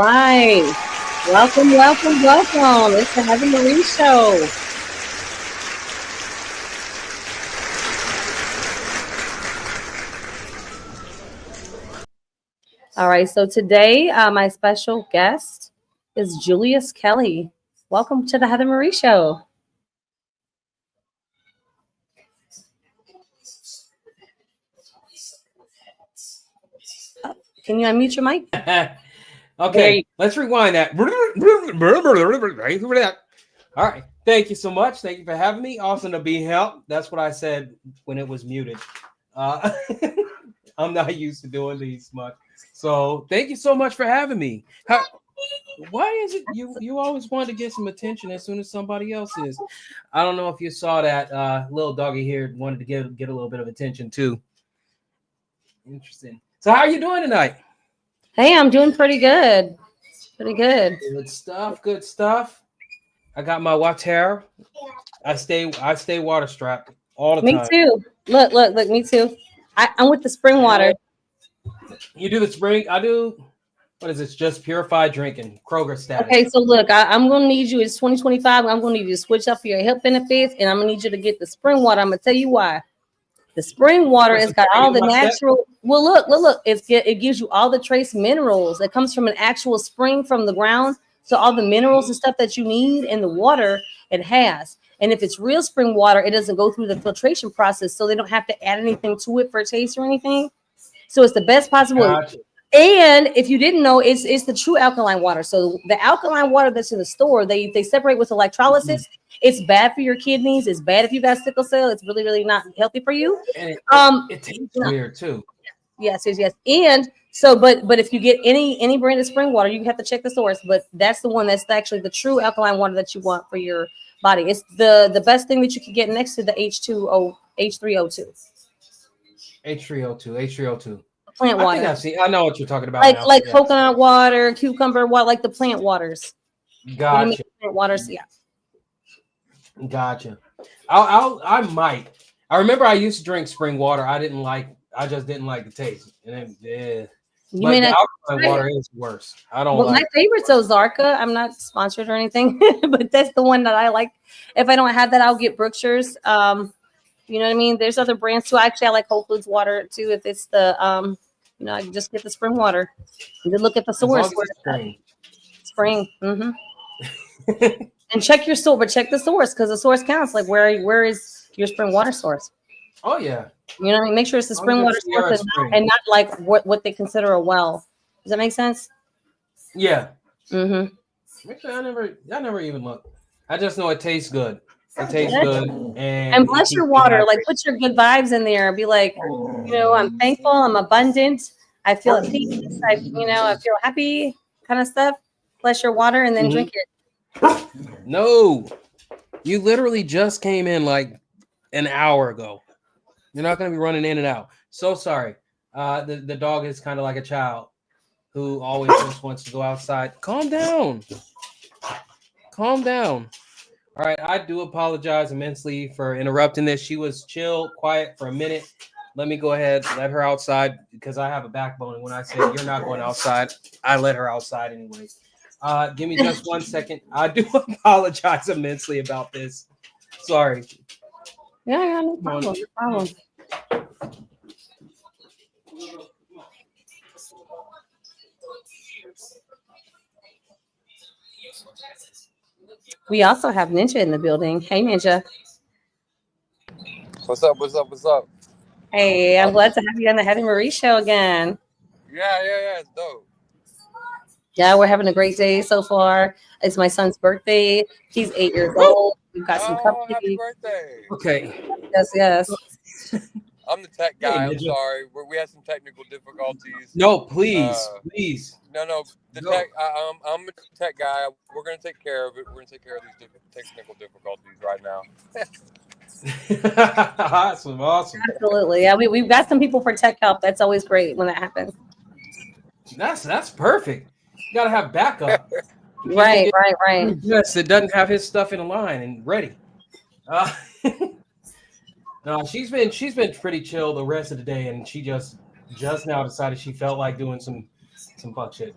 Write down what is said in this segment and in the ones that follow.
right. Welcome, welcome, welcome. It's the Heather Marie Show. All right. So today, my special guest is Julius Kelly. Welcome to the Heather Marie Show. Can you unmute your mic? There Okay, you let's rewind that. All right. Thank you so much. Thank you for having me. Awesome to be here. That's what I said when it was muted. Uh, I'm not used to doing these much. So thank you so much for having me. Why is it you always want to get some attention as soon as somebody else is? I don't know if you saw that little doggy here wanted to get a little bit of attention too. Interesting. So how are you doing tonight? Hey, I'm doing pretty good. Pretty good. Good stuff. Good stuff. I got my water. I stay water strapped all the Me time. too. Look, look, look, me too. I'm with the spring water. And you do the spring. I do. What is this? Just purified drinking. Kroger Okay, status. so look, I'm gonna need you. It's 2025. I'm gonna need you to switch up for your health benefits, and I'm gonna need you to get the spring water. I'm gonna tell you why. The spring water Put has some got spring all in the my step. natural. Well, look. It gives you all the trace minerals. It comes from an actual spring from the ground. So all the minerals and stuff that you need in the water, it has. And if it's real spring water, it doesn't go through the filtration process, so they don't have to add anything to it for a taste or anything. So it's the best possible. Gotcha. And if you didn't know, it's the true alkaline water. So the alkaline water that's in the store, they separate with Mhm. electrolysis. It's bad for your kidneys. It's bad if you got sickle cell. It's really, really not healthy for you. And Um, it tastes no, weird too. yes, yes, yes. And so, but if you get any brand of spring water, you have to check the source. But that's the one that's actually the true alkaline water that you want for your body. It's the best thing that you can get next to the H3O2 H3O2. H3O2. plant I think water, I've seen. I know what you're talking about like now. like Yes. coconut water, cucumber water, like the plant waters. When you make Gotcha. plant waters, yeah. Gotcha. I might. I remember I used to drink spring water. I just didn't like the taste. And then, yeah. You may But the not alkaline try it. water is worse. I don't Well, my like. favorite's Ozarka. I'm not sponsored or anything, but that's the one that I like. If I don't have that, I'll get Brookshire's. You know what I mean? There's other brands too. Actually, I like Whole Foods water too. If it's the I can just get the spring water. And then look at the As long source as where it's it's at. spring. Spring. And check your source, but check the source because the source counts. Like where is your spring water source? Oh yeah. You know what I mean? Make sure it's the As long spring as water it's source Sierra Spring. and not like what they consider a well. Does that make sense? Yeah. Mm-hmm. Actually, I never even looked. I just know it tastes good. It tastes good And and it bless keeps your me water. Like hydrated. put your good vibes in there. Be like, I'm thankful. I'm abundant. I feel at peace. I feel happy. Kind of stuff. Bless your water and then Mhm. drink it. No, you literally just came in like an hour ago. You're not going to be running in and out. So sorry. The dog is kind of like a child who always just wants to go outside. Calm down. Calm down. All right. I do apologize immensely for interrupting this. She was chill, quiet for a minute. Let me go ahead, let her outside because I have a backbone. And when I say you're not going outside, I let her outside anyway. Give me just 1 second. I do apologize immensely about this. Sorry. Yeah, yeah, no Come on. problem. No problem. We also have Ninja in the building. Hey, Ninja. What's up? What's up? What's up? Hey, I'm Uh, glad to have you on the Heather Marie show again. yeah. It's dope. Yeah, we're having a great day so far. It's my son's birthday. He's 8 years old. We've got some Oh, happy cupcakes. birthday! Okay. Yes, yes. I'm the tech Hey, guy. I'm Ninja. sorry. We had some technical difficulties. No, please, Uh, please. no. The Go. tech. I'm a tech guy. We're gonna take care of it. We're gonna take care of these technical difficulties right now. Awesome. Absolutely. Yeah, we've got some people for tech help. That's always great when that happens. That's perfect. You gotta have backup. In case we Right, get right, right. yes, it doesn't have his stuff in a line and ready. Uh, no, she's been pretty chill the rest of the day, and she just now decided she felt like doing some fuck shit.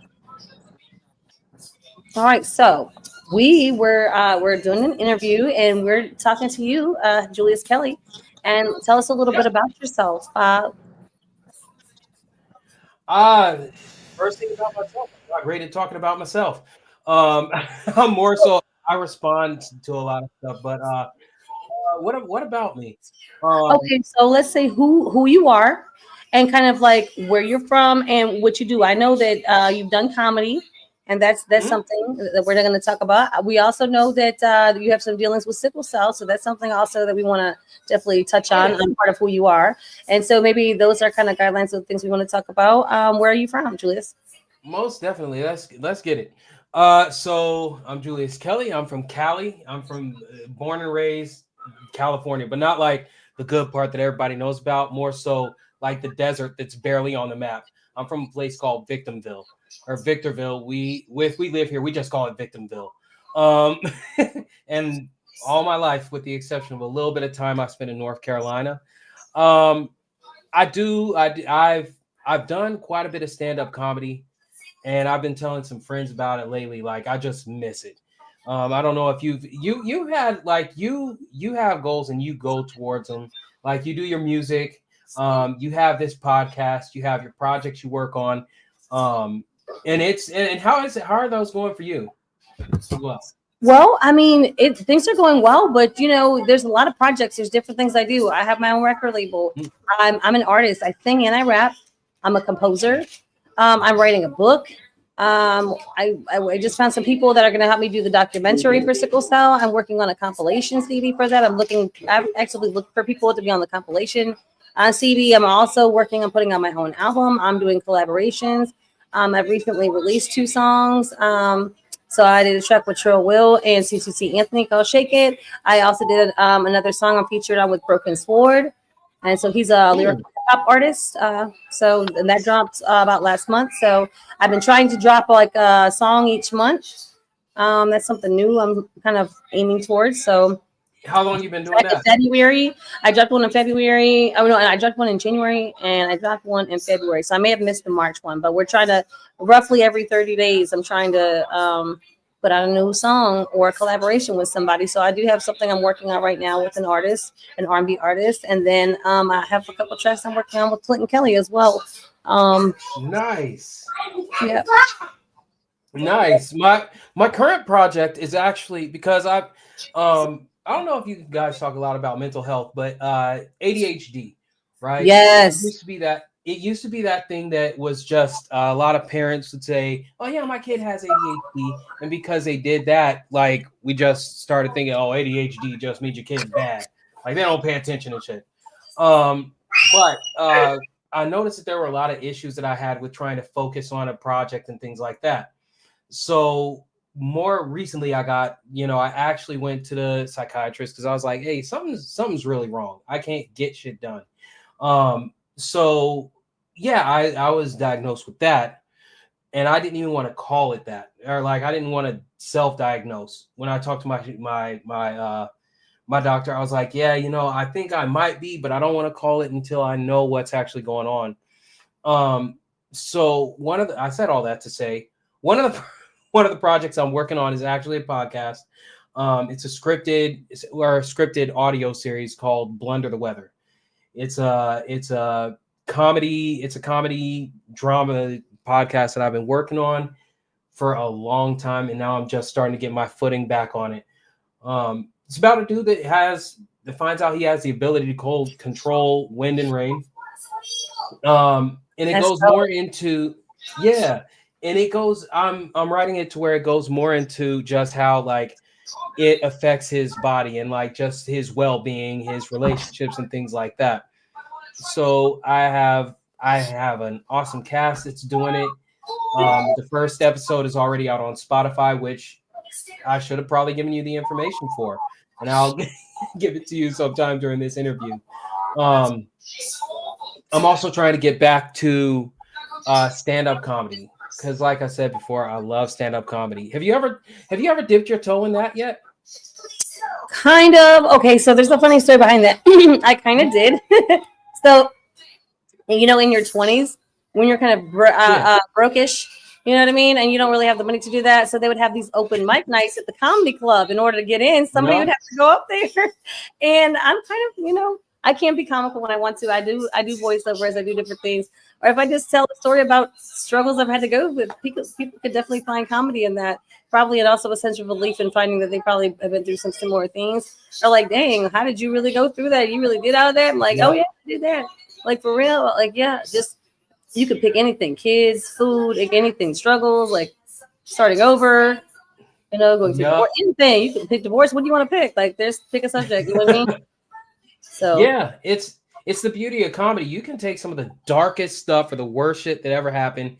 All right, so we're doing an interview and we're talking to you, Julius Kelly, and tell us a little bit about yourself. Uh First thing about myself, I'm not great at talking about myself. I'm more so I respond to a lot of stuff, but what about me? Um, Okay, so let's say who you are, and kind of like where you're from and what you do. I know that you've done comedy, and that's mhm. something that we're going to talk about. We also know that you have some dealings with sickle cell, so that's something also that we want to definitely touch Oh on. yeah, Part of who you are, and so maybe those are kind of guidelines of things we want to talk about. Where are you from, Julius? most definitely. Let's get it. So I'm Julius Kelly. I'm from Cali. I'm from born and raised California, but not like the good part that everybody knows about. More so like the desert that's barely on the map. I'm from a place called Victimville or Victorville. We live here. We just call it Victimville. Um, and all my life, with the exception of a little bit of time I spent in North Carolina. Um, I've done quite a bit of stand up comedy, and I've been telling some friends about it lately. Like I just miss it. I don't know if you had like you have goals and you go towards them. Like you do your music, you have this podcast, you have your projects you work on, um, and how is it? How are those going for you as well? Well, I mean, things are going well, but there's a lot of projects. There's different things I do. I have my own record label. Mm. I'm an artist. I sing and I rap. I'm a composer. I'm writing a book. I just found some people that are going to help me do the documentary for sickle cell. I'm working on a compilation CD for that. I'm actually looking for people to be on the compilation CD. I'm also working on putting on my own album. I'm doing collaborations. I've recently released 2 songs. So I did a track with Trill Will and CCC Anthony called Shake It. I also did another song I'm featured on with Broken Sword. And so he's a lyrical Mm. hip hop artist. And that dropped about last month. So I've been trying to drop like a song each month. That's something new I'm kind of aiming towards. So How long you been doing back in that? February. I dropped one in February. Oh no, and I dropped one in January, and I dropped one in February. So I may have missed the March one, but we're trying to roughly every 30 days. I'm trying to put out a new song or a collaboration with somebody. So I do have something I'm working on right now with an artist, an R&B artist, and then I have a couple tracks I'm working on with Clinton Kelly as well. Um, Nice. yeah. Nice. My current project is actually because I don't know if you guys talk a lot about mental health, but ADHD, right? Yes. It used to be that thing that was just a lot of parents would say, "Oh yeah, my kid has ADHD," and because they did that, like we just started thinking, "Oh, ADHD just means your kid's bad." Like they don't pay attention and shit. But I noticed that there were a lot of issues that I had with trying to focus on a project and things like that. So more recently, I actually went to the psychiatrist because I was like, hey, something's really wrong. I can't get shit done. So yeah, I was diagnosed with that, and I didn't even want to call it that, or like I didn't want to self-diagnose. When I talked to my doctor, I was like, yeah, I think I might be, but I don't want to call it until I know what's actually going on. So I said all that to say one of the one of the projects I'm working on is actually a podcast. It's a scripted audio series called Blunder the Weather. It's a comedy drama podcast that I've been working on for a long time, and now I'm just starting to get my footing back on it. It's about a dude that finds out he has the ability to control wind and rain. And it That's goes more into yeah, and it goes. I'm writing it to where it goes more into just how like it affects his body and like just his well-being, his relationships, and things like that. So I have an awesome cast that's doing it. The first episode is already out on Spotify, which I should have probably given you the information for, and I'll give it to you sometime during this interview. Um, I'm also trying to get back to stand-up comedy because, like I said before, I love stand-up comedy. Have you ever dipped your toe in that yet? kind of okay. So there's a funny story behind that. I kind of did. So in your 20s when you're kind of Yeah. brokish, You know what I mean? And you don't really have the money to do that. So they would have these open mic nights at the comedy club. In order to get in, somebody would have to go up there. And I'm kind of, I can't be comical when I want to. I do voiceovers, I do different things. Or if I just tell a story about struggles I've had to go with, people could definitely find comedy in that. Probably, and also a sense of relief in finding that they probably have been through some similar things. Or like, dang, how did you really go through that? You really did out of that? I'm like, oh yeah, I did that. Like for real. Like, yeah, just you could pick anything, kids, food, like anything, struggles, like starting over, going through divorce, anything. You can pick divorce. What do you want to pick? Like, pick a subject. You know what I mean? So yeah, it's the beauty of comedy. You can take some of the darkest stuff or the worst shit that ever happened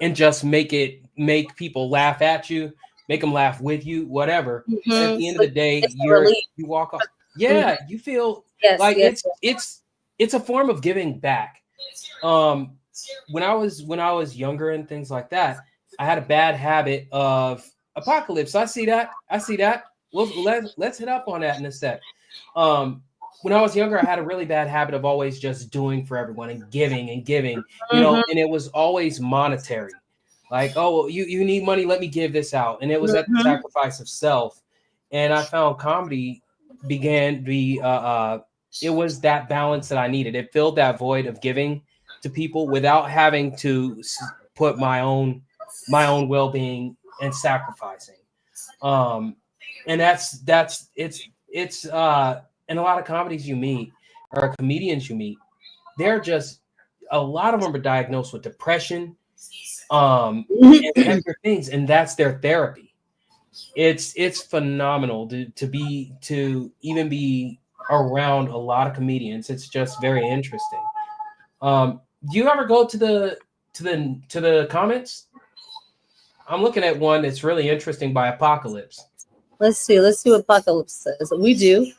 and just make people laugh at you, make them laugh with you, whatever. Mm-hmm. At the end of the day, you walk off. Yeah, you feel like it's a form of giving back. When I was younger and things like that, I had a bad habit of apocalypse. I see that. Well, let's hit up on that in a sec. When I was younger, I had a really bad habit of always just doing for everyone and giving, and it was always monetary. Like, oh, you need money, let me give this out. And it was at the sacrifice of self. And I found comedy began to be, it was that balance that I needed. It filled that void of giving to people without having to put my own well-being and sacrificing. And it's and a lot of comedies you meet or comedians you meet, they're just, a lot of them are diagnosed with depression, and other things, and that's their therapy. It's phenomenal to even be around a lot of comedians. It's just very interesting. Do you ever go to the comments? I'm looking at one that's really interesting by Apocalypse. Let's see what Apocalypse says. We do.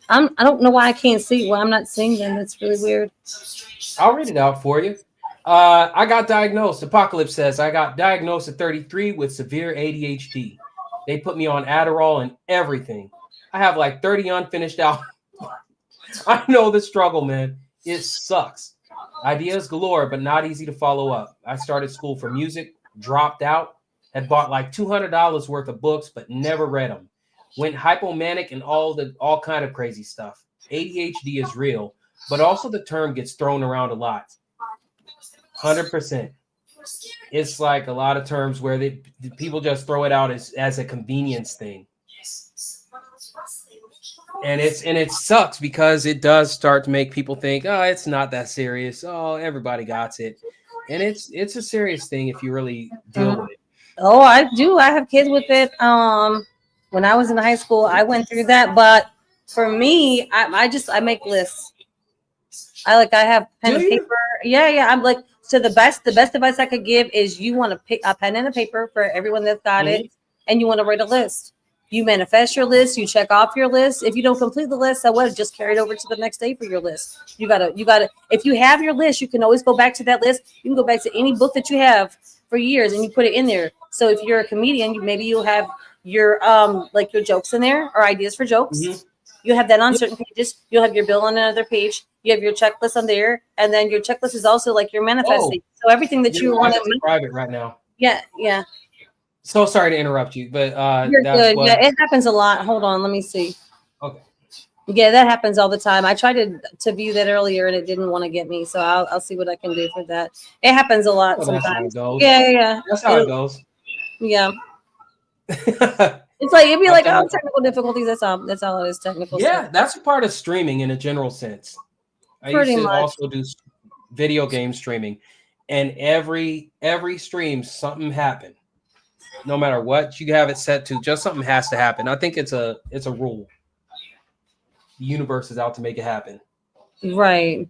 I don't know why I can't see. Why I'm not seeing them. That's really weird. I'll read it out for you. I got diagnosed. Apocalypse says, I got diagnosed at 33 with severe ADHD. They put me on Adderall and everything. I have like 30 unfinished albums. I know the struggle, man. It sucks. Ideas galore, but not easy to follow up. I started school for music, dropped out, had bought like $200 worth of books, but never read them. Went hypomanic and all kind of crazy stuff. ADHD is real, but also the term gets thrown around a lot. 100%. It's like a lot of terms where the people just throw it out as a convenience thing. And it sucks because it does start to make people think, oh, it's not that serious. Oh, everybody got it. And it's a serious thing if you really deal with it. Oh, I do. I have kids with it. When I was in high school, I went through that. But for me, I make lists. I have pen and paper. Yeah. I'm like, so the best advice I could give is you want to pick a pen and a paper for everyone that's got it, and you want to write a list. You manifest your list. You check off your list. If you don't complete the list, I would just carry it over to the next day for your list. You gotta. If you have your list, you can always go back to that list. You can go back to any book that you have for years, and you put it in there. So if you're a comedian, you'll have your your jokes in there or ideas for jokes. You have that on certain pages. You'll have your bill on another page. You have your checklist on there, and then your checklist is also like your manifesting. So everything that you want to private right now. Yeah. So sorry to interrupt you, but you're good. Yeah, it happens a lot. Hold on, let me see. Okay. Yeah, that happens all the time. I tried to view that earlier, and it didn't want to get me. So I'll see what I can do for that. It happens a lot sometimes. That's how it goes. Yeah. That's how it goes. Yeah. It's like it'd be like, oh, technical difficulties. That's all it is. Technical. Yeah, stuff. that's a part of streaming in a general sense. I used to also do video game streaming, and every stream something happened. No matter what you have it set to, just something has to happen. I think it's a rule. The universe is out to make it happen. Right.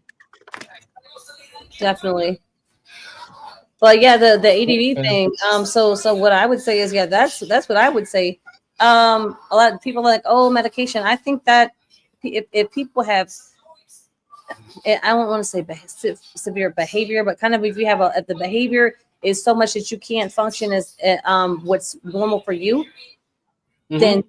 Definitely. But yeah, the ADD thing. So what I would say is, yeah, that's what I would say. A lot of people are like, oh, medication. I think that if people have, I don't want to say severe behavior, but kind of if you have if the behavior is so much that you can't function as what's normal for you, then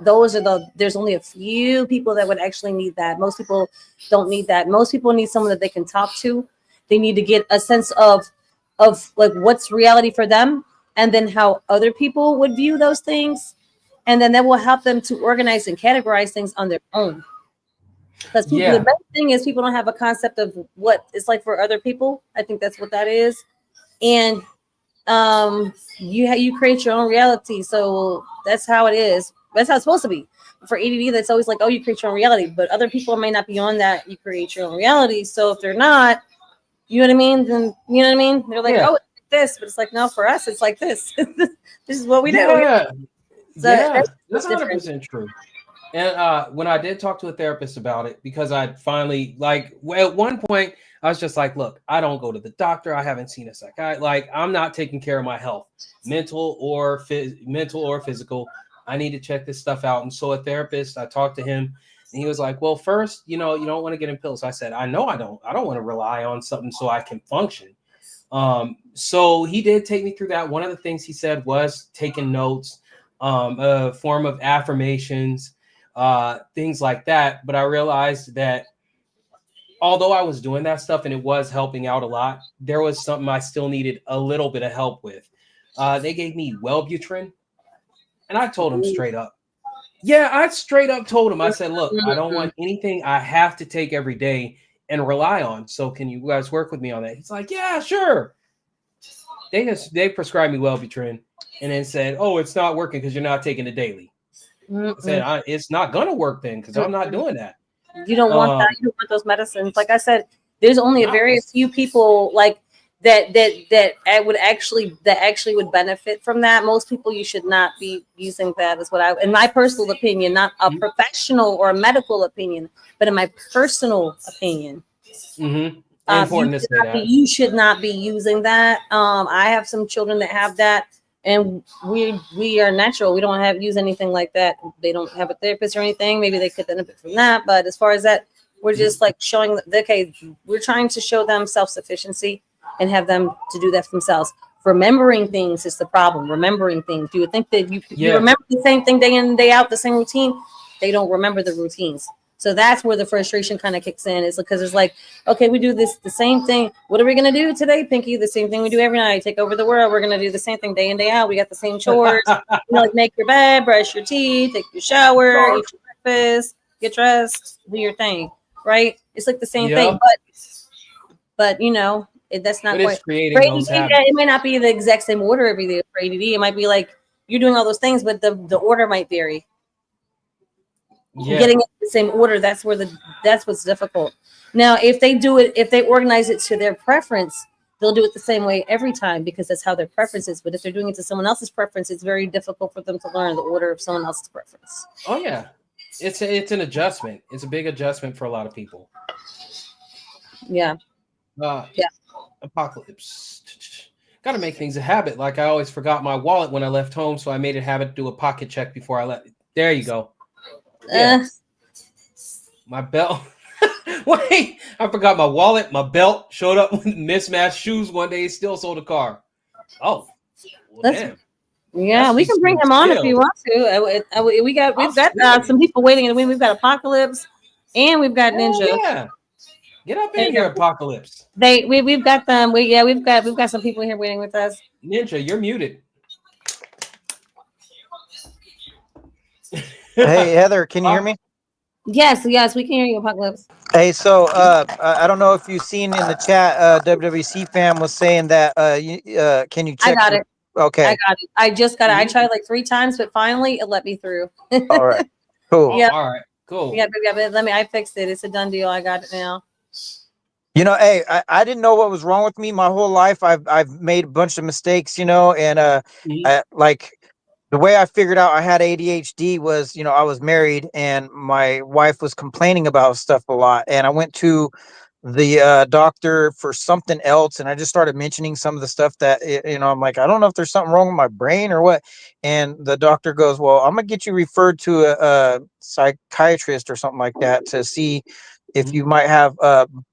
those are there's only a few people that would actually need that. Most people don't need that. Most people need someone that they can talk to. They need to get a sense of like what's reality for them and then how other people would view those things, and then that will help them to organize and categorize things on their own. Because people, the Yeah, best thing is people don't have a concept of what it's like for other people. I think that's what that is. And you create your own reality. So that's how it is. That's how it's supposed to be. For ADD, that's always like, oh, you create your own reality. But other people may not be on that. You create your own reality. So if they're not, you know what I mean? Then you know what I mean? They're like, yeah, oh, it's like this, but it's like, no, for us, it's like this. This is what we do. yeah, So yeah. that's That's one hundred different. percent true. And when I did talk to a therapist about it, because I finally like at one point I was just like, look, I don't go to the doctor. I haven't seen a psychiatrist. Like I'm not taking care of my health, mental or physical. I need to check this stuff out. And so a therapist, I talked to him, and he was like, well, first, you know, you don't want to get in pills. I said, I know I don't. I don't want to rely on something so I can function. So he did take me through that. One of the things he said was taking notes, a form of affirmations, things like that. But I realized that although I was doing that stuff and it was helping out a lot, there was something I still needed a little bit of help with. They gave me Wellbutrin, and I told him straight up. Yeah, I straight up told him. I said, look, I don't want anything I have to take every day and rely on. So can you guys work with me on that? He's like, yeah, sure. They prescribed me Wellbutrin and then said, oh, it's not working because you're not taking it daily. I said, it's not gonna work then because I'm not doing that. You don't want that. You don't want those medicines. Like I said, there's only a very few people like that actually would benefit from that. Most people, you should not be using that. Is what I, in my personal opinion, not a professional or a medical opinion, but in my personal opinion. Important to say that. You should not be using that. I have some children that have that, and we are natural. We don't use anything like that. They don't have a therapist or anything. Maybe they could benefit from that, but as far as that, we're just like showing. Okay, we're trying to show them self-sufficiency and have them to do that for themselves. Remembering things is the problem. Remembering things. You would think that you remember the same thing day in and day out, the same routine. They don't remember the routines. So that's where the frustration kind of kicks in, is because it's like, okay, we do the same thing. What are we going to do today, Pinky? The same thing we do every night. Take over the world. We're going to do the same thing day in, day out. We got the same chores. Like make your bed, brush your teeth, take your shower, eat your breakfast, get dressed, do your thing, right? It's like the same thing. But you know, that's not quite. Creating those habits. It may not be the exact same order every day for ADD. It might be like you're doing all those things, but the order might vary. Getting it in the same order, that's what's difficult. Now, if they organize it to their preference, they'll do it the same way every time because that's how their preference is. But if they're doing it to someone else's preference, it's very difficult for them to learn the order of someone else's preference. Oh yeah, it's an adjustment. It's a big adjustment for a lot of people. Yeah. Apocalypse. Got to make things a habit. Like I always forgot my wallet when I left home, so I made it a habit to do a pocket check before I left. There you go. Yeah. My belt. Wait, I forgot my wallet. My belt showed up with mismatched shoes one day. Still sold a car. Oh, well, damn. Yeah, we can bring him on if you want to. We've got some people waiting, and we've got Apocalypse, and we've got Ninja. Yeah, get up in here, Apocalypse. We've got them. We've got some people here waiting with us. Ninja, you're muted. Hey Heather, can you hear me? Yes, we can hear you, Apocalypse. Hey, so I don't know if you've seen in the chat, WWC fam was saying that can you check? I got it. Okay. I got it. I just got it. I tried like 3 times, but finally it let me through. All right. Cool. Yeah. All right. Cool. Yeah, I fixed it. It's a done deal. I got it now. You know, hey, I didn't know what was wrong with me my whole life. I've made a bunch of mistakes, you know, and like the way I figured out I had ADHD was, you know, I was married and my wife was complaining about stuff a lot. And I went to the doctor for something else. And I just started mentioning some of the stuff that, you know, I'm like, I don't know if there's something wrong with my brain or what. And the doctor goes, well, I'm going to get you referred to a psychiatrist or something like that to see if you might have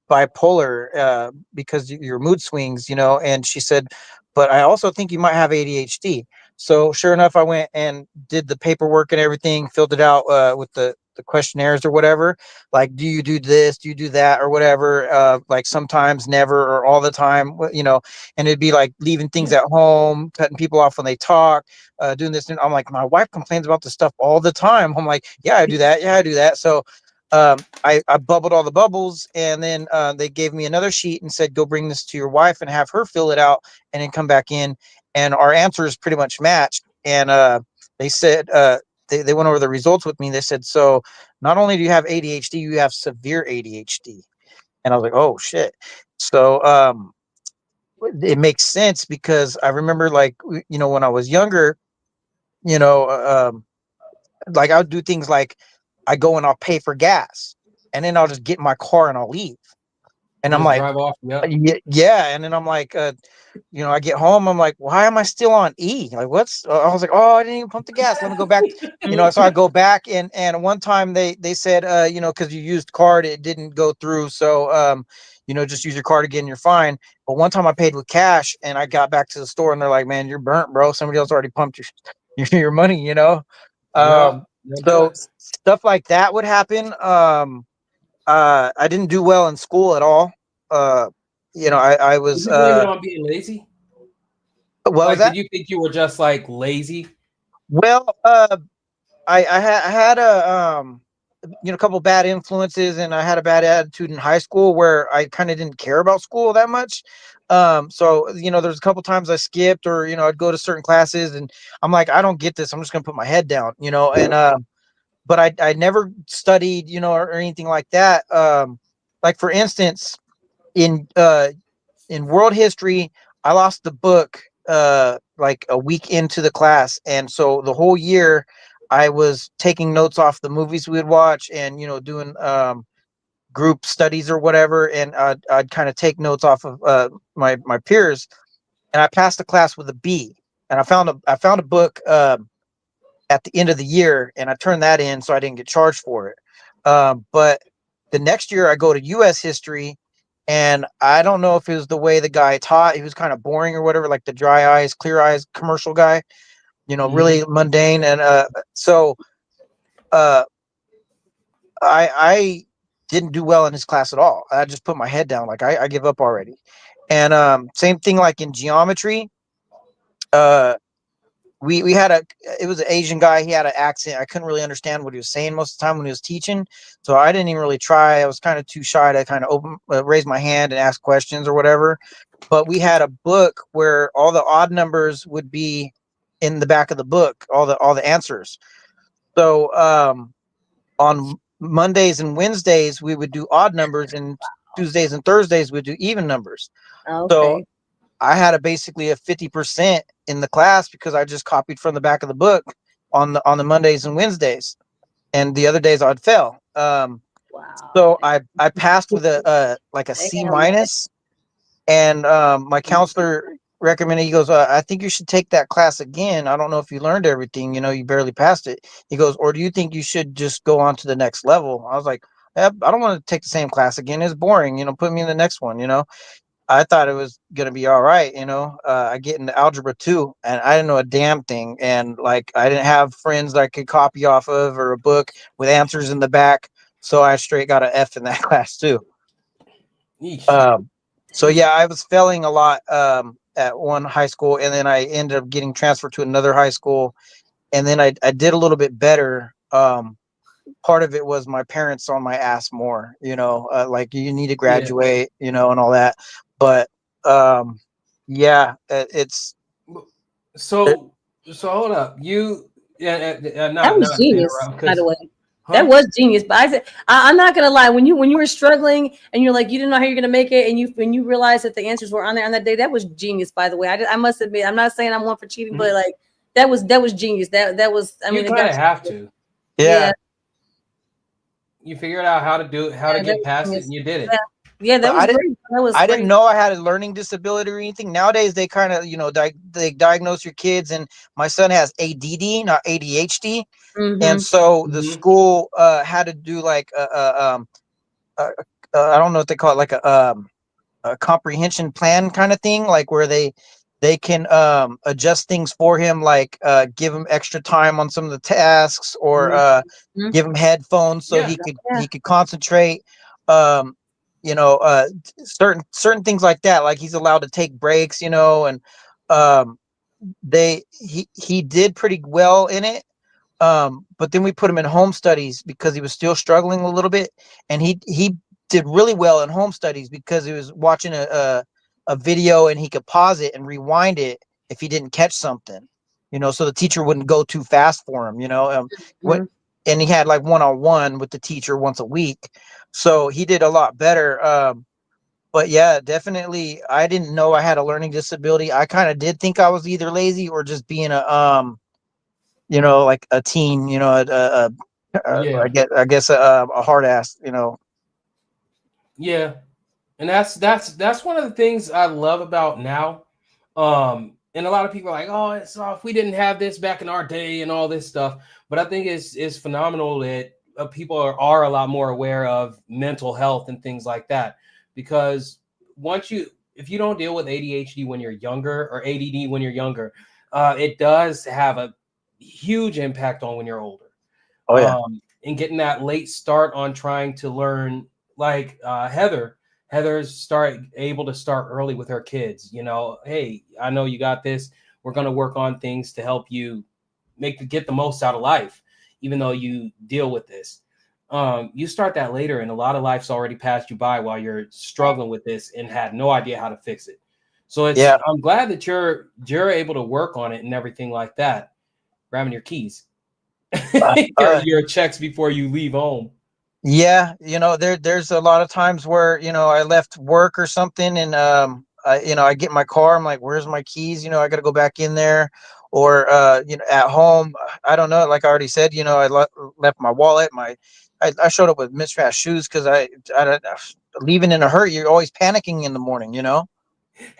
bipolar because your mood swings, you know. And she said, but I also think you might have ADHD. So sure enough, I went and did the paperwork and everything, filled it out with the the questionnaires or whatever. Like, do you do this? Do you do that or whatever? Like sometimes, never, or all the time. You know, and it'd be like leaving things at home, cutting people off when they talk, doing this. And I'm like, my wife complains about this stuff all the time. I'm like, yeah, I do that. Yeah, I do that. So I bubbled all the bubbles, and then they gave me another sheet and said, go bring this to your wife and have her fill it out and then come back in. And our answers pretty much matched. And they said, they went over the results with me. They said, so not only do you have ADHD, you have severe ADHD. And I was like, oh shit. So it makes sense, because I remember, like, you know, when I was younger, you know, like I would do things like I go and I'll pay for gas, and then I'll just get in my car and I'll leave. And I'm Just like, drive off. Yeah. yeah. And then I'm like, you know, I get home, I'm like, why am I still on E? Like, what's, I was like, oh, I didn't even pump the gas. Let me go back. You know, so I go back, and one time they said, you know, cause you used card, it didn't go through. So, you know, just use your card again, you're fine. But one time I paid with cash, and I got back to the store, and they're like, man, you're burnt, bro. Somebody else already pumped your money, you know? Yeah. They'll do So it. stuff like that would happen. I didn't do well in school at all. You know, I Did was, you blame it on being lazy? what was Like, that? did you think you were just like lazy? Well, I had a, you know, a couple bad influences, and I had a bad attitude in high school where I kind of didn't care about school that much. So, you know, there's a couple times I skipped, or, you know, I'd go to certain classes, and I'm like, I don't get this. I'm just going to put my head down, you know, and, but I never studied, you know, or anything like that. Like for instance, in world history, I lost the book like a week into the class, and so the whole year I was taking notes off the movies we would watch, and, you know, doing group studies or whatever, and I'd kind of take notes off of my peers, and I passed the class with a B. And I found a book at the end of the year, and I turned that in, so I didn't get charged for it. But the next year I go to US history, and I don't know if it was the way the guy taught, he was kind of boring or whatever, like the dry eyes, clear eyes commercial guy, you know, really mundane. And so uh I didn't do well in his class at all. I just put my head down, like I give up already. And same thing like in geometry. Uh we had it was an Asian guy. He had an accent. I couldn't really understand what he was saying most of the time when he was teaching. So I didn't even really try. I was kind of too shy to kind of raise my hand and ask questions or whatever. But we had a book where all the odd numbers would be in the back of the book, all the answers. So on Mondays and Wednesdays, we would do odd numbers, and Tuesdays and Thursdays we'd do even numbers. So Okay. I had basically a 50% in the class, because I just copied from the back of the book on the Mondays and Wednesdays, and the other days I'd fail. Wow. So I passed with a like a C Damn, man. minus, and my counselor recommended. He goes, I think you should take that class again. I don't know if you learned everything. You know, you barely passed it. He goes, or do you think you should just go on to the next level? I was like, I don't want to take the same class again. It's boring. You know, put me in the next one. You know. I thought it was gonna be all right, you know. I get into algebra 2, and I didn't know a damn thing, and like I didn't have friends that I could copy off of, or a book with answers in the back, so I straight got an F in that class too. Um, so yeah, I was failing a lot at one high school, and then I ended up getting transferred to another high school, and then I did a little bit better. Part of it was my parents on my ass more, you know, like you need to Yeah. graduate, you know, and all that. But yeah, it's So hold up. You That was not to genius, interrupt, by the because way. That huh? was genius. But I said, I'm not gonna lie. When you were struggling and you're like you didn't know how you're gonna make it, and you realized that the answers were on there on that day, that was genius. By the way, I must admit, I'm not saying I'm one for cheating, but like that was genius. That was. I You mean, it kind got of have to. yeah, yeah. You figured out how to do it, how to yeah, that get was past it, genius. and you did Yeah, it. yeah, that But was great. That was I didn't great. know I had a learning disability or anything. Nowadays they kind of, you know, they diagnose your kids, and my son has ADD, not ADHD. And Mm-hmm. so the school had to do like uh, I don't know what they call it, like a comprehension plan kind of thing, like where they They can adjust things for him, like give him extra time on some of the tasks, or Mhm. give him headphones so Yeah. Yeah. he could concentrate. Um, certain things like that. Like he's allowed to take breaks, and um, he did pretty well in it. But then we put him in home studies because he was still struggling a little bit, and he did really well in home studies because he was watching a video, and he could pause it and rewind it if he didn't catch something, so the teacher wouldn't go too fast for him, what. Mhm. And he had like one-on-one with the teacher once a week, so he did a lot better. But yeah, definitely, I didn't know I had a learning disability. I kind of did think I was either lazy or just being like a teen, Yeah. I guess a hard ass. Yeah. And that's one of the things I love about now. And a lot of people are like, oh, it's off. We didn't have this back in our day and all this stuff. But I think it's phenomenal that people are a lot more aware of mental health and things like that. Because if you don't deal with ADHD when you're younger, or ADD when you're younger, it does have a huge impact on when you're older. Oh yeah. And getting that late start on trying to learn, like Heather's able to start early with her kids. Hey, I know you got this. We're going to work on things to help you get the most out of life, even though you deal with this. You start that later, and a lot of life's already passed you by while you're struggling with this and had no idea how to fix it. So Yeah. I'm glad that you're able to work on it and everything like that. Grabbing your keys, your checks before you leave home. Yeah, there's a lot of times where, I left work or something, and I get in my car, I'm like, where's my keys? I got to go back in there. Or at home, I don't know, like I already said, I left my wallet, I showed up with mismatched shoes because I leaving in a hurry, you're always panicking in the morning.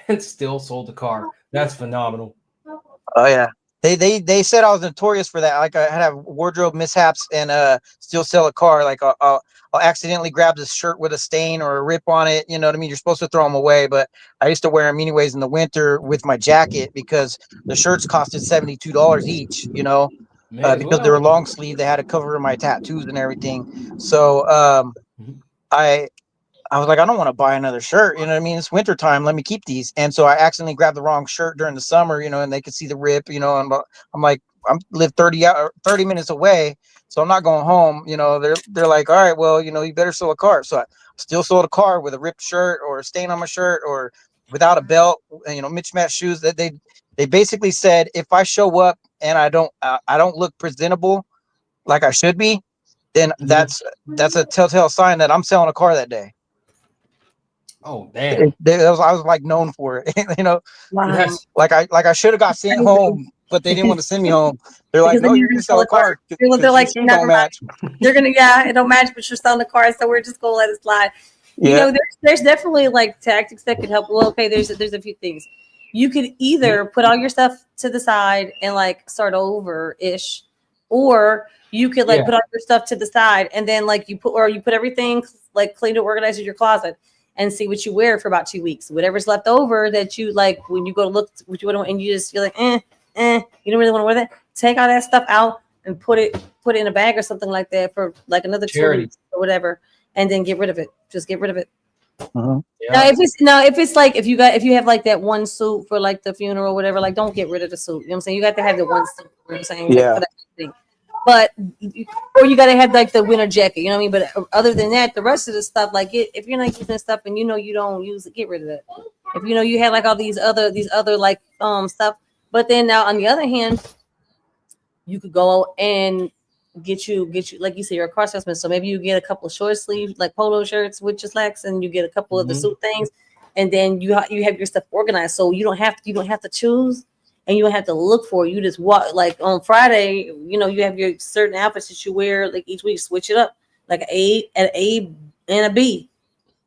And still sold the car. That's phenomenal. Oh yeah. They said I was notorious for that. Like I had wardrobe mishaps and still sell a car. Like I'll accidentally grab this shirt with a stain or a rip on it. You know what I mean? You're supposed to throw them away, but I used to wear them anyways in the winter with my jacket because the shirts costed $72 each. May as Because they were well. long sleeve, they had to cover my tattoos and everything. So Mhm. I I was like, I don't want to buy another shirt. You know what I mean? It's winter time. Let me keep these. And so I accidentally grabbed the wrong shirt during the summer, and they could see the rip, and I'm like, I'm live 30 minutes away. So I'm not going home. They're like, all right, well, you better sell a car. So I still sold a car with a ripped shirt or a stain on my shirt or without a belt, mismatched shoes. That they basically said, if I show up and I don't look presentable like I should be, then Mhm. that's a telltale sign that I'm selling a car that day. Oh, damn. I was like known for it, Wow. Yes. like I should have got sent Crazy. home, but they didn't want to send me home. They're like, Because then no, you're you're gonna gonna sell sell the a car. car They're because your like, shoes never don't mind. match. They're gonna, yeah, it don't match, but you're selling the car, so we're just gonna let it slide. Yeah. There's definitely like tactics that could help. Well, okay, there's a few things. You could either put all your stuff to the side and like start over ish, or you could like Yeah. put all your stuff to the side and then like you put everything like clean and organized in your closet and see what you wear for about 2 weeks. Whatever's left over that you like when you go to look what you want to, and you just feel like you don't really want to wear that. Take all that stuff out and put it in a bag or something like that for like another 2 Charity. weeks or whatever, and then get rid of it. Just get rid of it. Mhm. Now, Yeah. if it's like if you have like that one suit for like the funeral or whatever, like don't get rid of the suit. You know what I'm saying? You got to have the one suit. You know what I'm saying? Like, Yeah. for that thing. But or you got to have like the winter jacket. You know what I mean? But other than that, the rest of the stuff, like if you're not using stuff and you don't use it, get rid of it. If you had like all these other like stuff, but then now on the other hand, you could go and get you like you said, you're a car salesman, so maybe you get a couple of short sleeve like polo shirts with your slacks, and you get a couple of the Mhm. suit things, and then you have your stuff organized, so you don't have to choose, and you don't have to look for it. You just walk like on Friday, you have your certain outfits that you wear like each week, switch it up like an A and a B,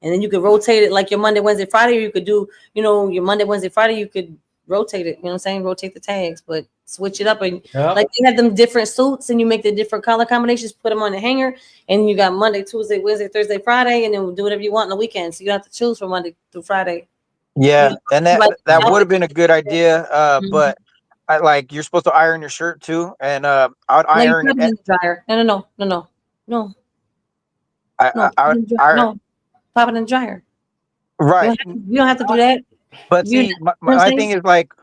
and then you could rotate it like your Monday, Wednesday, Friday. Or you could do, your Monday, Wednesday, Friday. You could rotate it. You know what I'm saying? Rotate the tags, but switch it up. And Yeah. like you have them different suits, and you make the different color combinations. Put them on the hanger, and you got Monday, Tuesday, Wednesday, Thursday, Friday, and then we'll do whatever you want on the weekend. So you don't have to choose from Monday through Friday. Yeah, and that Like, that would have been a good idea. Mhm. But I like you're supposed to iron your shirt too, and I'd No, you iron put it it. in the dryer. No. I, Put I it would in the dryer. iron No, pop it in the dryer. right. You don't have to do that. But You know see, what I'm my saying? thing is like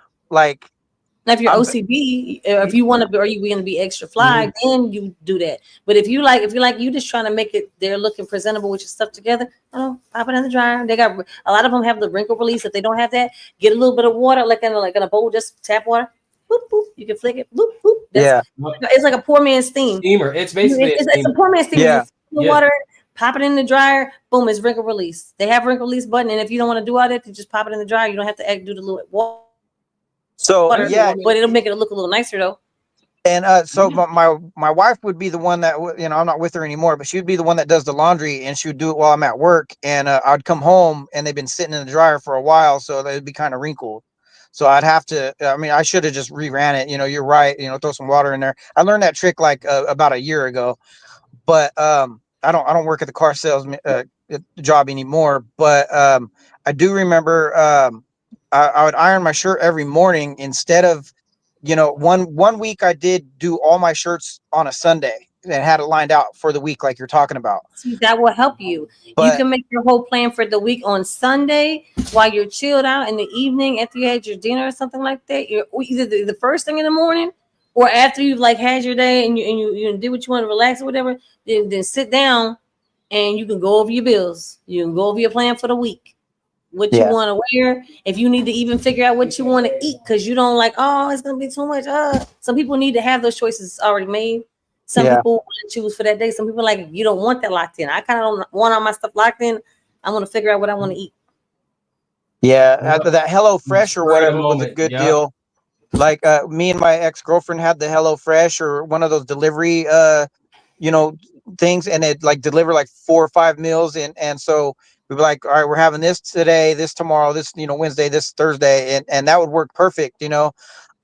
Now, if you're I'm OCD, or if you want to, be, or you want to be extra fly, Mhm. then you do that. But if you like, you just trying to make it, they're looking presentable with your stuff together. Oh, pop it in the dryer. They got a lot of them have the wrinkle release. If they don't have that, get a little bit of water, like in a bowl, just tap water. Boop boop. You can flick it. Boop boop. That's yeah, it's like a poor man's steam. Steamer. It's You- basically a It's a steamer. poor man's steam. You yeah. fill the Yeah. water, pop it in the dryer. Boom, it's wrinkle release. They have wrinkle release button, and if you don't want to do all that, you just pop it in the dryer. You don't have to do the little water. So yeah, But it'll make it look a little nicer though. and so my wife would be the one that I'm not with her anymore, but she would be the one that does the laundry, and she would do it while I'm at work, and I'd come home and they've been sitting in the dryer for a while, so they'd be kind of wrinkled. So I'd have to. I mean, I should have just reran it. You're right. Throw some water in there. I learned that trick like about a year ago, but I don't work at the car sales job anymore. But I do remember I would iron my shirt every morning instead of one week I did do all my shirts on a Sunday and had it lined out for the week like you're talking about. See, that will help you. You But can make your whole plan for the week on Sunday while you're chilled out in the evening after you had your dinner or something like that. You're either the first thing in the morning or after you've like had your day and you did what you want to relax or whatever. Then sit down and you can go over your bills. You can go over your plan for the week. What you yeah, want to wear, if you need to even figure out what you want to eat because you don't like, oh, it's gonna be too much. Some people need to have those choices already made. Some yeah, people want to choose for that day. Some people like you don't want that locked in. I kind of don't want all my stuff locked in. I want to figure out what I want to eat. yeah. Yep. That Hello Fresh or Spur of the whatever was a moment. good Yep. deal. Like me and my ex-girlfriend had the Hello Fresh or one of those delivery you know things, and it like deliver like 4 or 5 meals, and so we'd be like, all right, we're having this today, this tomorrow, this Wednesday, this Thursday, and that would work perfect. um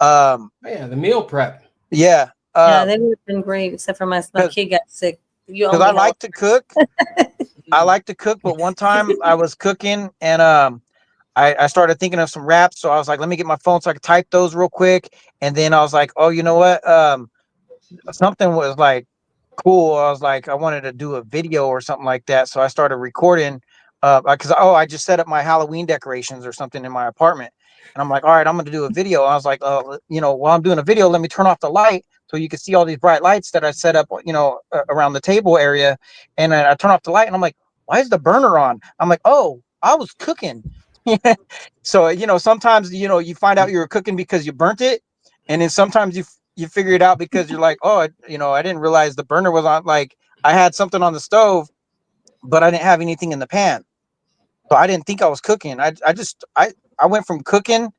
Oh, yeah, the meal prep. yeah, Yeah, they would have been great, except for my because kid got sick. You I only help. like to cook. I like to cook, but one time I was cooking, and I started thinking of some raps, so I was like, let me get my phone so I could type those real quick, and then I was like, oh, you know what, something was like cool. I was like, I wanted to do a video or something like that. So I started recording because I just set up my Halloween decorations or something in my apartment. And I'm like, all right, I'm gonna do a video. I was like, while I'm doing a video, let me turn off the light so you can see all these bright lights that I set up, around the table area. And then I turn off the light and I'm like, why is the burner on? I'm like, oh, I was cooking. So sometimes you find out you were cooking because you burnt it, and then sometimes you figure it out because you're like, oh, I didn't realize the burner was on. Like I had something on the stove, but I didn't have anything in the pan, so I didn't think I was cooking. I went from cooking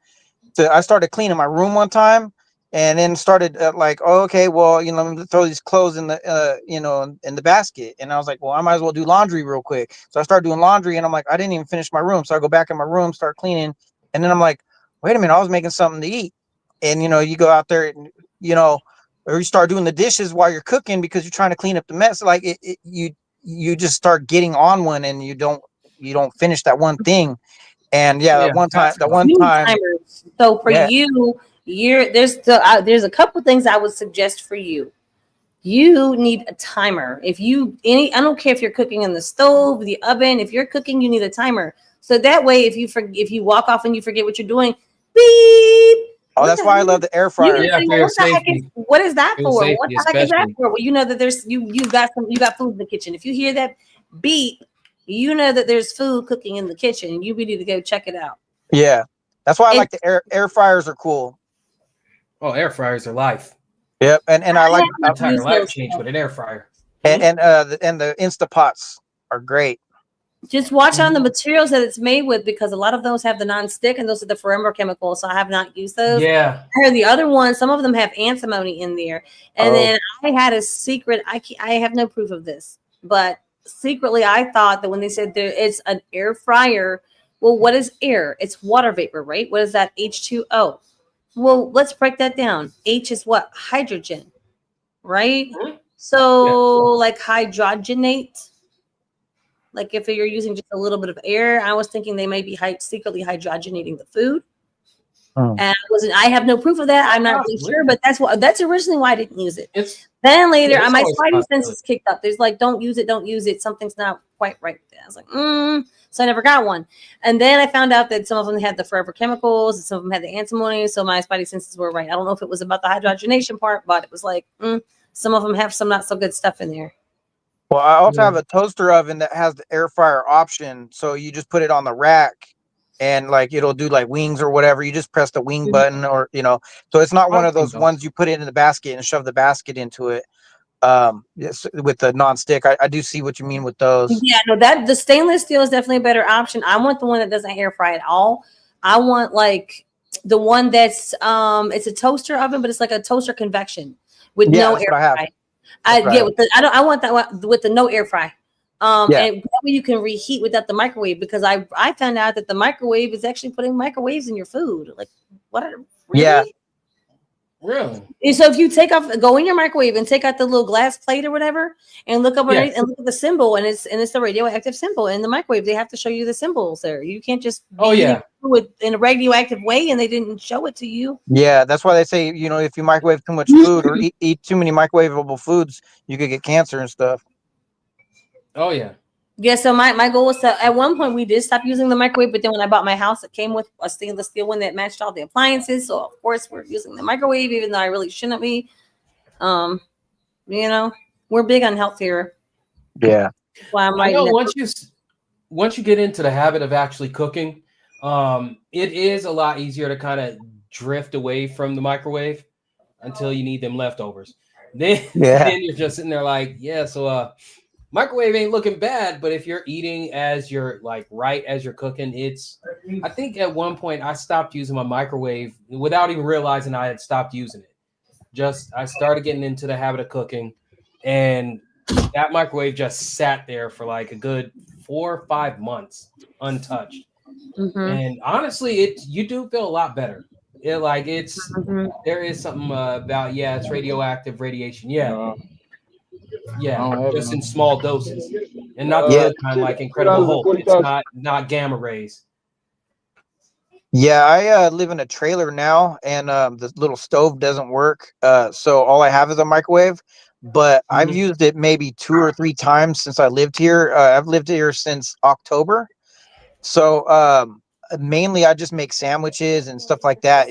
to I started cleaning my room one time, and then started like, oh, okay, well, let me throw these clothes in the in the basket, and I was like, well, I might as well do laundry real quick. So I started doing laundry, and I'm like, I didn't even finish my room, so I go back in my room, start cleaning, and then I'm like, wait a minute, I was making something to eat, and you go out there and or you start doing the dishes while you're cooking because you're trying to clean up the mess. Like you just start getting on one, and you don't finish that one thing. And yeah, Yeah, that's that tough. one You need time, timers. So for yeah. there's a couple things I would suggest for you. You need a timer. I don't care if you're cooking in the stove, the oven. If you're cooking, you need a timer. So that way, if you walk off and you forget what you're doing, beep. Oh, What that's the why I heck? love the air You need fryer. to Yeah, say, for well, your what the heck safety. what is that For your for? What safety, the heck is that especially. for? Well, you know that you got food in the kitchen. If you hear that beep, you know that there's food cooking in the kitchen. You need to go check it out. Yeah, that's why I And like the air fryers are cool. Oh, air fryers are life. Yep, and I I like have not Entire used life those. changed with an air fryer. and the Instapots are great. Just watch on the Mhm. materials that it's made with because a lot of those have the non-stick and those are the forever chemicals. So I have not used those. Yeah. I heard the other ones, some of them have antimony in there. And Oh, then I had a secret. I have no proof of this, but secretly I thought that when they said there it's an air fryer. Well, what is air? It's water vapor, right? What is that? H2O. Well, let's break that down. H is what? Hydrogen, right? Mhm. Yeah. So like hydrogenate, Like if you're using just a little bit of air, I was thinking they may be secretly hydrogenating the food. And I have no proof of that. I'm not really sure, but that's originally why I didn't use it. Then later, my spidey senses kicked up. There's like, don't use it. Something's not quite right with it. I was like, so I never got one. And then I found out that some of them had the forever chemicals, and some of them had the antimony. So my spidey senses were right. I don't know if it was about the hydrogenation part, but it was like, some of them have some not so good stuff in there. Well, I also have a toaster oven that has the air fryer option. So you just put it on the rack and like it'll do like wings or whatever. You just press the wing button or, so it's not one of those ones you put it in the basket and shove the basket into it. Yes, with the non-stick. I do see what you mean with those. Yeah, no, the stainless steel is definitely a better option. I want the one that doesn't air fry at all. I want like the one that's it's a toaster oven, but it's like a toaster convection with no air fry. I want that one with the no air fry. And that way you can reheat without the microwave, because I found out that the microwave is actually putting microwaves in your food. Like, what? Really? Yeah. Really? And so if you go in your microwave and take out the little glass plate or whatever, and look up underneath and look at the symbol, and it's the radioactive symbol in the microwave. They have to show you the symbols there. You can't just in a radioactive way, and they didn't show it to you. Yeah, that's why they say, if you microwave too much food or eat too many microwavable foods, you could get cancer and stuff. Oh yeah. Yeah, so my goal was to, at one point we did stop using the microwave, but then when I bought my house, it came with a stainless steel one that matched all the appliances. So of course we're using the microwave, even though I really shouldn't be. We're big on health here. Yeah. Well, I know once you get into the habit of actually cooking, it is a lot easier to kind of drift away from the microwave until you need them leftovers. Then you're just sitting there like, microwave ain't looking bad, but if you're eating as you're as you're cooking, I think at one point I stopped using my microwave without even realizing I had stopped using it. I started getting into the habit of cooking, and that microwave just sat there for like a good 4 or 5 months untouched. And honestly, you do feel a lot better. There is something about it's radioactive radiation. Just in small doses, and not the good kind like Incredible Hulk. It's not gamma rays. Yeah, I live in a trailer now, and the little stove doesn't work. So all I have is a microwave, but I've used it maybe 2 or 3 times since I lived here. I've lived here since October. So mainly I just make sandwiches and stuff like that.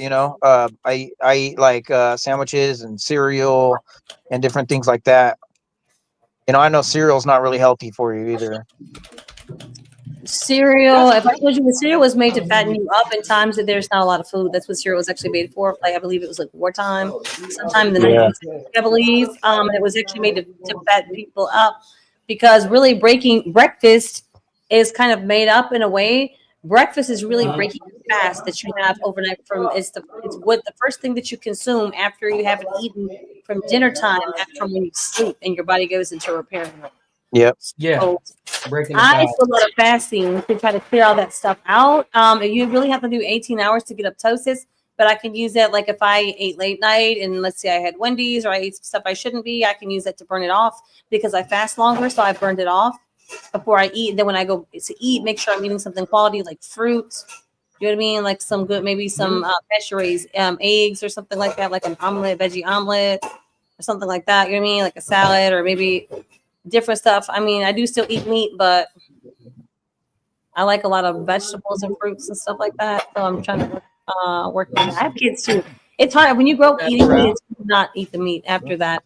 I eat like sandwiches and cereal and different things like that. I know cereal's not really healthy for you either. Cereal, if I told you the cereal was made to fatten you up in times that there's not a lot of food, that's what cereal was actually made for. Like I believe it was like wartime, sometime in the 1960s, I believe. It was actually made to fatten people up, because really breakfast is kind of made up in a way. Breakfast is really breaking the fast that you have overnight it's what the first thing that you consume after you haven't eaten from dinner time, after when you sleep and your body goes into repair mode. Yep. So I do a lot of fasting to try to clear all that stuff out. You really have to do 18 hours to get apoptosis, but I can use that like if I ate late night and let's say I had Wendy's or I ate stuff I shouldn't be, I can use that to burn it off because I fast longer, so I burned it off before I eat. Then when I go to eat, make sure I'm eating something quality like fruits. You know what I mean? Like some good, maybe some vegetables, eggs or something like that, like an omelet, veggie omelet or something like that. You know what I mean? Like a salad or maybe different stuff. I mean, I do still eat meat, but I like a lot of vegetables and fruits and stuff like that. So I'm trying to work on that. I have kids too. It's hard when you grow up eating meat, it's not eat the meat after that.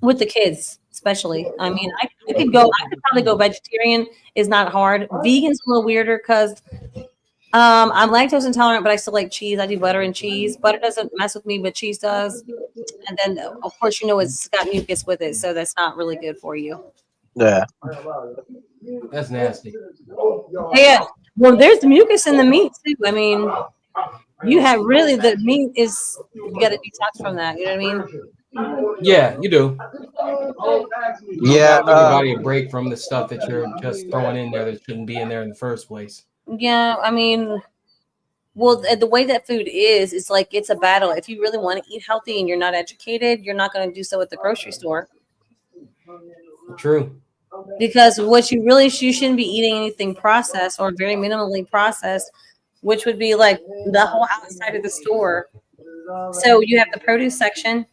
With the kids, especially. I mean, I could probably go vegetarian. Is not hard. Vegan's a little weirder because I'm lactose intolerant, but I still like cheese. I do butter and cheese. Butter doesn't mess with me, but cheese does. And then, of course, it's got mucus with it, so that's not really good for you. Yeah. That's nasty. Yeah. Well, there's mucus in the meat too. I mean, you have really the meat is you got to detox from that. You know what I mean? Yeah, you do. Yeah, give your body a break from the stuff that you're just throwing in there that shouldn't be in there in the first place. Yeah, I mean, well, the way that food is, it's like it's a battle. If you really want to eat healthy and you're not educated, you're not going to do so at the grocery store. True. because you shouldn't be eating anything processed or very minimally processed, which would be like the whole outside of the store. So you have the produce section,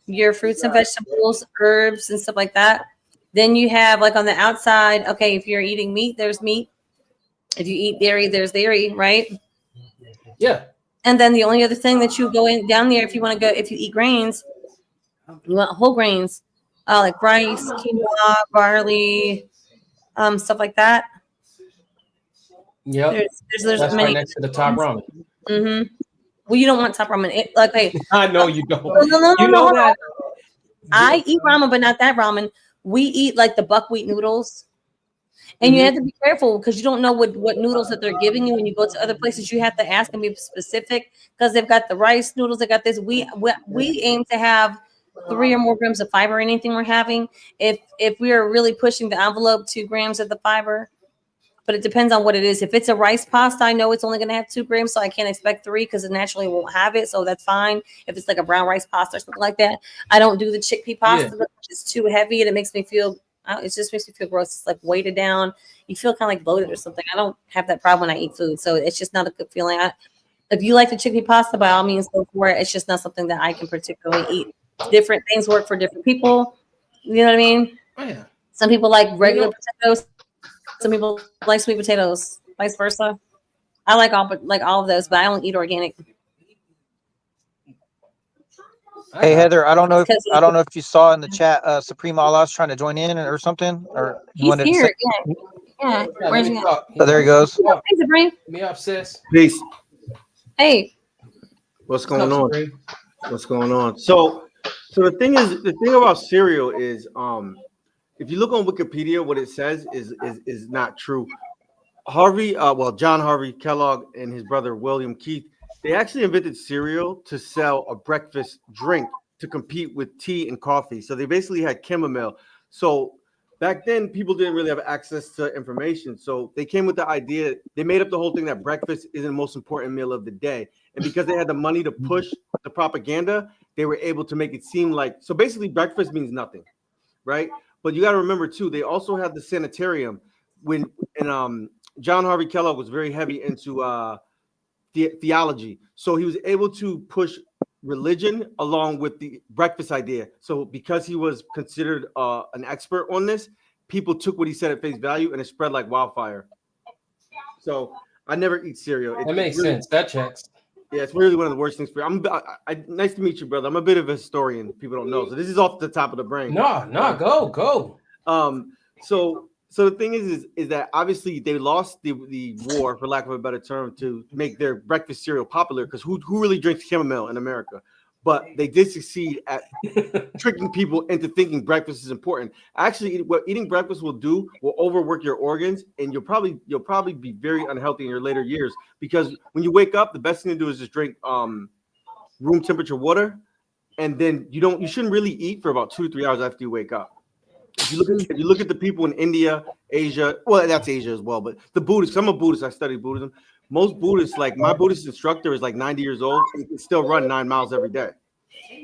your fruits and vegetables, herbs and stuff like that. Then you have like on the outside, okay, if you're eating meat, there's meat. If you eat dairy, there's dairy, right? Yeah. And then the only other thing that you go in down there, if you want to go, if you eat grains, you want whole grains, like rice, quinoa, barley, stuff like that. Yep. There's That's many. right next to the top ramen. Mm-hmm. Well, you don't want top ramen. Like, hey, I know you don't. no, You know that. I eat ramen, but not that ramen. We eat like the buckwheat noodles. And you have to be careful because you don't know what noodles that they're giving you when you go to other places. You have to ask and be specific because they've got the rice noodles. They got this. We aim to have 3 or more grams of fiber in anything we're having. If we are really pushing the envelope, 2 grams of the fiber. But it depends on what it is. If it's a rice pasta, I know it's only going to have 2 grams, so I can't expect 3 because it naturally won't have it. So that's fine. If it's like a brown rice pasta or something like that, I don't do the chickpea pasta because it's too heavy and it makes me feel. It just makes me feel gross. It's like weighted down. You feel kind of like bloated or something. I don't have that problem when I eat food, so it's just not a good feeling. If you like the chickpea pasta, by all means, go for it. It's just not something that I can particularly eat. Different things work for different people. You know what I mean? Oh, yeah. Some people like regular potatoes. Some people like sweet potatoes. Vice versa. I like all of those, but I don't eat organic. Hey Heather, I don't know if you saw in the chat, Supreme Allah's trying to join in or something, or he's here. Yeah. Where's he? Oh, there he goes. Hey, Supreme. Me up, sis. Peace. Hey. What's going on? What's going on? So the thing about cereal is, if you look on Wikipedia, what it says is not true. John Harvey Kellogg and his brother William Keith, they actually invented cereal to sell a breakfast drink to compete with tea and coffee. So they basically had chamomile. So back then, people didn't really have access to information. So they came with the idea, they made up the whole thing that breakfast is the most important meal of the day. And because they had the money to push the propaganda, they were able to make it seem like, so basically breakfast means nothing, right? But you got to remember too, they also had the sanitarium John Harvey Kellogg was very heavy into theology. So he was able to push religion along with the breakfast idea. So because he was considered an expert on this, people took what he said at face value and it spread like wildfire. So I never eat cereal. That makes sense. That checks. Yeah, it's really one of the worst things for you. Nice to meet you, brother. I'm a bit of a historian. People don't know. So this is off the top of the brain. No, go. So the thing is that obviously they lost the war, for lack of a better term, to make their breakfast cereal popular because who really drinks chamomile in America? But they did succeed at tricking people into thinking breakfast is important. Actually, what eating breakfast will do will overwork your organs, and you'll probably be very unhealthy in your later years because when you wake up, the best thing to do is just drink room temperature water, and then you shouldn't really eat for about 2 to 3 hours after you wake up. If you look at the people in India, Asia, well, that's Asia as well, but the Buddhists, I'm a Buddhist, I study Buddhism. Most Buddhists, like my Buddhist instructor is like 90 years old, and he can still run 9 miles every day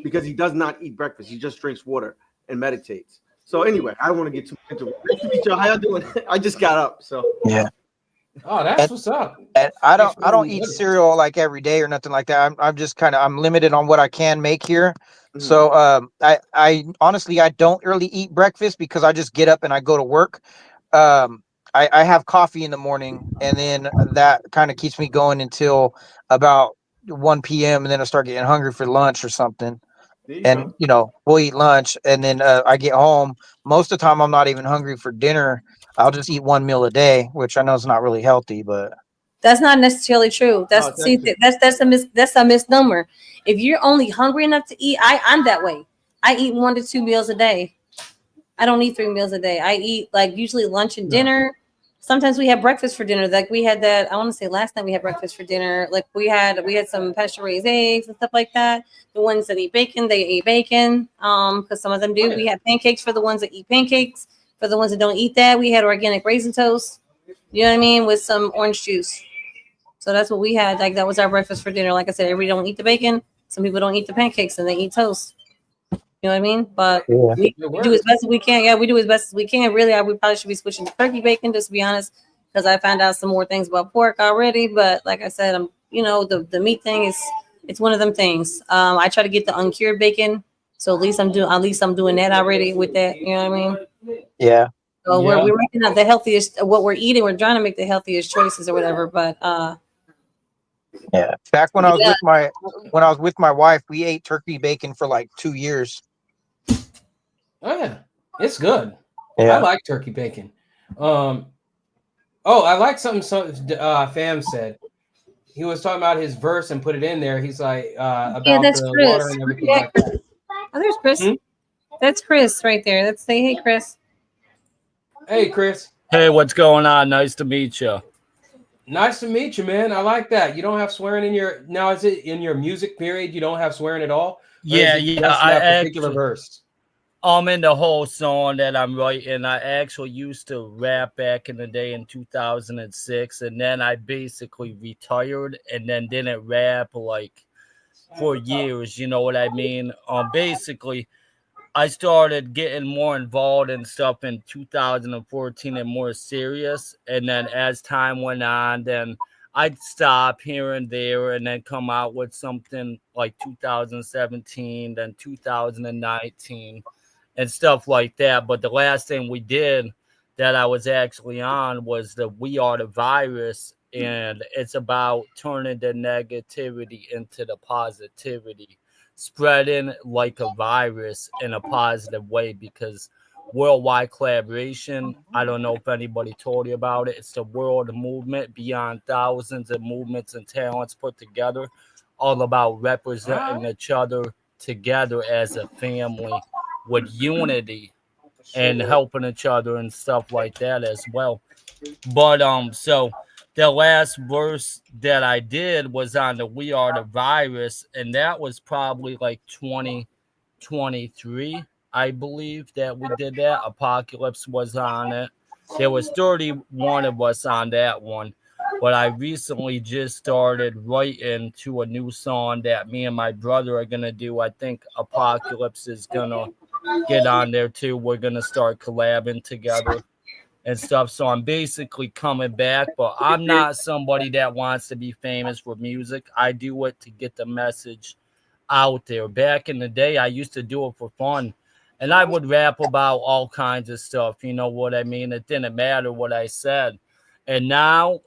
because he does not eat breakfast. He just drinks water and meditates. So anyway, I don't want to get too into it. Nice to meet you. How y'all doing? I just got up, so. Yeah. Oh, that's what's up. And I don't eat cereal like every day or nothing like that. I'm just I'm limited on what I can make here. So I honestly I don't really eat breakfast because I just get up and I go to work. I have coffee in the morning and then that kind of keeps me going until about 1 p.m. and then I start getting hungry for lunch or something. And we'll eat lunch and then I get home. Most of the time I'm not even hungry for dinner. I'll just eat 1 meal a day, which I know is not really healthy, but that's not necessarily true. That's a misnomer. If you're only hungry enough to eat, I'm that way. I eat 1 to 2 meals a day. I don't eat 3 meals a day. I eat like usually lunch and dinner. Sometimes we have breakfast for dinner. Like we had that. I want to say last night we had breakfast for dinner. Like we had some pasture raised eggs and stuff like that. The ones that eat bacon, they ate bacon. Because some of them do. We have pancakes for the ones that eat pancakes. For the ones that don't eat that, we had organic raisin toast. You know what I mean? With some orange juice. So that's what we had. Like that was our breakfast for dinner. Like I said, everybody don't eat the bacon. Some people don't eat the pancakes and they eat toast. You know what I mean? But Yeah. we do as best as we can. Yeah, we do as best as we can. Really, we probably should be switching to turkey bacon, just to be honest, because I found out some more things about pork already. But like I said, the meat thing is it's one of them things. I try to get the uncured bacon, so at least I'm doing that already with that. You know what I mean? Yeah. So we're making up the healthiest what we're eating. We're trying to make the healthiest choices or whatever. But Yeah. Back when I was with my wife, we ate turkey bacon for like 2 years. Oh yeah, it's good. Yeah. I like turkey bacon. I like something Fam said. He was talking about his verse and put it in there. He's like about that's the Chris. water and everything like that. Oh, there's Chris. That's Chris right there. Let's say, hey, Chris. Hey, Chris. Hey, what's going on? Nice to meet you. Nice to meet you, man. I like that. You don't have swearing in your now. Is it in your music period? You don't have swearing at all? Yeah, that particular verse. In the whole song that I'm writing, I actually used to rap back in the day in 2006, and then I basically retired and then didn't rap like for years. You know what I mean? Basically, I started getting more involved in stuff in 2014 and more serious. And then as time went on, then I'd stop here and there and then come out with something like 2017, then 2019 and stuff like that. But the last thing we did that I was actually on was the We Are the Virus. And it's about turning the negativity into the positivity, spreading like a virus in a positive way, because worldwide collaboration, I don't know if anybody told you about it. It's the world movement beyond thousands of movements and talents put together, all about representing each other together as a family with unity and helping each other and stuff like that as well. But so the last verse that I did was on the We Are the Virus, and that was probably like 2023, I believe, that we did that. Apocalypse was on it. There was 31 of us on that one. But I recently just started writing to a new song that me and my brother are gonna do. I think Apocalypse is gonna get on there too. We're gonna start collabing together and stuff. So I'm basically coming back, but I'm not somebody that wants to be famous with music. I do it to get the message out there. Back in the day, I used to do it for fun, and I would rap about all kinds of stuff. You know what I mean? It didn't matter what I said. And now,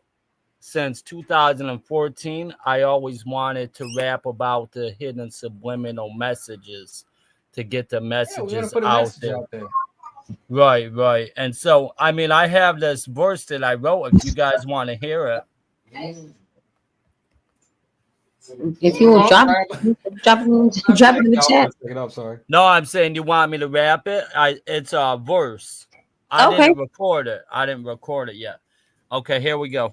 since 2014, I always wanted to rap about the hidden subliminal messages to get the messages out there. Right. And so, I mean, I have this verse that I wrote. If you guys want to hear it, if you will drop it in the chat. Sorry. No, I'm saying you want me to rap it. It's a verse. I didn't record it yet. Okay, here we go.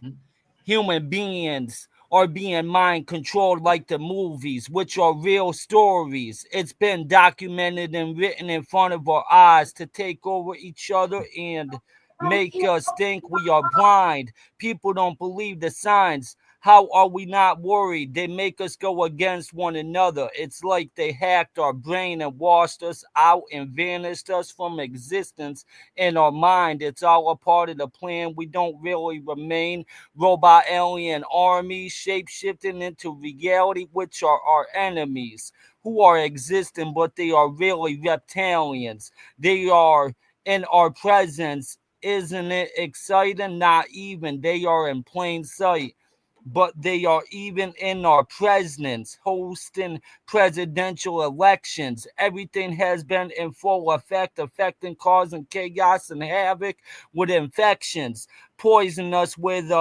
Human beings are being mind controlled like the movies, which are real stories. It's been documented and written in front of our eyes to take over each other and make us think we are blind. People don't believe the signs. How are we not worried? They make us go against one another. It's like they hacked our brain and washed us out and vanished us from existence in our mind. It's all a part of the plan. We don't really remain. Robot alien armies shape-shifting into reality, which are our enemies, who are existing, but they are really reptilians. They are in our presence. Isn't it exciting? Not even. They are in plain sight, but they are even in our presence, hosting presidential elections. Everything has been in full effect, affecting, causing chaos and havoc with infections, poisoning us with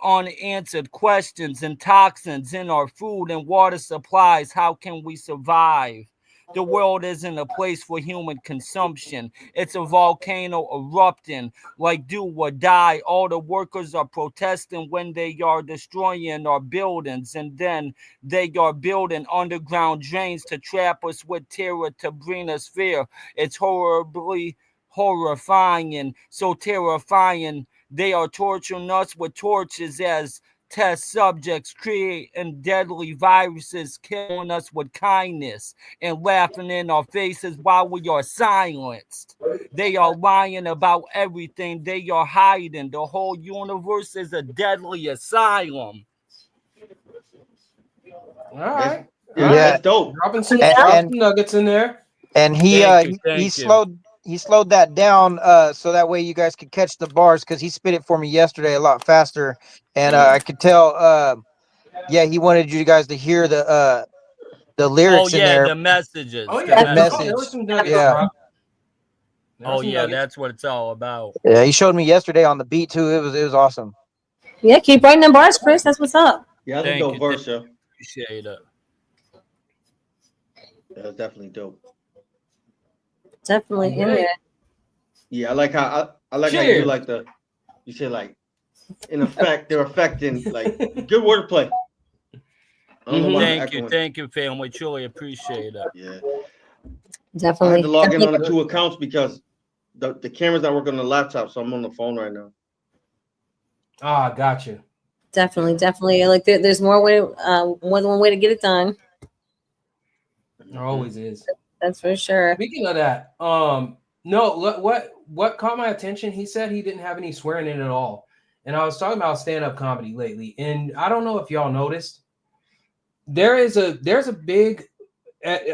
unanswered questions and toxins in our food and water supplies. How can we survive? The world isn't a place for human consumption. It's a volcano erupting like do or die. All the workers are protesting when they are destroying our buildings, and then they are building underground drains to trap us with terror, to bring us fear. It's horribly horrifying and so terrifying. They are torturing us with torches as test subjects creating deadly viruses, killing us with kindness and laughing in our faces while we are silenced. They are lying about everything. They are hiding. The whole universe is a deadly asylum. All right. Yeah, Yeah, that's dope. Dropping some and nuggets in there. he Thank he you. slowed that down so that way you guys could catch the bars, because he spit it for me yesterday a lot faster, and I could tell yeah, he wanted you guys to hear the Oh lyrics in yeah, there, the messages. Oh The yeah, the there were message. messages. some nuggets Yeah, dropped. There were Oh some yeah, nuggets. that's what it's all about. yeah, he showed me yesterday on the beat too. It was awesome. Yeah, keep writing them bars, Chris. That's what's up. Yeah, that's a Thank dope you. verse, yo. Appreciate it. Yeah, that's definitely dope. Definitely in there. Yeah, I like how you do Cheers. like you say like in effect they're affecting like good wordplay. I don't know why I'm echoing. Thank you, family. Truly appreciate it. Yeah, I Definitely. had to log in on the Definitely. 2 accounts because the camera's not working on the laptop, so I'm on the phone right now. Ah, got you. Definitely. Like there's more more than one way to get it done. There always is. That's for sure. Speaking of that, no, what caught my attention? He said he didn't have any swearing in at all, and I was talking about stand-up comedy lately, and I don't know if y'all noticed. There's a big,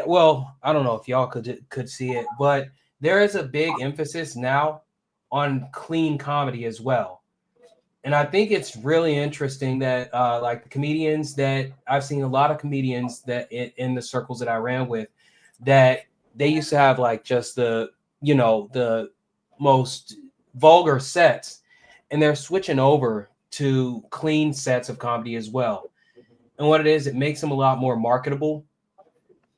well, I don't know if y'all could see it, but there is a big emphasis now on clean comedy as well. And I think it's really interesting that like the comedians that I've seen, a lot of comedians that in the circles that I ran with, that they used to have like just the most vulgar sets, and they're switching over to clean sets of comedy as well. And what it is, it makes them a lot more marketable.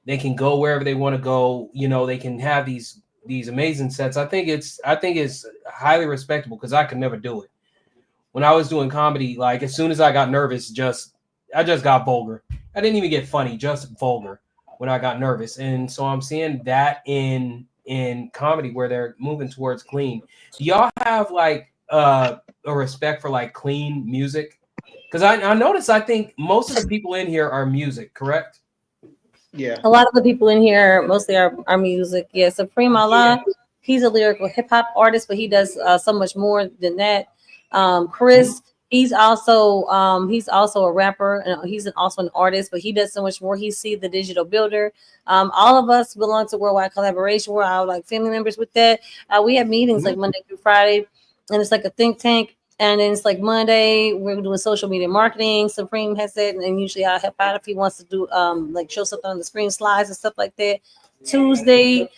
They can go wherever they want to go. They can have these amazing sets. I think it's highly respectable, because I could never do it. When I was doing comedy, like as soon as I got nervous, I just got vulgar. I didn't even get funny, just vulgar when I got nervous. And so I'm seeing that in comedy where they're moving towards clean. Do y'all have like a respect for like clean music? Because I noticed, I think most of the people in here are music, correct? Yeah. A lot of the people in here mostly are music. Yeah, Supreme Allah, he's a lyrical hip hop artist, but he does so much more than that. Chris, he's also a rapper, and he's also an artist, but he does so much more. He's the digital builder. All of us belong to Worldwide Collaboration. We're all like family members with that. We have meetings like Monday through Friday, and it's like a think tank. And then it's like Monday, we're doing social media marketing. Supreme has it, and usually I'll help out if he wants to do like show something on the screen, slides and stuff like that. Tuesday,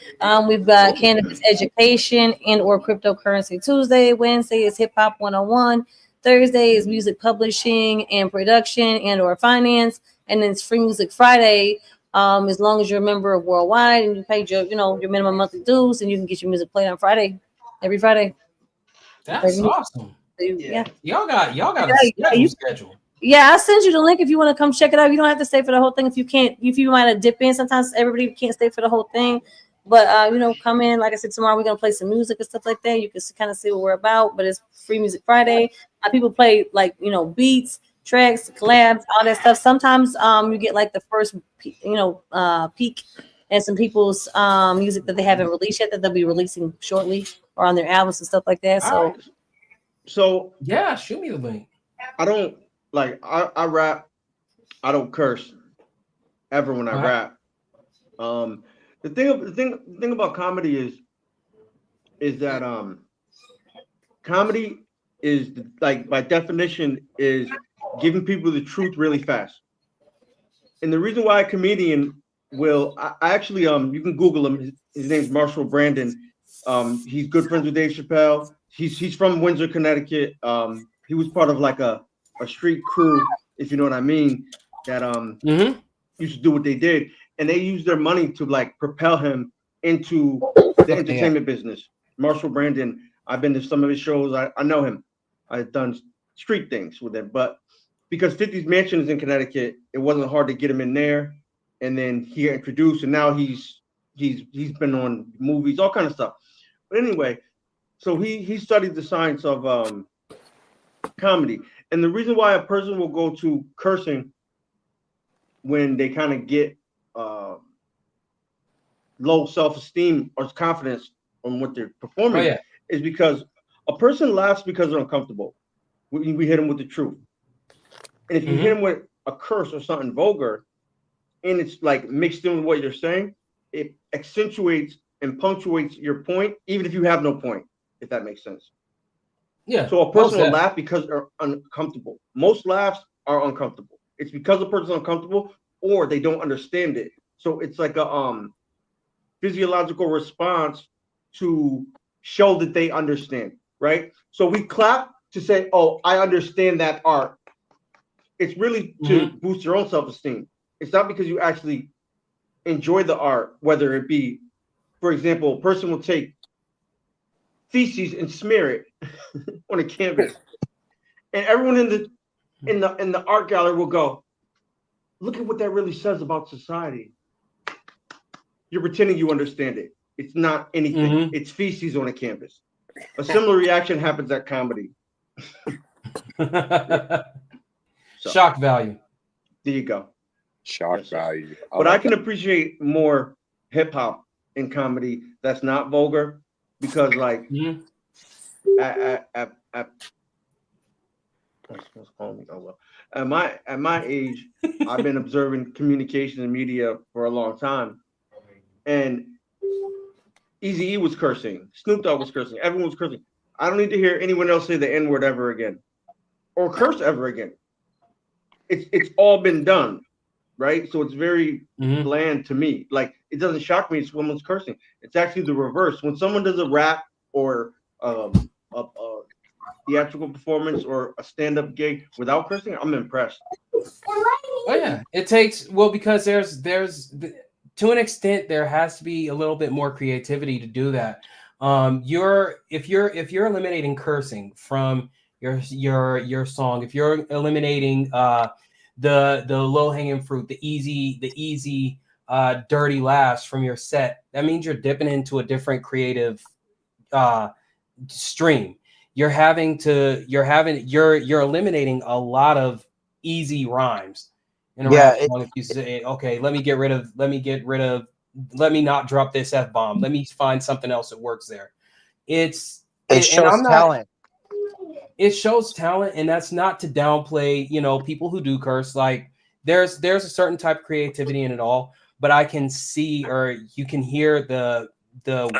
we've got cannabis education and or cryptocurrency. Tuesday, Wednesday is hip hop 101. Thursday is music publishing and production and or finance, and then it's Free Music Friday. As long as you're a member of Worldwide and you paid your minimum monthly dues, and you can get your music played on Friday, every Friday. That's awesome. Yeah. Y'all got a schedule. Yeah, I'll send you the link if you want to come check it out. You don't have to stay for the whole thing if you might have dip in. Sometimes everybody can't stay for the whole thing. But come in. Like I said, tomorrow we're gonna play some music and stuff like that. You can kind of see what we're about. But it's Free Music Friday. People play like beats, tracks, collabs, all that stuff. Sometimes you get like the first peak and some people's music that they haven't released yet that they'll be releasing shortly or on their albums and stuff like that. So yeah, shoot me the link. I don't I rap. I don't curse ever when I rap. The thing about comedy is that comedy is like by definition is giving people the truth really fast. And the reason why a comedian will I actually you can Google him. His name's Marshall Brandon. He's good friends with Dave Chappelle. He's from Windsor, Connecticut. He was part of like a street crew, if you know what I mean, that used to do what they did, and they used their money to like propel him into the entertainment business. Marshall Brandon, I've been to some of his shows. I know him. I've done street things with him, but because 50's Mansion is in Connecticut, it wasn't hard to get him in there, and then he got introduced, and now he's been on movies, all kind of stuff. But anyway, so he studied the science of comedy, And the reason why a person will go to cursing when they kind of get low self-esteem or confidence on what they're performing is because a person laughs because they're uncomfortable. We hit them with the truth. And if you hit them with a curse or something vulgar, and it's like mixed in with what you're saying, it accentuates and punctuates your point, even if you have no point, if that makes sense. Yeah. So a person will laugh because they're uncomfortable. Most laughs are uncomfortable. It's because the person's uncomfortable or they don't understand it. So it's like a physiological response to show that they understand, right? So we clap to say, oh, I understand that art. It's really to boost your own self-esteem. It's not because you actually enjoy the art, whether it be, for example, a person will take feces and smear it on a canvas. And everyone in the art gallery will go, look at what that really says about society. You're pretending you understand it. It's not anything. It's feces on a canvas. A similar reaction happens at comedy. Shock value. There you go. Shock value. But I can appreciate more hip hop in comedy that's not vulgar because, like, at my age, I've been observing communication and media for a long time, and Eazy-E was cursing, Snoop Dogg was cursing, everyone was cursing. I don't need to hear anyone else say the N-word ever again, or curse ever again. It's all been done, right? So it's very bland to me. Like, it doesn't shock me if someone's cursing. It's actually the reverse. When someone does a rap or a theatrical performance or a stand-up gig without cursing, I'm impressed. Oh yeah, it takes because there's to an extent there has to be a little bit more creativity to do that. If you're eliminating cursing from your song, if you're eliminating the low hanging fruit, the easy dirty laughs from your set, that means you're dipping into a different creative stream. You're eliminating a lot of easy rhymes in a rap song. If you say, okay, let me not drop this F-bomb. Let me find something else that works there. It shows talent. It shows talent, and that's not to downplay, people who do curse. Like there's a certain type of creativity in it all, but I can see, or you can hear the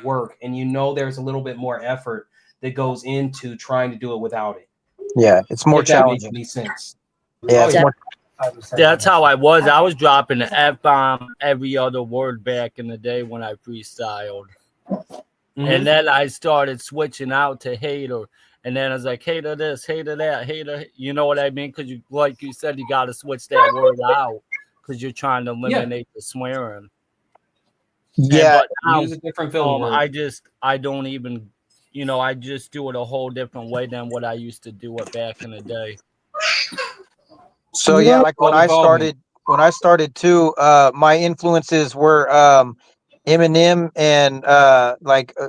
work, and there's a little bit more effort that goes into trying to do it without it. Yeah, it's more challenging. That makes any sense. Yeah, it's more. That's how I was. I was dropping the F-bomb every other word back in the day when I freestyled. And then I started switching out to hater. And then I was like, hater this, hater that, hater. You know what I mean? Because like you said, you got to switch that word out because you're trying to eliminate the swearing. Yeah, but now, use a different filler word. I don't even, I just do it a whole different way than what I used to do it back in the day. So yeah, like when I started too, my influences were Eminem and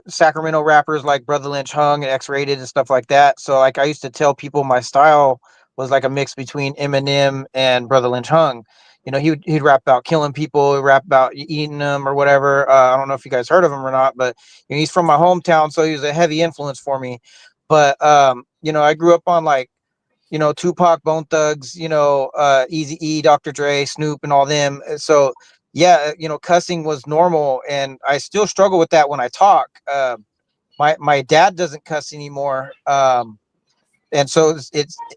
Sacramento rappers like Brother Lynch Hung and X-Rated and stuff like that. So like I used to tell people my style was like a mix between Eminem and Brother Lynch Hung. He'd rap about killing people, rap about eating them or whatever. I don't know if you guys heard of him or not, but he's from my hometown, so he was a heavy influence for me. But I grew up on like Tupac, Bone Thugs, Eazy-E, Dr. Dre, Snoop, and all them. So yeah, cussing was normal, and I still struggle with that when I talk. My dad doesn't cuss anymore, and so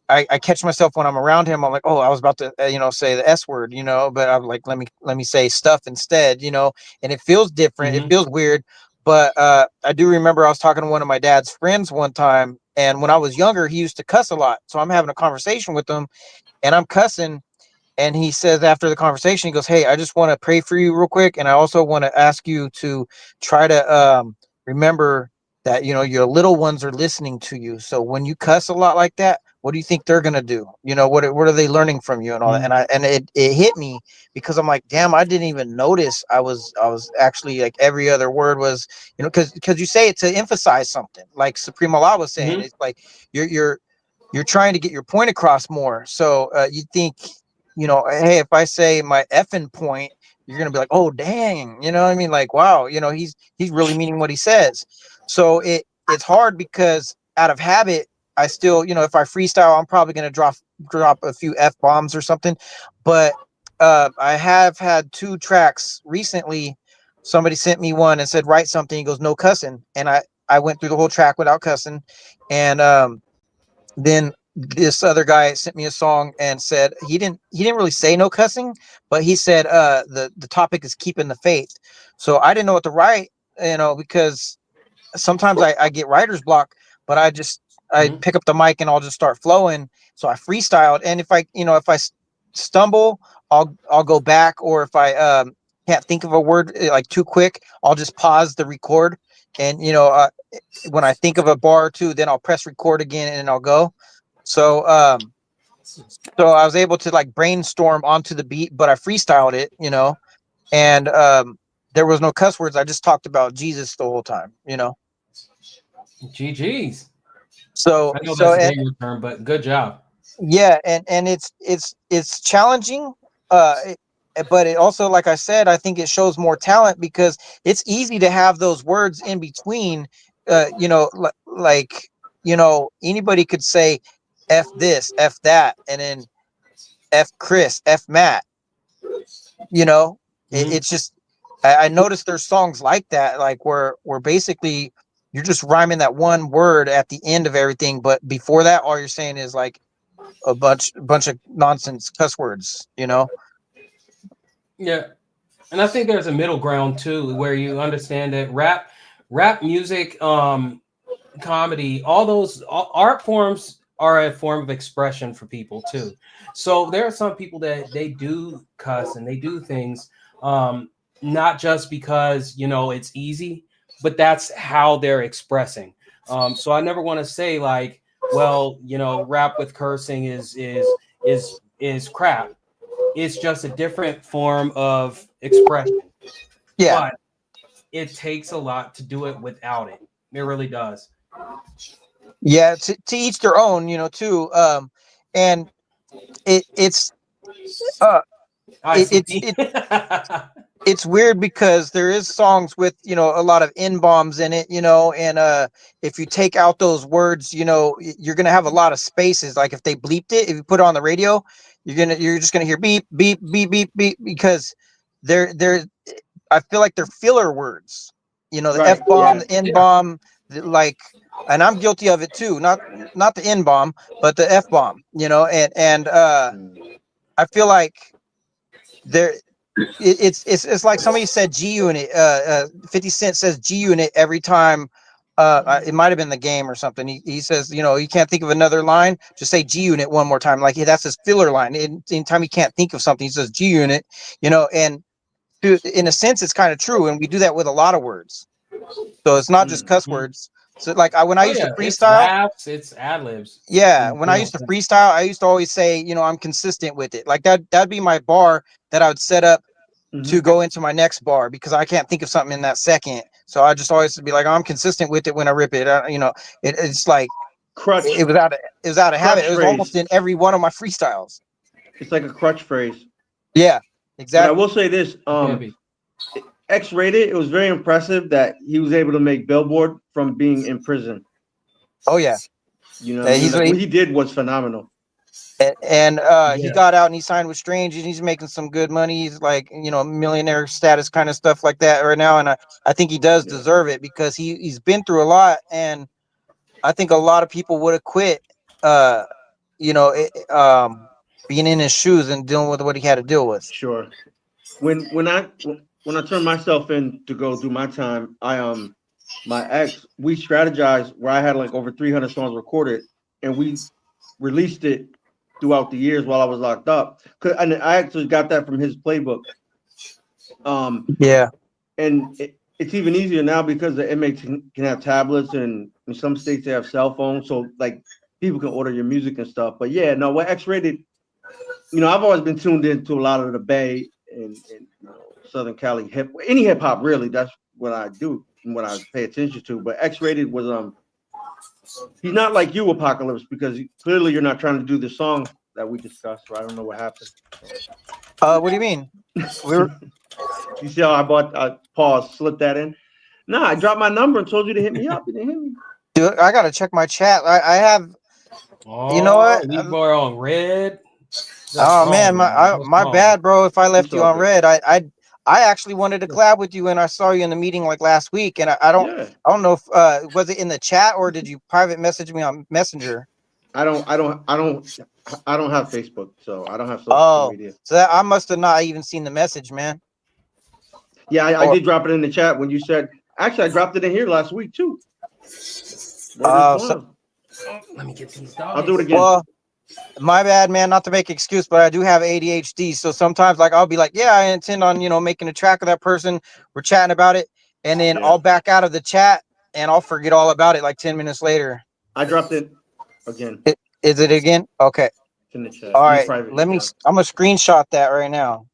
I catch myself when I'm around him. I'm like, oh, I was about to say the S word, but I'm like, let me say stuff instead, and it feels different. It feels weird, but I do remember I was talking to one of my dad's friends one time, and when I was younger, he used to cuss a lot. So I'm having a conversation with him, and I'm cussing. And he says after the conversation, he goes, hey, I just want to pray for you real quick. And I also want to ask you to try to remember that, your little ones are listening to you. So when you cuss a lot like that, what do you think they're going to do? What are they learning from you and all that? And it hit me because I'm like, damn, I didn't even notice I was actually like every other word was, because you say it to emphasize something like Supreme Allah was saying. It's like you're you're trying to get your point across more. So you think, hey, if I say my effing point, you're gonna be like, oh dang, you know what I mean? Like, wow, he's really meaning what he says. So it's hard because out of habit, I still, if I freestyle, I'm probably gonna drop a few F bombs or something. But I have had 2 tracks recently. Somebody sent me one and said write something. He goes, no cussing, and I went through the whole track without cussing, and then this other guy sent me a song and said he didn't really say no cussing, but he said the topic is keeping the faith. So I didn't know what to write, because sometimes I get writer's block, but I pick up the mic and I'll just start flowing. So I freestyled, and if I stumble, I'll go back, or if I can't think of a word like too quick, I'll just pause the record, and when I think of a bar or two, then I'll press record again and I'll go. So so I was able to like brainstorm onto the beat, but I freestyled it, and there was no cuss words. I just talked about Jesus the whole time, GG's. So I know that's a Gamer term, but good job. Yeah, and it's challenging, but it also, like I said, I think it shows more talent because it's easy to have those words in between. Like anybody could say F this, F that, and then F Chris, F Matt. It's just I noticed there's songs like that, like where basically you're just rhyming that one word at the end of everything, but before that, all you're saying is like a bunch of nonsense cuss words. Yeah, and I think there's a middle ground too, where you understand that rap music, comedy, all those art forms are a form of expression for people too. So there are some people that they do cuss and they do things, not just because it's easy, but that's how they're expressing. So I never want to say like, well, rap with cursing is crap. It's just a different form of expression. Yeah. But it takes a lot to do it without it. It really does. Yeah, to each their own, too. And it's it's weird because there is songs with a lot of N bombs in it, and if you take out those words, you're gonna have a lot of spaces. Like if they bleeped it, if you put it on the radio, you're just gonna hear beep beep beep beep beep because they're I feel like they're filler words, the F bomb, the N bomb, like, and I'm guilty of it too. Not the N bomb, but the F bomb, and I feel like there. It's like somebody said G Unit. 50 Cent says G Unit every time. It might have been the game or something. He says, you can't think of another line, just say G Unit one more time. Like that's his filler line. Anytime he can't think of something, he says G Unit. And in a sense, it's kind of true, and we do that with a lot of words. So it's not just cuss words. So like when I used to freestyle, it's ad libs. Yeah, when I used to freestyle, I used to always say, I'm consistent with it. Like that'd be my bar that I would set up to go into my next bar because I can't think of something in that second. So I just always be like, I'm consistent with it when I rip it. It's like crutch. It was out of habit. It was almost in every one of my freestyles. It's like a crutch phrase. Yeah, exactly. But I will say this: X-rated. It was very impressive that he was able to make Billboard from being in prison. Oh yeah, what he did was phenomenal. And he got out and he signed with Strange and he's making some good money. He's like, millionaire status kind of stuff like that right now. And I think he does deserve it because he's been through a lot. And I think a lot of people would have quit, being in his shoes and dealing with what he had to deal with. Sure. When I turned myself in to go do my time, my ex, we strategized where I had like over 300 songs recorded and we released it throughout the years while I was locked up. And I actually got that from his playbook. Yeah. And it's even easier now because the inmates can have tablets and in some states they have cell phones. So like people can order your music and stuff. But yeah, no, what X-rated, I've always been tuned into a lot of the Bay and Southern Cali any hip hop really. That's what I do and what I pay attention to. But X-rated was He's not like you, Apocalypse, because clearly you're not trying to do the song that we discussed. So I don't know what happened. What do you mean? You see how I bought pause, slipped that in? No, I dropped my number and told you to hit me up. You didn't hit me. Dude, I gotta check my chat. I have. Oh, You know what? We are on red. Man, my bad, bro. If I left you on red, I actually wanted to collab with you, and I saw you in the meeting like last week, and I don't know if was it in the chat or did you private message me on Messenger? I don't have Facebook, so I don't have social media. So that, I must have not even seen the message, man. Yeah, I did drop it in the chat when you said. Actually, I dropped it in here last week too. So, let me get these dogs. I'll do it again. Well, my bad, man. Not to make excuse, but I do have ADHD. So sometimes, like, I'll be like, "Yeah, I intend on making a track of that person. We're chatting about it," and then I'll back out of the chat and I'll forget all about it like 10 minutes later. I dropped it again. Is it again? Okay. It's in the chat. All right. Let me. I'm gonna screenshot that right now.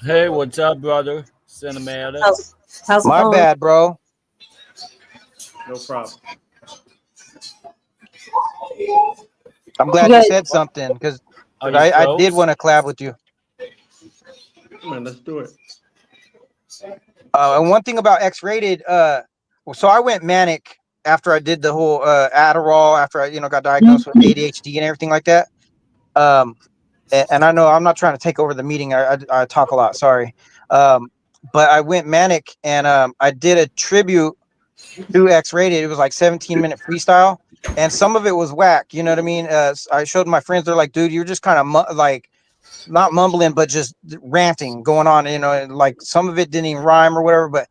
Hey, what's up, brother? Cinematic. How's my going? bad, bro. No problem. I'm glad you said something because I did want to collab with you. Come on, let's do it. And one thing about X-rated, so I went manic after I did the whole Adderall after I got diagnosed with ADHD and everything like that. And I know I'm not trying to take over the meeting. I talk a lot. Sorry. But I went manic and I did a tribute to X-rated. It was like 17-minute freestyle, and some of it was whack. You know what I mean? I showed my friends. They're like, "Dude, you're just kind of like not mumbling, but just ranting going on." Like some of it didn't even rhyme or whatever. But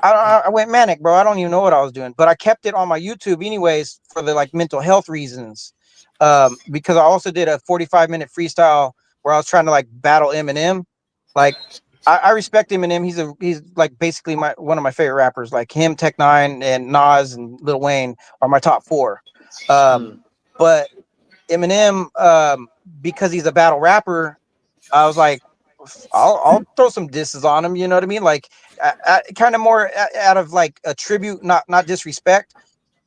I went manic, bro. I don't even know what I was doing, but I kept it on my YouTube anyways for the like mental health reasons. Because I also did a 45-minute freestyle where I was trying to like battle Eminem. Like I respect Eminem. He's like basically one of my favorite rappers. Like him, Tech Nine, and Nas and Lil Wayne are my top 4. But Eminem, because he's a battle rapper, I was like, I'll throw some disses on him. You know what I mean? Like kind of more out of like a tribute, not disrespect,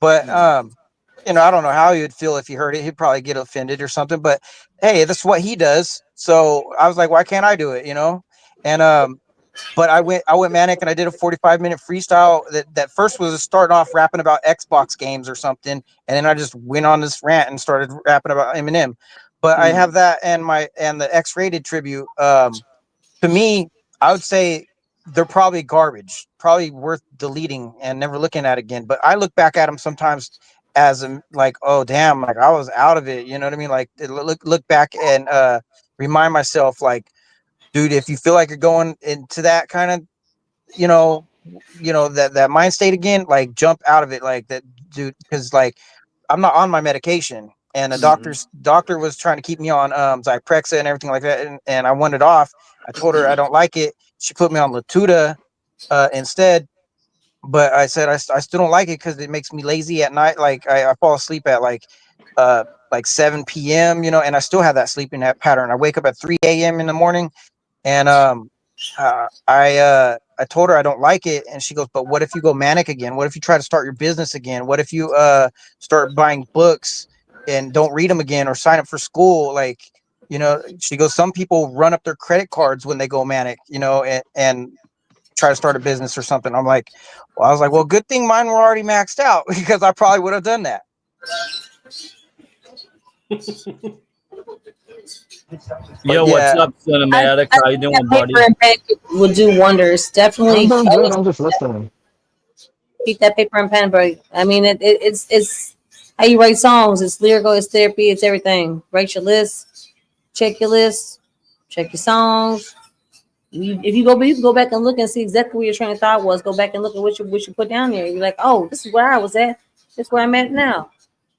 but I don't know how he would feel if he heard it. He'd probably get offended or something. But hey, that's what he does. So I was like, why can't I do it? And but I went manic and I did a 45-minute freestyle that first was starting off rapping about Xbox games or something, and then I just went on this rant and started rapping about Eminem. But I have that and the X-rated tribute. To me, I would say they're probably garbage, probably worth deleting and never looking at again. But I look back at them sometimes as like, oh damn, like I was out of it. You know what I mean? Like look back and remind myself, like, dude, if you feel like you're going into that kind of, that mind state again, like jump out of it, like that, dude. Because like I'm not on my medication, and the doctor was trying to keep me on Zyprexa and everything like that, and I wanted off. I told her I don't like it. She put me on Latuda instead. But I said I still don't like it because it makes me lazy at night. Like I fall asleep at like 7 p.m. And I still have that sleeping pattern. I wake up at 3 a.m. in the morning, and I told her I don't like it, and she goes, "But what if you go manic again? What if you try to start your business again? What if you start buying books and don't read them again or sign up for school?" Like, she goes, "Some people run up their credit cards when they go manic, and try to start a business or something." I'm like, I was like, well, good thing mine were already maxed out because I probably would have done that. Yo, what's up, Cinematic? How you doing, buddy? Will do wonders. Definitely. I'm just listening. Keep that paper and pen, bro. I mean, it's how you write songs. It's lyrical. It's therapy. It's everything. Write your list. Check your list. Check your songs. If you can go back and look and see exactly where your train of thought was. Go back and look at what you put down there. You're like, oh, this is where I was at. This is where I'm at now.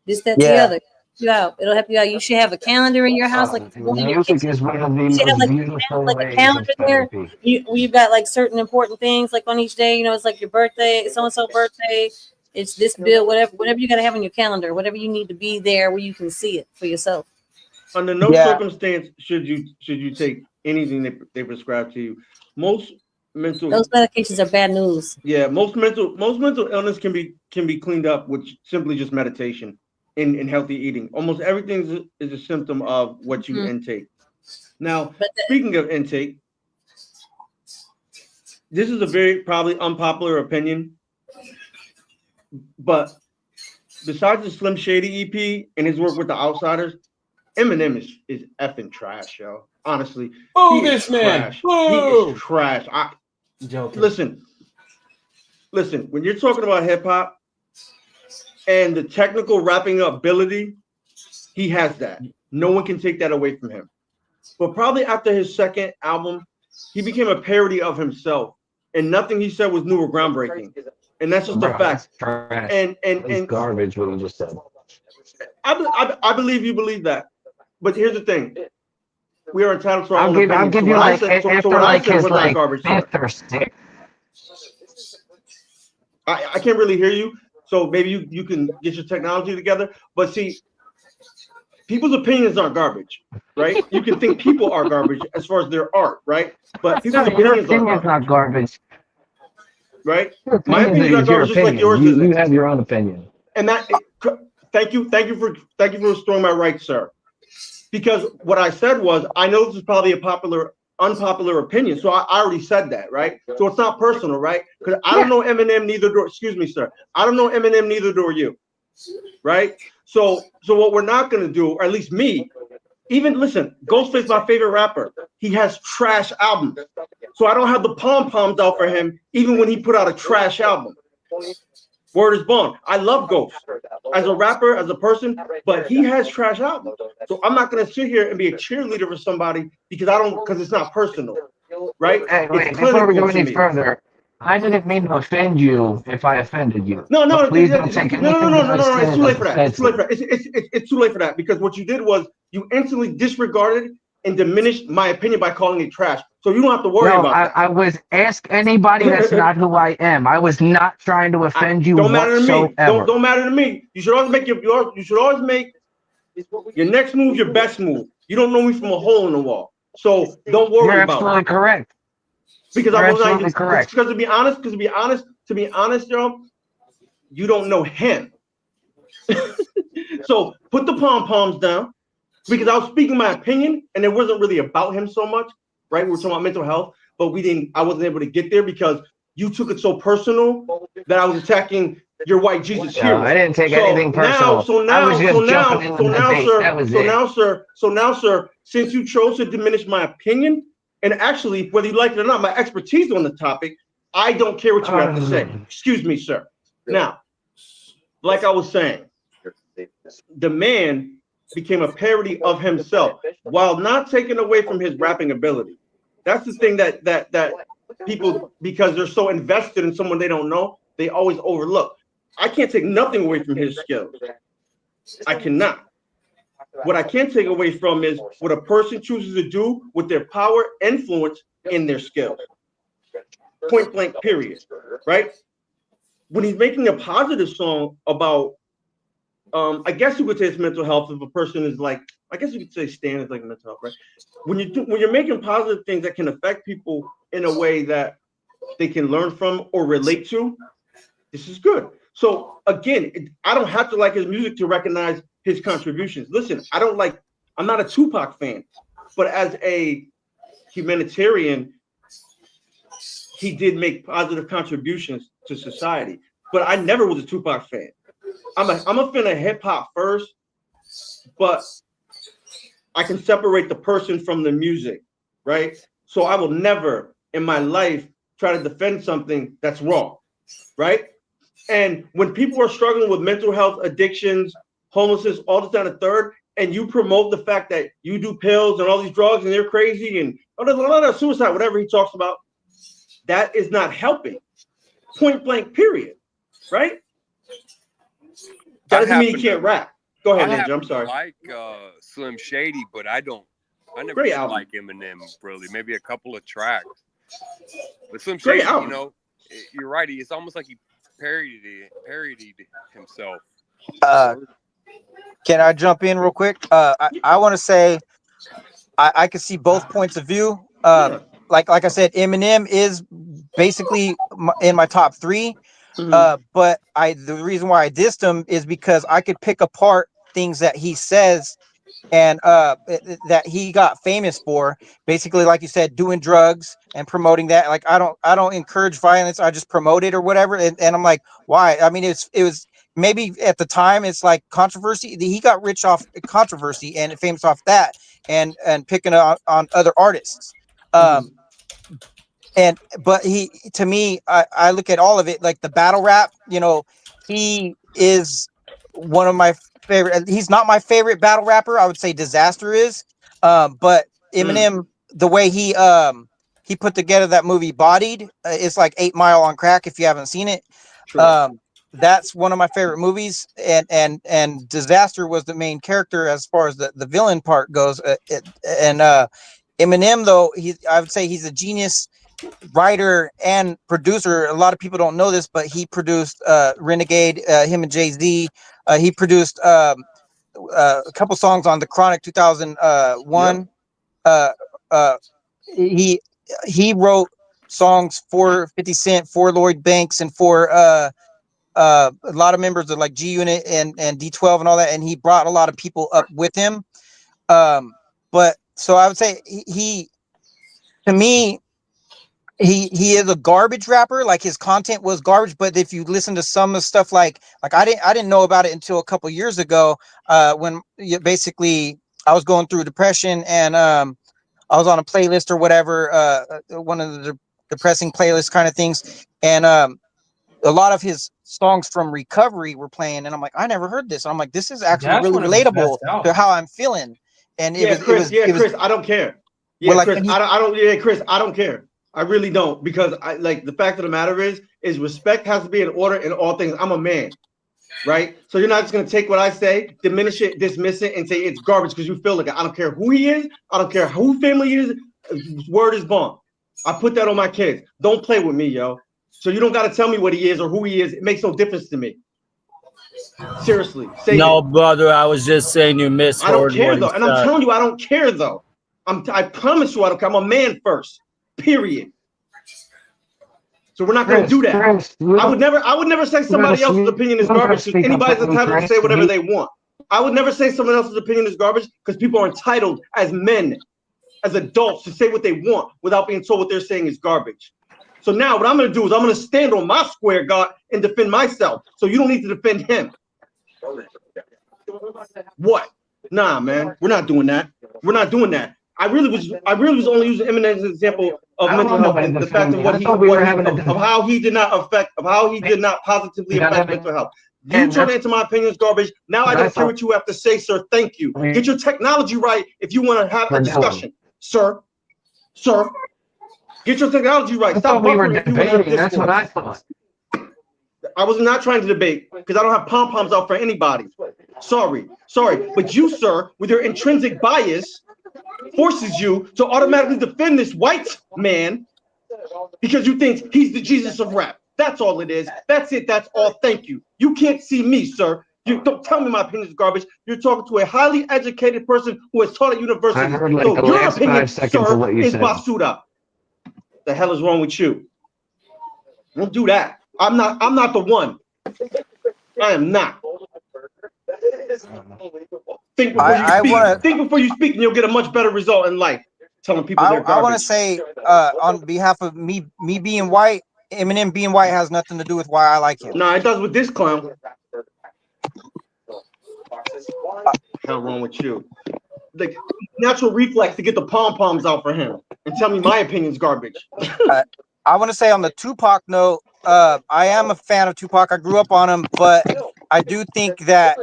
This, that, the other. You out. It'll help you out. You should have a calendar in your house, like Music is one of the most beautiful like a ways calendar of there. therapy. You've got like certain important things, like on each day. It's like your birthday, so and so birthday. It's this bill, whatever you got to have on your calendar. Whatever you need to be there where you can see it for yourself. Under no circumstance should you take anything they prescribe to you. Most mental. Those medications are bad news. Yeah, most mental illness can be cleaned up with simply just meditation and healthy eating. Almost everything is a symptom of what you intake. Now, speaking of intake, this is a very probably unpopular opinion, but besides the Slim Shady EP and his work with the Outsiders, Eminem is effing trash, yo. Honestly, Oh, this man. trash. He is trash. Joking. Listen. When you're talking about hip hop and the technical rapping ability, he has that. No one can take that away from him. But probably after his second album, he became a parody of himself, and nothing he said was new or groundbreaking. And that's just a fact. And garbage. What you just said. I believe you believe that. But here's the thing: we are entitled to our own opinion. I'll give you like after like his like fifth or sixth. I can't really hear you, so maybe you can get your technology together. But see, people's opinions aren't garbage, right? You can think people are garbage as far as their art, right? But people's opinions are not garbage, right? My opinion is not garbage, just like yours isn't. You have your own opinion, and that. Thank you for restoring my rights, sir. Because what I said was, I know this is probably a unpopular opinion, so I already said that, right? So it's not personal, right? Because I don't know Eminem, neither do, excuse me, sir. I don't know Eminem, neither do you, right? So what we're not gonna do, or at least me, even listen, Ghostface, my favorite rapper, he has trash albums, so I don't have the pom-poms out for him, even when he put out a trash album. Word is bond. I love Ghost as a rapper, as a person, but he has trash albums. So I'm not gonna sit here and be a cheerleader for somebody because it's not personal, right? Wait, before we go any further, I didn't mean to offend you if I offended you. No, please don't take anything. No. It's too late for that. It's too late for that. It's too late for that, because what you did was you instantly disregarded and diminished my opinion by calling it trash. So you don't have to worry about that. I was ask anybody that's not who I am. I was not trying to offend you whatsoever. Don't matter to me. You should always make your next move your best move. You don't know me from a hole in the wall, so don't worry You're about it. absolutely correct. Because You're I was absolutely correct. Because to be honest, yo, you don't know him. So put the pom-poms down, because I was speaking my opinion, and it wasn't really about him so much, right? We were talking about mental health, but I wasn't able to get there because you took it so personal that I was attacking your white Jesus hero. I didn't take anything personal. So now, sir, since you chose to diminish my opinion, and actually, whether you like it or not, my expertise on the topic, I don't care what you have to say. Excuse me, sir. Now, like I was saying, the man became a parody of himself while not taking away from his rapping ability. That's the thing that people, because they're so invested in someone they don't know, they always overlook. I can't take nothing away from his skills. I cannot. What I can take away from is what a person chooses to do with their power, influence, and their skills. Point blank, period. Right? When he's making a positive song about, I guess you could say it's mental health. If a person is like, I guess you could say Stan is like mental health, right? When you're making positive things that can affect people in a way that they can learn from or relate to, this is good. So again, I don't have to like his music to recognize his contributions. Listen, I'm not a Tupac fan, but as a humanitarian, he did make positive contributions to society. But I never was a Tupac fan. I'm a fan of hip hop first, but I can separate the person from the music, right? So I will never in my life try to defend something that's wrong, right? And when people are struggling with mental health, addictions, homelessness, all this, that, and the third, and you promote the fact that you do pills and all these drugs and they're crazy and there's a lot of suicide, whatever he talks about, that is not helping. Point blank, period. Right? That doesn't mean he can't rap. Go ahead, Ninja. I'm sorry. I like Slim Shady, but I never Great did album. like Eminem really. Maybe a couple of tracks. But Slim Shady, you're right. It's almost like he parodied himself. Can I jump in real quick? I want to say I can see both points of view. Like I said, Eminem is basically in my top 3. But the reason why I dissed him is because I could pick apart things that he says and that he got famous for, basically, like you said, doing drugs and promoting that. Like I don't encourage violence, I just promote it or whatever. And I'm like, why? I mean, it was maybe at the time it's like controversy. He got rich off controversy and famous off that, and picking on other artists. But he, to me, I look at all of it like the battle rap. He is one of my favorite. He's not my favorite battle rapper. I would say Disaster is. But Eminem, the way he put together that movie Bodied, it's like 8 Mile on Crack. If you haven't seen it, that's one of my favorite movies. And Disaster was the main character as far as the villain part goes. Eminem, though, I would say he's a genius writer and producer. A lot of people don't know this, but he produced Renegade, him and Jay-Z. He produced a couple songs on the Chronic 2001. He wrote songs for 50 Cent, for Lloyd Banks, and for a lot of members of like G Unit and D12 and all that, and he brought a lot of people up with him. But so I would say to me, he is a garbage rapper. Like his content was garbage, but if you listen to some of the stuff, like I didn't know about it until a couple years ago, when basically I was going through depression, and I was on a playlist or whatever, one of the depressing playlist kind of things, and a lot of his songs from recovery were playing, and I'm like, I never heard this. And I'm like, this is actually really relatable to how I'm feeling. And Chris, I don't care. Yeah, well, Chris, Chris, I don't care. I really don't, because I like the fact of the matter is respect has to be in order in all things. I'm a man, right? So you're not just gonna take what I say, diminish it, dismiss it, and say it's garbage because you feel like it. I don't care who he is. I don't care who family he is. Word is bond. I put that on my kids. Don't play with me, yo. So you don't got to tell me what he is or who he is. It makes no difference to me. Seriously. No, brother, I was just saying you misheard. I don't care, though. And I'm telling you, I don't care, though. I promise you I don't care. I'm a man first. Period. So we're not going to do that. I would never say somebody else's opinion is garbage, because anybody's entitled to say whatever they want. I would never say someone else's opinion is garbage, because people are entitled as men, as adults, to say what they want without being told what they're saying is garbage. So now what I'm going to do is I'm going to stand on my square, God, and defend myself. So you don't need to defend him. What? Nah, man, we're not doing that. We're not doing that. I really was only using Eminem as an example of mental health, and the fact of how he did not positively affect mental health. You turn it into my opinion is garbage. Now I don't care what you have to say, sir. Thank you. Get your technology right if you want to have a discussion, sir. Sir, get your technology right. Stop buffering if you want to have discourse. That's what I thought. I was not trying to debate, because I don't have pom-poms out for anybody. Sorry. But you, sir, with your intrinsic bias, forces you to automatically defend this white man because you think he's the Jesus of rap. That's all it is. That's it. That's all. Thank you. You can't see me, sir. You don't tell me my opinion is garbage. You're talking to a highly educated person who has taught at university. So your opinion, sir, is basura. The hell is wrong with you? Don't do that. I'm not the one. I am not. Think before you speak, and you'll get a much better result in life. Telling people they're garbage. I want to say, on behalf of me being white, Eminem being white has nothing to do with why I like him. Nah, it does with this clown. Hell wrong with you? The natural reflex to get the pom-poms out for him and tell me my opinion's garbage. I want to say on the Tupac note, I am a fan of Tupac. I grew up on him, but I do think that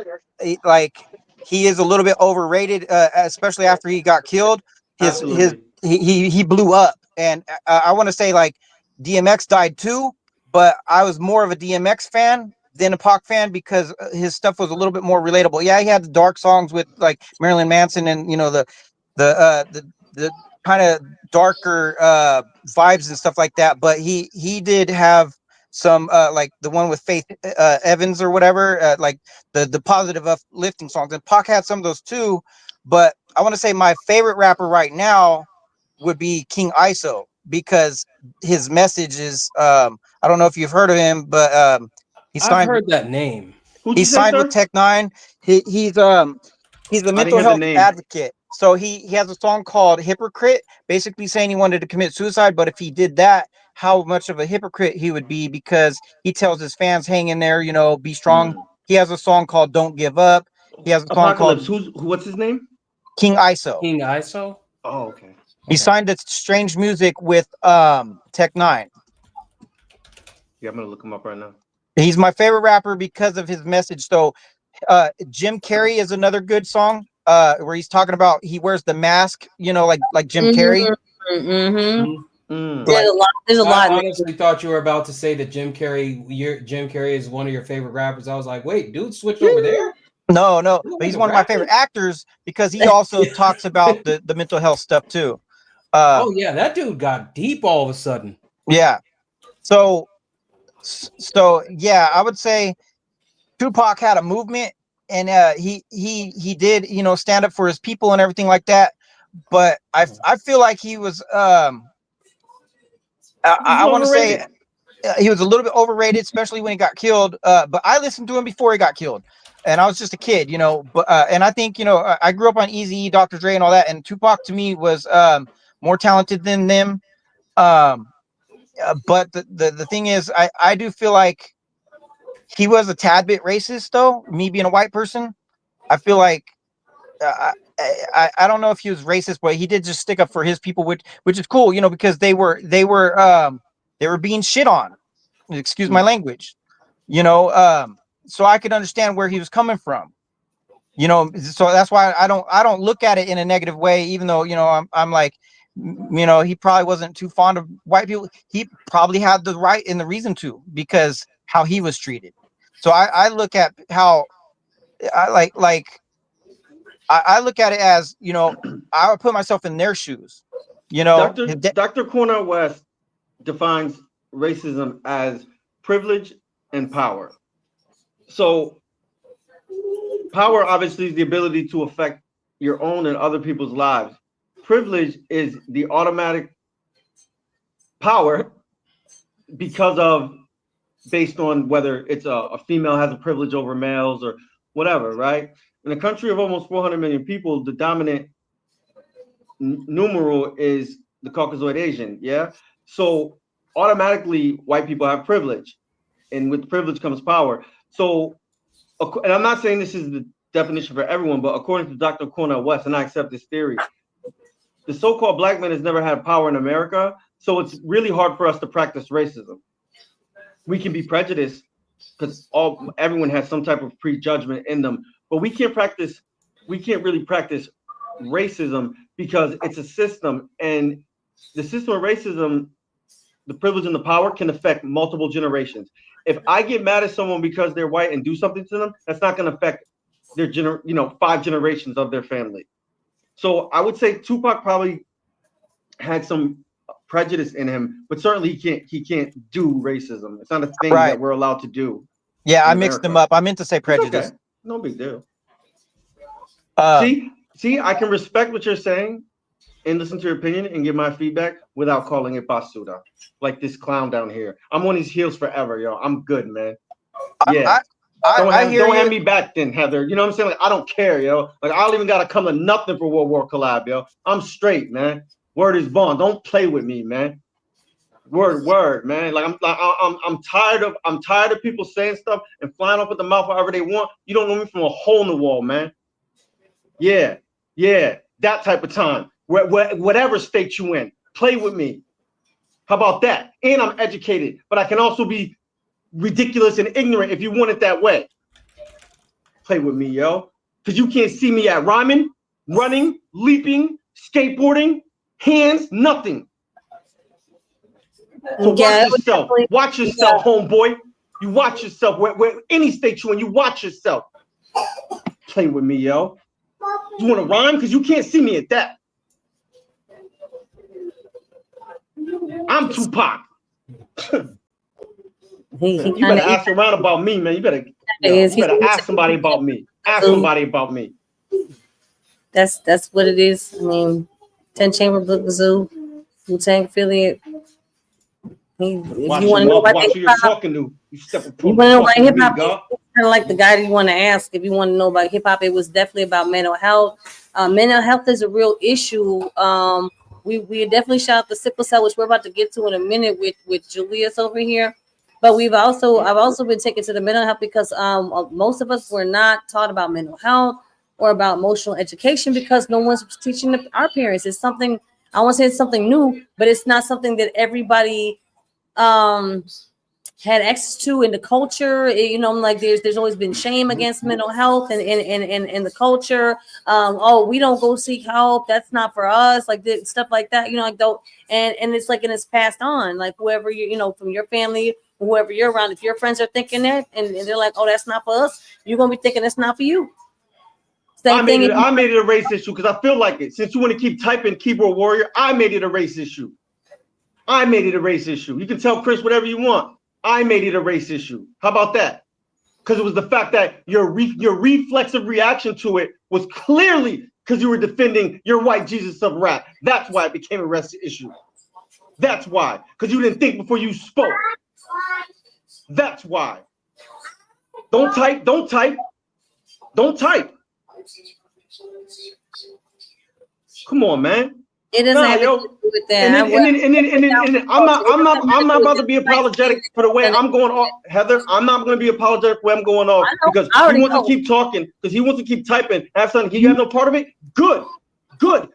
he is a little bit overrated, especially after he got killed. He blew up, and I want to say like DMX died too, but I was more of a DMX fan than a Pac fan because his stuff was a little bit more relatable. Yeah, he had the dark songs with like Marilyn Manson and the kind of darker vibes and stuff like that, but he did have some like the one with Faith Evans or whatever, like the positive uplifting songs, and Pac had some of those too. But I want to say my favorite rapper right now would be King ISO, because his message is I don't know if you've heard of him, but I've heard that name. Who'd he you say, signed sir? with Tech Nine. He's a mental hear the health name. advocate. So he has a song called Hypocrite, basically saying he wanted to commit suicide, but if he did that, how much of a hypocrite he would be, because he tells his fans, hang in there, you know, be strong. He has a song called Don't Give Up. He has a song Apocalypse. called What's his name? King ISO. King ISO? Oh, okay. He signed to Strange Music with Tech Nine. Yeah, I'm gonna look him up right now. He's my favorite rapper because of his message. So Jim Carrey is another good song where he's talking about he wears the mask, you know, like Jim Carrey. There's a lot. I honestly thought you were about to say that Jim Carrey is one of your favorite rappers. I was like, wait, dude, switched over there. No, but he's one of my favorite actors because he also talks about the mental health stuff too. Oh yeah, that dude got deep all of a sudden. Yeah. So yeah, I would say Tupac had a movement, and he did, you know, stand up for his people and everything like that. But I feel like he was I want to say he was a little bit overrated, especially when he got killed. But I listened to him before he got killed, and I was just a kid, you know. But and I think, you know, I grew up on Eazy-E, Dr. Dre, and all that, and Tupac to me was more talented than them. But the thing is, I do feel like he was a tad bit racist, though. Me being a white person, I feel like I don't know if he was racist, but he did just stick up for his people, which is cool, you know, because they were being shit on. Excuse my language, you know. So I could understand where he was coming from, you know. So that's why I don't look at it in a negative way, even though, you know, I'm like, you know, he probably wasn't too fond of white people. He probably had the right and the reason to, because how he was treated. So I look at how I look at it as, you know, I would put myself in their shoes. You know, Dr. Cornel West defines racism as privilege and power. So power obviously is the ability to affect your own and other people's lives. Privilege is the automatic power because of, based on whether it's a female has a privilege over males or whatever, right? In a country of almost 400 million people, the dominant numeral is the Caucasoid Asian, yeah? So automatically, white people have privilege, and with privilege comes power. So, and I'm not saying this is the definition for everyone, but according to Dr. Cornel West, and I accept this theory, the so-called black man has never had power in America, so it's really hard for us to practice racism. We can be prejudiced because everyone has some type of prejudgment in them, but we can't really practice racism because it's a system, and the system of racism, the privilege and the power can affect multiple generations. If I get mad at someone because they're white and do something to them, that's not going to affect their 5 generations of their family. So I would say Tupac probably had some prejudice in him, but certainly he can't do racism. It's not a thing that we're allowed to do. Yeah, I mixed them up. I meant to say prejudice. Okay. No big deal. See, I can respect what you're saying and listen to your opinion and give my feedback without calling it basura, like this clown down here. I'm on his heels forever, yo. I'm good, man. Yeah. Don't have me back then, Heather. You know what I'm saying? Like, I don't care, yo. Like, I don't even gotta come to nothing for World War collab, yo. I'm straight, man. Word is bond. Don't play with me, man. Word, man. Like I'm tired of people saying stuff and flying off at the mouth however they want. You don't know me from a hole in the wall, man. Yeah, that type of time. Whatever state you in, play with me. How about that? And I'm educated, but I can also be ridiculous and ignorant if you want it that way. Play with me, yo. Because you can't see me at rhyming, running, leaping, skateboarding, hands, nothing. So watch yourself, homeboy. You watch yourself. Where any state you in, you watch yourself. Play with me, yo. You want to rhyme? Because you can't see me at that. I'm Tupac. You better ask around about me, man. You better ask somebody about me. Ask somebody about me. That's what it is. I mean, 10 Chamber Book Zoo, Wu-Tang affiliate. If you want to know about watch who you're talking to. You step you want to know about hip hop, kind of like the guy that you want to ask. If you want to know about hip hop, it was definitely about mental health. Mental health is a real issue. We definitely shout out the sickle cell, which we're about to get to in a minute with Julius over here. But I've also been taken to the mental health because most of us were not taught about mental health or about emotional education because no one's teaching our parents. It's something, I won't say it's something new, but it's not something that everybody had access to in the culture. Like there's always been shame against mental health and in the culture. Oh, we don't go seek help, that's not for us, like stuff like that, like don't, and it's passed on, like whoever from your family, whoever you're around, if your friends are thinking that and they're like, oh, that's not for us, you're gonna be thinking that's not for you. I made it a race issue because I feel like it. Since you want to keep typing keyboard warrior, I made it a race issue. You can tell Chris whatever you want. I made it a race issue. How about that? Because it was the fact that your reflexive reaction to it was clearly because you were defending your white Jesus of rap. That's why it became a race issue. That's why. Because you didn't think before you spoke. That's why. Don't type. Come on, man. It doesn't have to do with that. And I'm not about to be apologetic for the way I'm going off, Heather. I'm not going to be apologetic for the way I'm going off because he wants to keep talking, because he wants to keep typing. Have something. He have no part of it. Good.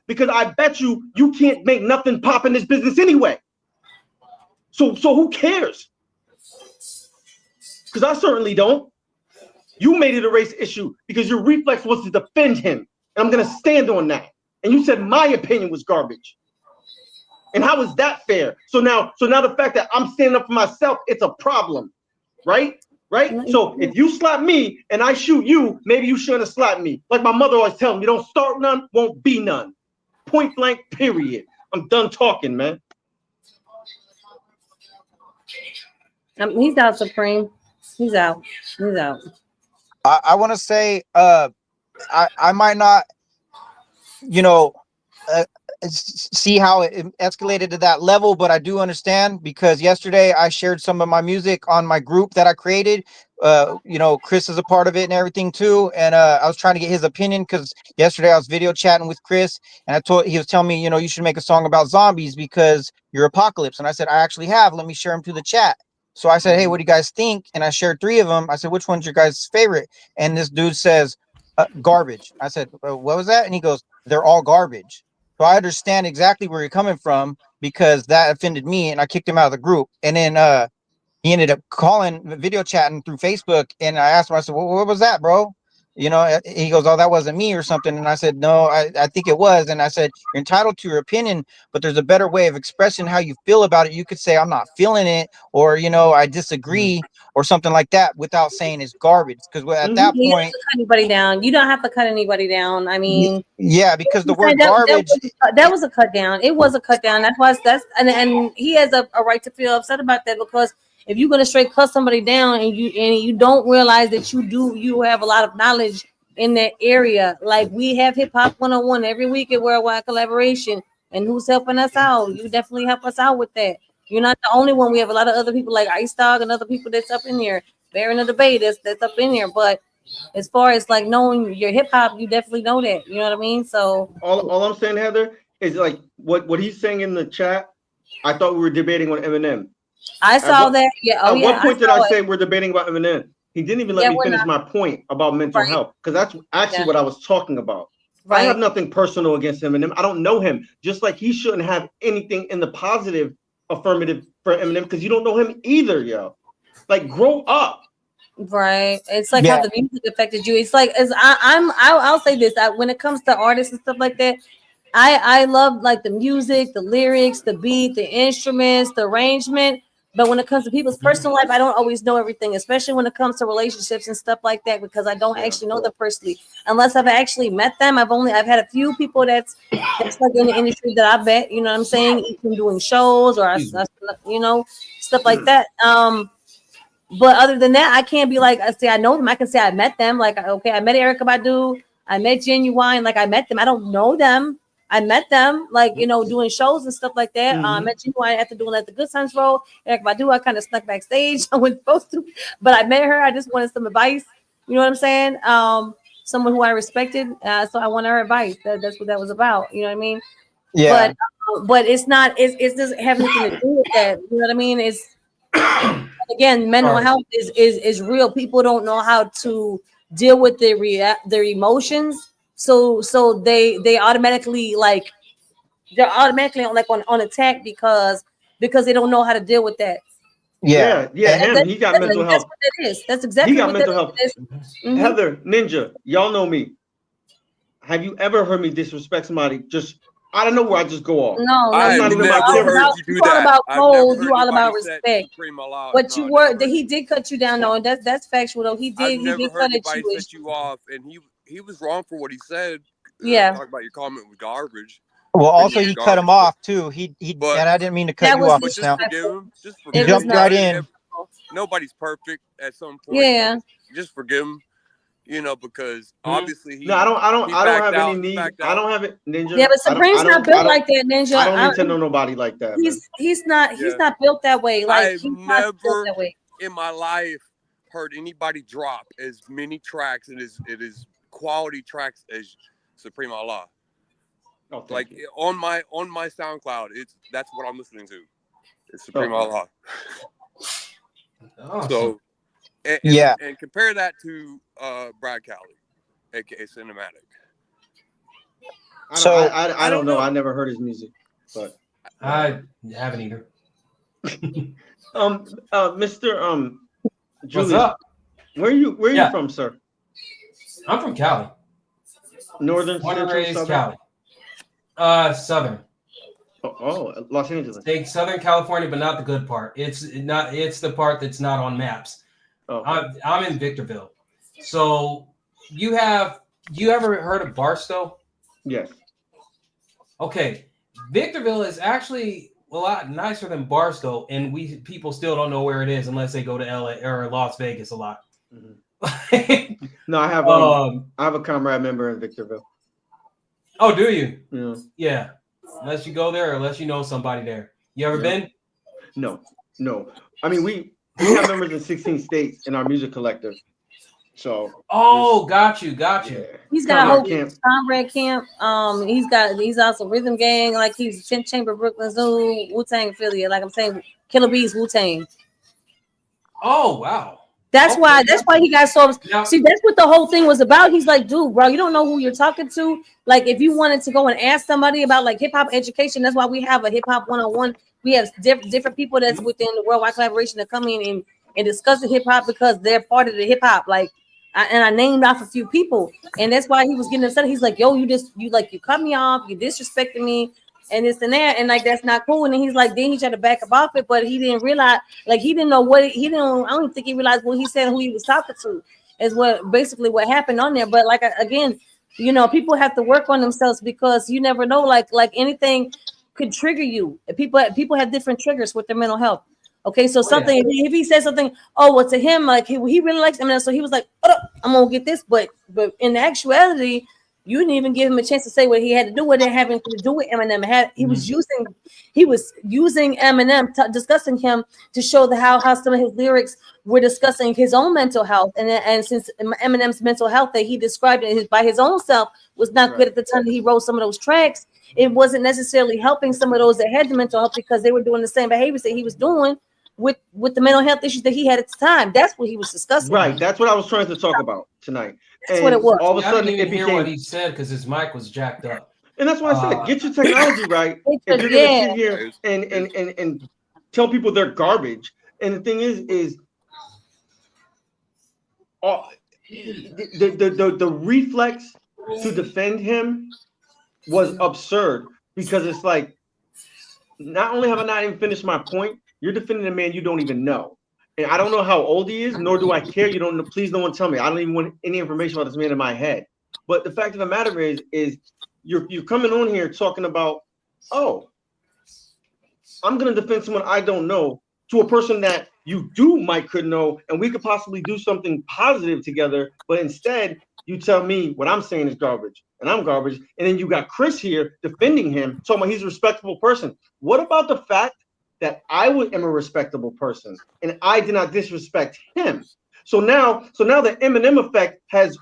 Because I bet you can't make nothing pop in this business anyway. So who cares? Because I certainly don't. You made it a race issue because your reflex was to defend him. And I'm going to stand on that. And you said my opinion was garbage. And how is that fair? So now the fact that I'm standing up for myself, it's a problem. Right? So if you slap me and I shoot you, maybe you shouldn't have slapped me. Like my mother always tells me, don't start none, won't be none. Point blank, period. I'm done talking, man. He's out, Supreme. He's out. I want to say I might not, see how it escalated to that level, but I do understand because yesterday I shared some of my music on my group that I created. Chris is a part of it and everything too. And I was trying to get his opinion because yesterday I was video chatting with Chris and he was telling me, you should make a song about zombies because you're Apocalypse. And I said, I actually have. Let me share them to the chat. So I said, hey, what do you guys think? And I shared 3 of them. I said, which one's your guys' favorite? And this dude says, garbage. I said, what was that? And he goes, they're all garbage. So I understand exactly where you're coming from because that offended me and I kicked him out of the group. And then he ended up video chatting through Facebook. And I asked him, I said, well, what was that, bro? He goes, oh, that wasn't me or something. And I said, no, I think it was. And I said, you're entitled to your opinion, but there's a better way of expressing how you feel about it. You could say, I'm not feeling it, or, I disagree or something like that without saying it's garbage. Because at that point, cut anybody down. You don't have to cut anybody down. I mean, yeah, because the word garbage, that was a cut down. It was a cut down. And he has a right to feel upset about that because if you're gonna straight cut somebody down and you don't realize that you have a lot of knowledge in that area, like we have Hip Hop 101 every week at Worldwide Collaboration, and who's helping us out? You definitely help us out with that. You're not the only one. We have a lot of other people like Ice Dog and other people that's up in here. Bearing the debate that's up in here. But as far as like knowing your hip hop, you definitely know that. You know what I mean? So all I'm saying, Heather, is like what he's saying in the chat. I thought we were debating on Eminem. I saw that. Yeah. At what point did I say we're debating about Eminem? He didn't even let me finish my point about mental health, because that's actually what I was talking about. Right. I have nothing personal against Eminem. I don't know him. Just like he shouldn't have anything in the positive affirmative for Eminem, because you don't know him either, yo. Like, grow up. Right. It's like how the music affected you. It's like I'll say this. When it comes to artists and stuff like that, I love like the music, the lyrics, the beat, the instruments, the arrangement. But when it comes to people's personal life, I don't always know everything, especially when it comes to relationships and stuff like that, because I don't actually know them personally. Unless I've actually met them. I've had a few people that's like in the industry that I bet, you know what I'm saying, even doing shows or stuff like that. But other than that, I can't be like, I say I know them. I can say I met them. Like, okay, I met Erykah Badu. I met Genuine. Like, I met them. I don't know them. I met them, like, doing shows and stuff like that. I met you after doing like the Good Times role. Eric Badu, I kind of snuck backstage. I wasn't supposed to, but I met her. I just wanted some advice. You know what I'm saying? Someone who I respected. So I wanted her advice. That's what that was about. You know what I mean? Yeah. But it's not. It doesn't have anything to do with that. You know what I mean? It's again, mental health is real. People don't know how to deal with their emotions. So they automatically they're automatically on attack because they don't know how to deal with that. Yeah. He got mental health. That's what that is. That's exactly He got what mental that is. health. Heather, Ninja, y'all know me. Have you ever heard me disrespect somebody? Just I don't know where I just go off. No, I've not even never heard you do you all that. about I've code. never heard You all about anybody set respect. Supreme Allah. But No, you were never. he did cut you down though, and that's factual though. He I've did never heard cut at anybody you. set you off, and he was wrong for what he said. Yeah. Talk about your comment was garbage. Well, also you cut him off too. He But- and I didn't mean to cut That you was off But just just now. forgive him. Just He forgive him. jumped right in. Nobody's perfect at some point. Yeah. Just forgive him. Because obviously he. No, I don't he have backed any out, need. backed I out. don't have it, Ninja. Yeah, but Supreme's not built like that, Ninja. I don't need to know nobody like that. He's not built that way. Like I've he's not built never that way. in my life heard anybody drop as many tracks and it is quality tracks as Supreme Allah. Oh, like on my SoundCloud, that's what I'm listening to. It's Supreme Allah. Awesome. So Yeah. and compare that to Brad Cali, aka Cinematic. So I don't know. I never heard his music, but I haven't either. Mr. What's Julius, up? where are you from, sir? I'm from Cali. Northern, Born and Central, raised Southern? Cali. Southern. Oh, Los Angeles. Take Southern California, but not the good part. It's the part that's not on maps. Oh. I'm in Victorville. So you ever heard of Barstow? Yes. Okay. Victorville is actually a lot nicer than Barstow, and people still don't know where it is unless they go to LA or Las Vegas a lot. Mm-hmm. No, I have a comrade member in Victorville. Oh, do you? Yeah. Yeah. Unless you go there, or unless you know somebody there. You ever been? No. I mean, we have members in 16 states in our music collective. So. Oh, got you. Yeah. He's got a whole comrade camp. He's also Rhythm Gang. Like he's 10th Chamber Brooklyn Zoo Wu-Tang affiliate. Like I'm saying, Killer Bees Wu-Tang. Oh wow. That's why he got so. See, that's what the whole thing was about. He's like, dude, bro, you don't know who you're talking to. Like, if you wanted to go and ask somebody about like hip hop education, that's why we have a hip hop 101. We have different people that's within the worldwide collaboration that come in and discuss the hip hop because they're part of the hip hop. Like, I named off a few people, and that's why he was getting upset. He's like, yo, you cut me off, you disrespected me. And this and that, and like that's not cool. And then he's like, then he tried to back up off it, but he didn't realize, like he didn't know I don't even think he realized what he said, who he was talking to, is what happened on there. But like again, people have to work on themselves because you never know, like anything could trigger you. People have different triggers with their mental health. Okay, so if he says something, to him, like he really likes Eminem, so he was like, I'm gonna get this, but in actuality, you didn't even give him a chance to say what he had to do with it having to do with Eminem. He was using Eminem, discussing him to show how some of his lyrics were discussing his own mental health, and since Eminem's mental health that he described by his own self was not good at the time that he wrote some of those tracks, it wasn't necessarily helping some of those that had the mental health because they were doing the same behaviors that he was doing with the mental health issues that he had at the time. That's what he was discussing. Right. That's what I was trying to talk about tonight. That's what it was. All of a sudden, I didn't even hear what he said because his mic was jacked up. And that's why I said, get your technology right. If you're gonna sit here and tell people they're garbage, and the thing is the reflex to defend him was absurd because it's like, not only have I not even finished my point, you're defending a man you don't even know. And I don't know how old he is, nor do I care. You don't know. Please, no one tell me. I don't even want any information about this man in my head. But the fact of the matter is you're coming on here talking about, I'm going to defend someone I don't know to a person that you could know, and we could possibly do something positive together. But instead, You tell me what I'm saying is garbage, and I'm garbage, and then you got Chris here defending him, talking about he's a respectable person. What about the fact that I am a respectable person and I did not disrespect him? So now the Eminem effect has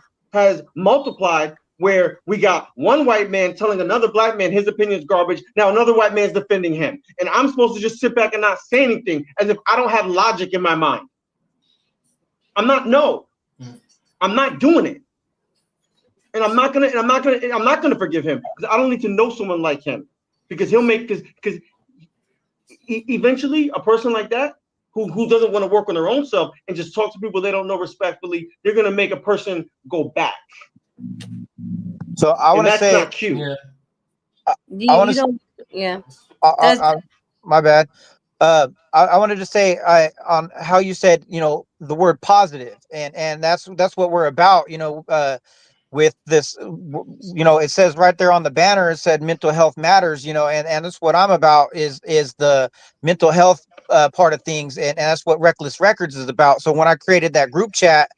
multiplied, where we got one white man telling another black man his opinion is garbage. Now another white man's defending him, and I'm supposed to just sit back and not say anything, as if I don't have logic in my mind. I'm not doing it. And I'm not gonna forgive him, because I don't need to know someone like him, because he'll make because eventually a person like that who doesn't want to work on their own self and just talk to people they don't know respectfully, they're gonna make a person go back. So I want to say, that's not cute. Yeah. I want to, yeah. My bad. I wanted to say on how you said, the word positive, and that's what we're about, with this, it says right there on the banner, it said mental health matters, and that's what I'm about, is the mental health part of things, and that's what Reckless Records is about. So when I created that group chat,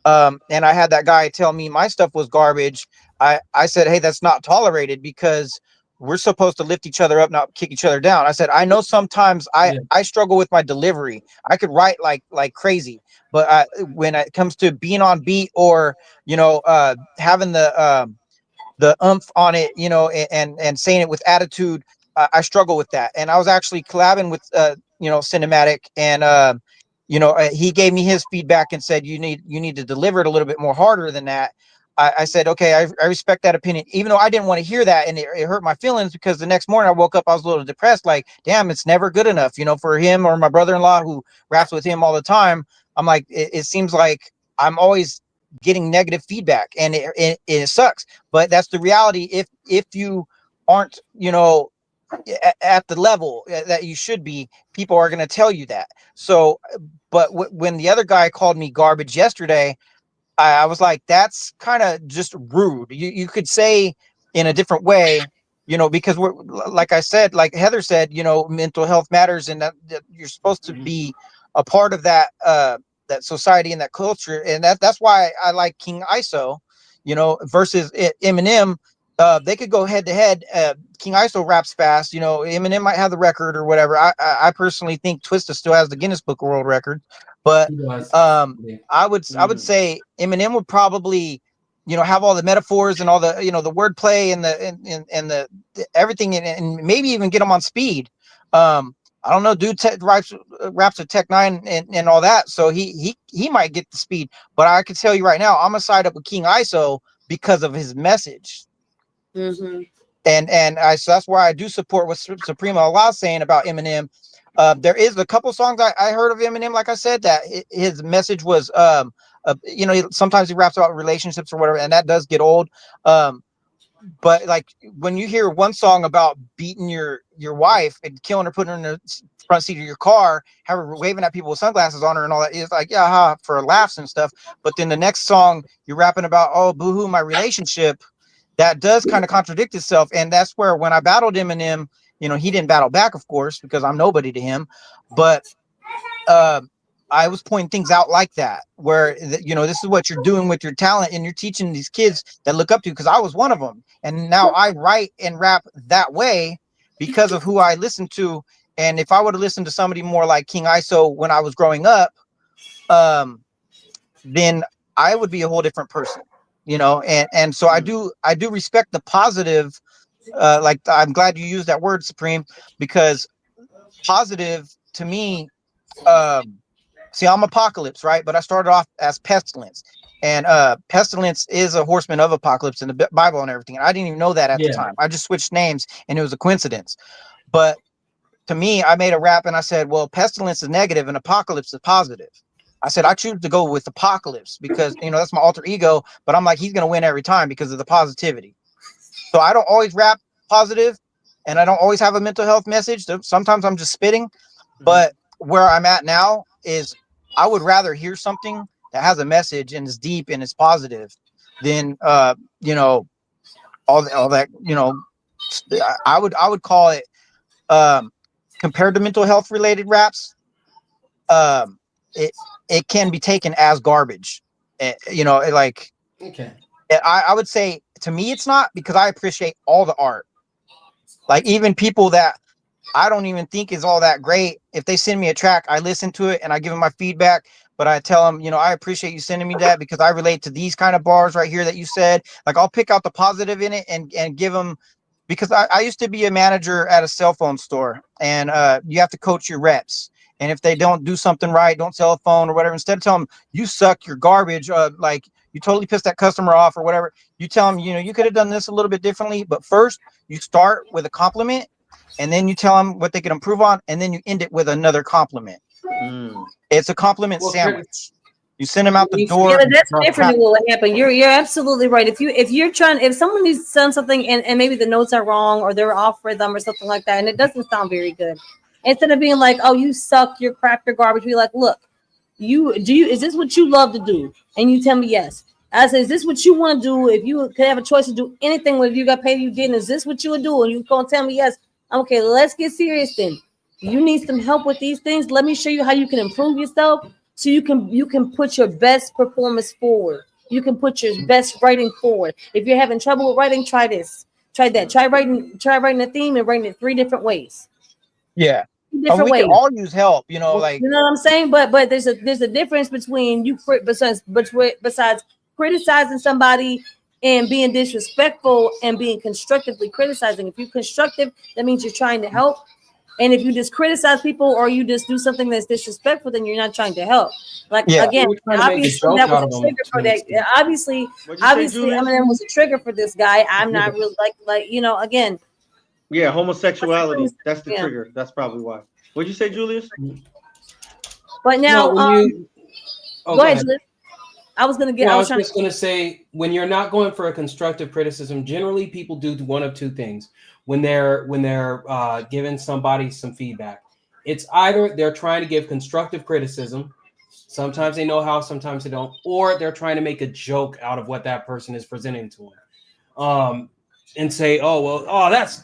and I had that guy tell me my stuff was garbage, I said, hey, that's not tolerated, because we're supposed to lift each other up, not kick each other down. I said, I know sometimes I struggle with my delivery. I could write like crazy, but when it comes to being on beat, or having the oomph on it, and saying it with attitude, I struggle with that. And I was actually collabing with Cinematic, and he gave me his feedback and said, you need to deliver it a little bit more harder than that. I said, okay, I respect that opinion, even though I didn't want to hear that, and it hurt my feelings, because the next morning I woke up, I was a little depressed, like, damn, it's never good enough, for him or my brother-in-law who raps with him all the time. I'm like, it seems like I'm always getting negative feedback, and it sucks, but that's the reality. If you aren't, at the level that you should be, people are going to tell you that. So, but when the other guy called me garbage yesterday, I was like, that's kind of just rude. You could say in a different way, because we're, like I said, like Heather said, mental health matters, and that you're supposed to be a part of that that society and that culture, and that's why I like King ISO, versus Eminem. They could go head to head. King ISO raps fast, Eminem might have the record or whatever. I personally think Twista still has the Guinness Book of World Records, but I would say Eminem would probably, have all the metaphors and all the, the wordplay and the everything, and maybe even get him on speed. I don't know, dude raps with Tech Nine and all that, so he might get the speed. But I can tell you right now, I'm gonna side up with King ISO because of his message. Mm-hmm. And so that's why I do support what Supreme Allah is saying about Eminem. There is a couple songs I heard of Eminem, like I said, that his message was, sometimes he raps about relationships or whatever, and that does get old. But like when you hear one song about beating your wife and killing her, putting her in the front seat of your car, have her waving at people with sunglasses on her and all that, it's like, yeah, for laughs and stuff. But then the next song you're rapping about, oh, boohoo, my relationship. That does kind of contradict itself. And that's where, when I battled Eminem, he didn't battle back, of course, because I'm nobody to him. But I was pointing things out like that, where, this is what you're doing with your talent, and you're teaching these kids that look up to you, because I was one of them. And now I write and rap that way because of who I listened to. And if I would have listened to somebody more like King ISO when I was growing up, then I would be a whole different person. And so I do respect the positive. Like, I'm glad you used that word, Supreme, because positive to me, see, I'm Apocalypse, right? But I started off as Pestilence, and Pestilence is a horseman of apocalypse in the Bible and everything. And I didn't even know that at the time. I just switched names, and it was a coincidence. But to me, I made a rap and I said, well, Pestilence is negative and Apocalypse is positive. I said, I choose to go with Apocalypse because, that's my alter ego, but I'm like, he's going to win every time because of the positivity. So I don't always rap positive, and I don't always have a mental health message. Sometimes I'm just spitting, but where I'm at now is I would rather hear something that has a message and is deep and is positive than, all that, I would call it, compared to mental health related raps, it can be taken as garbage. Okay. I would say to me it's not, because I appreciate all the art. Like even people that I don't even think is all that great, if they send me a track, I listen to it and I give them my feedback. But I tell them, I appreciate you sending me that because I relate to these kind of bars right here that you said. Like I'll pick out the positive in it and give them, because I used to be a manager at a cell phone store, and you have to coach your reps. And if they don't do something right, don't sell a phone or whatever, instead of telling them you suck, you're garbage, like you totally pissed that customer off or whatever, you tell them, you could have done this a little bit differently. But first you start with a compliment, and then you tell them what they can improve on, and then you end it with another compliment. It's a compliment sandwich. You send them out the door. Yeah, but that's different than what happened. You're absolutely right. If someone needs to send something and maybe the notes are wrong or they're off rhythm or something like that, and it doesn't sound very good, instead of being like, "Oh, you suck, you're crap, you're garbage," be like, "Look, is this what you love to do?" And you tell me yes. I say, "Is this what you want to do? If you could have a choice to do anything, whether you got paid or you didn't, is this what you would do?" And you gonna tell me yes. Okay, let's get serious then. You need some help with these things. Let me show you how you can improve yourself, so you can put your best performance forward. You can put your best writing forward. If you're having trouble with writing, try this, try that. Try writing a theme and writing it 3 different ways. Yeah. Different we ways. can all use help, like, you know what I'm saying? But there's a difference between you besides criticizing somebody and being disrespectful and being constructively criticizing. If you're constructive, that means you're trying to help. And if you just criticize people or you just do something that's disrespectful, then you're not trying to help. Like again, obviously that was a trigger for that. Obviously, Eminem was a trigger for this guy. I'm not really like again. Yeah, homosexuality. That's the trigger. That's probably why. What'd you say, Julius? But now, go ahead, Julius. I was just going to say, when you're not going for a constructive criticism, generally people do one of 2 things. When they're giving somebody some feedback, it's either they're trying to give constructive criticism. Sometimes they know how, sometimes they don't, or they're trying to make a joke out of what that person is presenting to them, and say, that's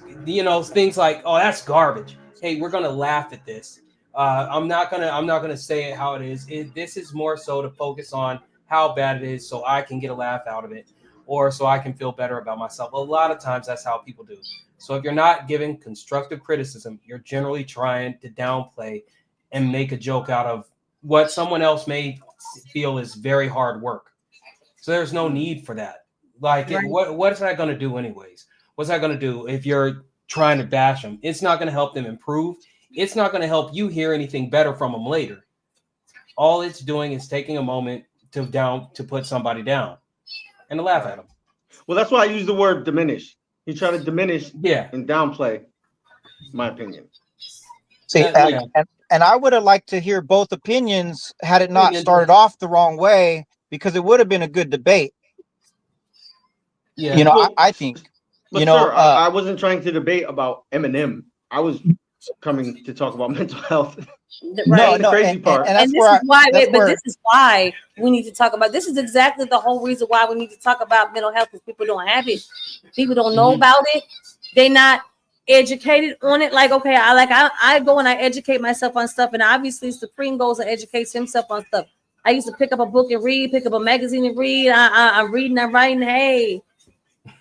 things like, "Oh, that's garbage. Hey, we're gonna laugh at this. I'm not gonna say it how it is. This is more so to focus on how bad it is, so I can get a laugh out of it, or so I can feel better about myself." A lot of times, that's how people do. So if you're not giving constructive criticism, you're generally trying to downplay and make a joke out of what someone else may feel is very hard work. So there's no need for that. Like, right. What is that going to do anyways? What's that going to do if you're trying to bash them? It's not going to help them improve. It's not going to help you hear anything better from them later. All it's doing is taking a moment to put somebody down and to laugh at them. Well, that's why I use the word diminish. You try to diminish and downplay, my opinion. See, and I would have liked to hear both opinions had it not started off the wrong way, because it would have been a good debate. Yeah, I think. But sir, I wasn't trying to debate about Eminem. I was coming to talk about mental health. Right. The crazy part. And this is why we need to talk about. This is exactly the whole reason why we need to talk about mental health, because people don't have it. People don't know about it. They're not educated on it. Like, okay, I go and I educate myself on stuff, and obviously Supreme goes and educates himself on stuff. I used to pick up a book and read, pick up a magazine and read. I'm reading, I'm writing. Hey,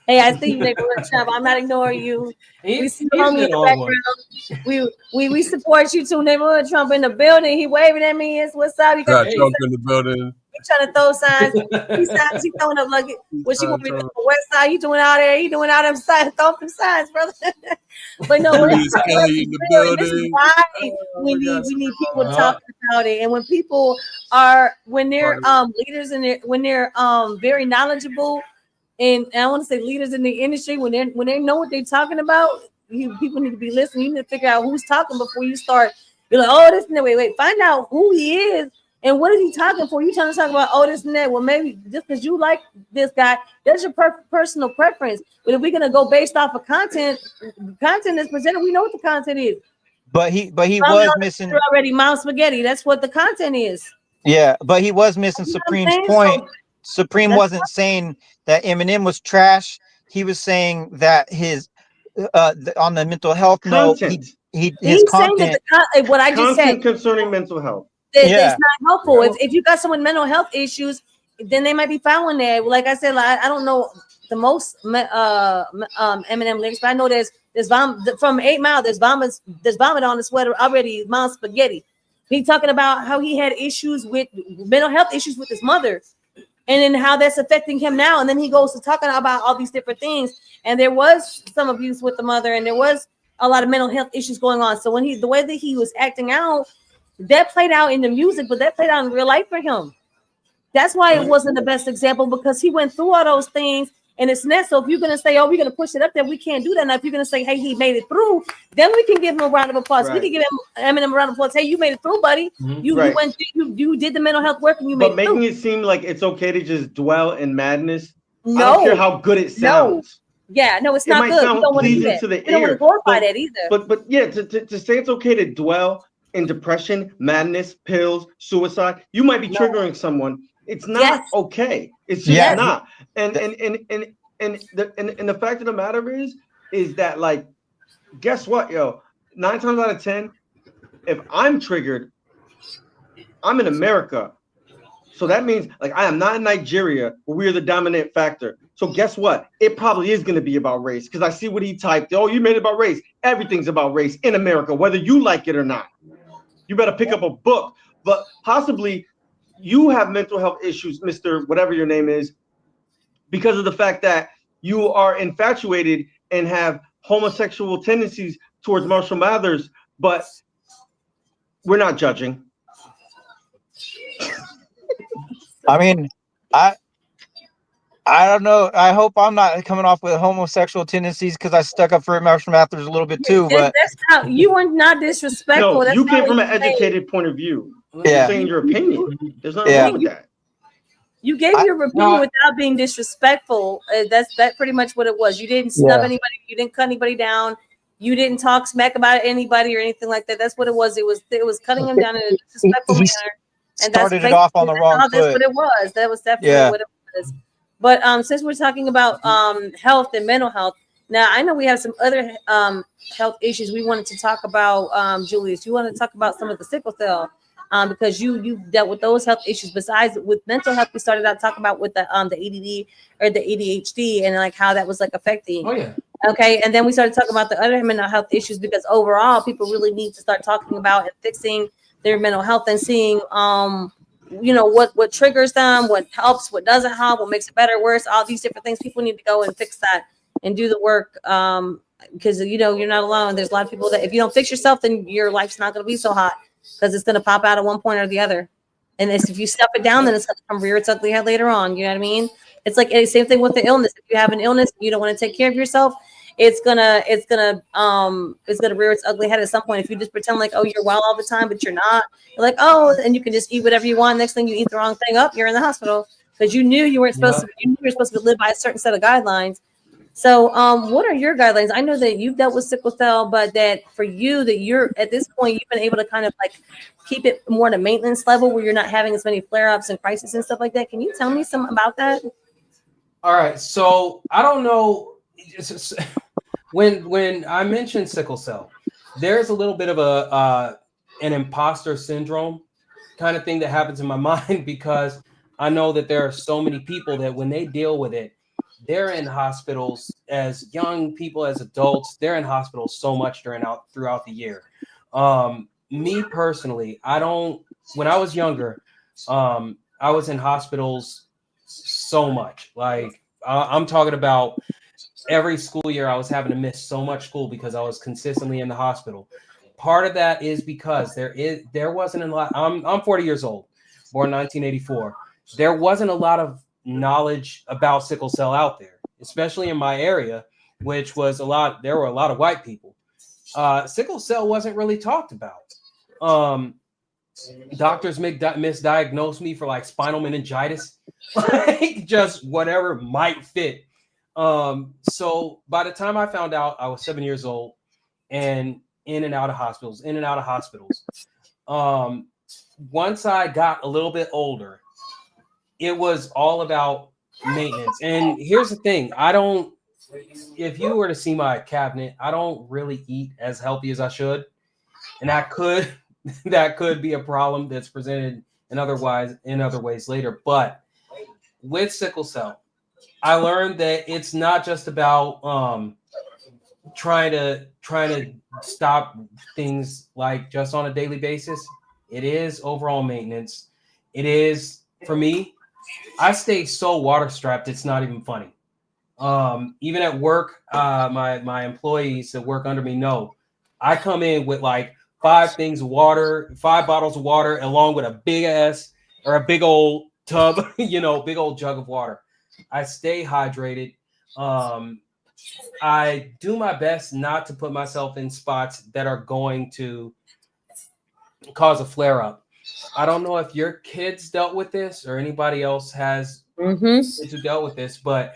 I see you, neighborhood Trump. I'm not ignoring you. We see the homie in the background. We support you too, neighborhood Trump in the building. He waving at me. It's what's up? You got Trump in the building. He trying to throw signs. He throwing up like what she want me to do on the west side. He doing out there. He doing out them signs. Throw them signs, brother. But no, this is why we need people talking about it. And when people when they're leaders and when they're very knowledgeable. And I want to say leaders in the industry, when they know what they're talking about, people need to be listening. You need to figure out who's talking before you start. You're like, oh, this and that. Wait. Find out who he is and what is he talking for. You trying to talk about, oh, this and that. Well, maybe just because you like this guy, that's your personal preference. But if we're gonna go based off of content that's presented, we know what the content is. But he was missing already Mount Spaghetti. That's what the content is. Yeah, but he was missing Supreme's point. Supreme wasn't saying that Eminem was trash. He was saying that his on the mental health note, his content. What I just said concerning mental health. It's not helpful. If you got someone mental health issues, then they might be following that. Like I said, like, I don't know the most Eminem lyrics, but I know there's vomit from 8 Mile. There's vomit on the sweater already. Mom spaghetti. He talking about how he had issues with mental health issues with his mother, and then how that's affecting him now. And then he goes to talking about all these different things. And there was some abuse with the mother, and there was a lot of mental health issues going on. So when the way that he was acting out, that played out in the music, but that played out in real life for him. That's why it wasn't the best example, because he went through all those things. And it's net. So if you're gonna say, "Oh, we're gonna push it up there," we can't do that. Now, if you're gonna say, "Hey, he made it through," then we can give him a round of applause. Right. We can give him Eminem a round of applause. Hey, you made it through, buddy. You went, you did the mental health work, and you made it through. But making it seem like it's okay to just dwell in madness. No, I don't care how good it sounds. Yeah, no, it's It not might good. sound We don't want to do pleasing that. to the We don't want ear, to glorify that either. But yeah, to say it's okay to dwell in depression, madness, pills, suicide, you might be triggering someone. It's not okay. It's just not. And the fact of the matter is that, like, guess what, yo? 9 times out of 10, if I'm triggered, I'm in America. So that means, like, I am not in Nigeria where we are the dominant factor. So guess what? It probably is going to be about race, because I see what he typed. Oh, you made it about race. Everything's about race in America, whether you like it or not. You better pick up a book. But possibly you have mental health issues, Mr. whatever your name is, because of the fact that you are infatuated and have homosexual tendencies towards Marshall Mathers, but we're not judging. I mean, I don't know. I hope I'm not coming off with homosexual tendencies because I stuck up for Marshall Mathers a little bit too. But that's how you were not disrespectful. No, That's you came not from what an educated point of view. Yeah. You're saying your opinion. There's nothing wrong with that. You gave your opinion without being disrespectful. That's pretty much what it was. You didn't snub anybody. You didn't cut anybody down. You didn't talk smack about anybody or anything like that. That's what it was. It was cutting him down in a disrespectful manner. And started it off on the wrong foot. That's what it was. That was definitely what it was. But since we're talking about health and mental health, now I know we have some other health issues we wanted to talk about. Julius, you want to talk about some of the sickle cell? Because you've dealt with those health issues. Besides with mental health, we started out talking about with the ADD or the ADHD and like how that was like affecting. Oh yeah. Okay, and then we started talking about the other mental health issues, because overall people really need to start talking about and fixing their mental health and seeing what triggers them, what helps, what doesn't help, what makes it better, worse, all these different things. People need to go and fix that and do the work, because you're not alone. There's a lot of people that if you don't fix yourself, then your life's not going to be so hot, because it's going to pop out at one point or the other. And if you stuff it down, then it's going to come rear its ugly head later on. You know what I mean? It's like the same thing with the illness. If you have an illness, you don't want to take care of yourself, it's gonna rear its ugly head at some point. If you just pretend like, oh, you're well all the time, but you're not, you're like, oh, and you can just eat whatever you want. Next thing you eat the wrong thing up, you're in the hospital because you knew you weren't supposed to. You knew you were supposed to live by a certain set of guidelines. So, what are your guidelines? I know that you've dealt with sickle cell, but that for you, that you're at this point, you've been able to kind of like keep it more at a maintenance level where you're not having as many flare-ups and crises and stuff like that. Can you tell me some about that? All right, so I don't know. When I mentioned sickle cell, there's a little bit of an imposter syndrome kind of thing that happens in my mind, because I know that there are so many people that when they deal with it, they're in hospitals as young people, as adults. They're in hospitals so much throughout the year. Me personally, when I was younger, I was in hospitals so much. Like I'm talking about every school year I was having to miss so much school because I was consistently in the hospital. Part of that is because there wasn't a lot. I'm 40 years old, born 1984. There wasn't a lot of knowledge about sickle cell out there, especially in my area, which was there were a lot of white people. Sickle cell wasn't really talked about. Doctors misdiagnosed me for like spinal meningitis, like just whatever might fit. So by the time I found out, I was 7 years old and in and out of hospitals. Once I got a little bit older, it was all about maintenance. And here's the thing. If you were to see my cabinet, I don't really eat as healthy as I should. And that could be a problem that's presented in other ways later. But with sickle cell, I learned that it's not just about trying to stop things like just on a daily basis. It is overall maintenance. It is, for me, I stay so water strapped, it's not even funny. Even at work, my employees that work under me know I come in with like 5 bottles of water, along with a big ass or a big old tub, big old jug of water. I stay hydrated. I do my best not to put myself in spots that are going to cause a flare up. I don't know if your kids dealt with this or anybody else has kids who dealt with this, but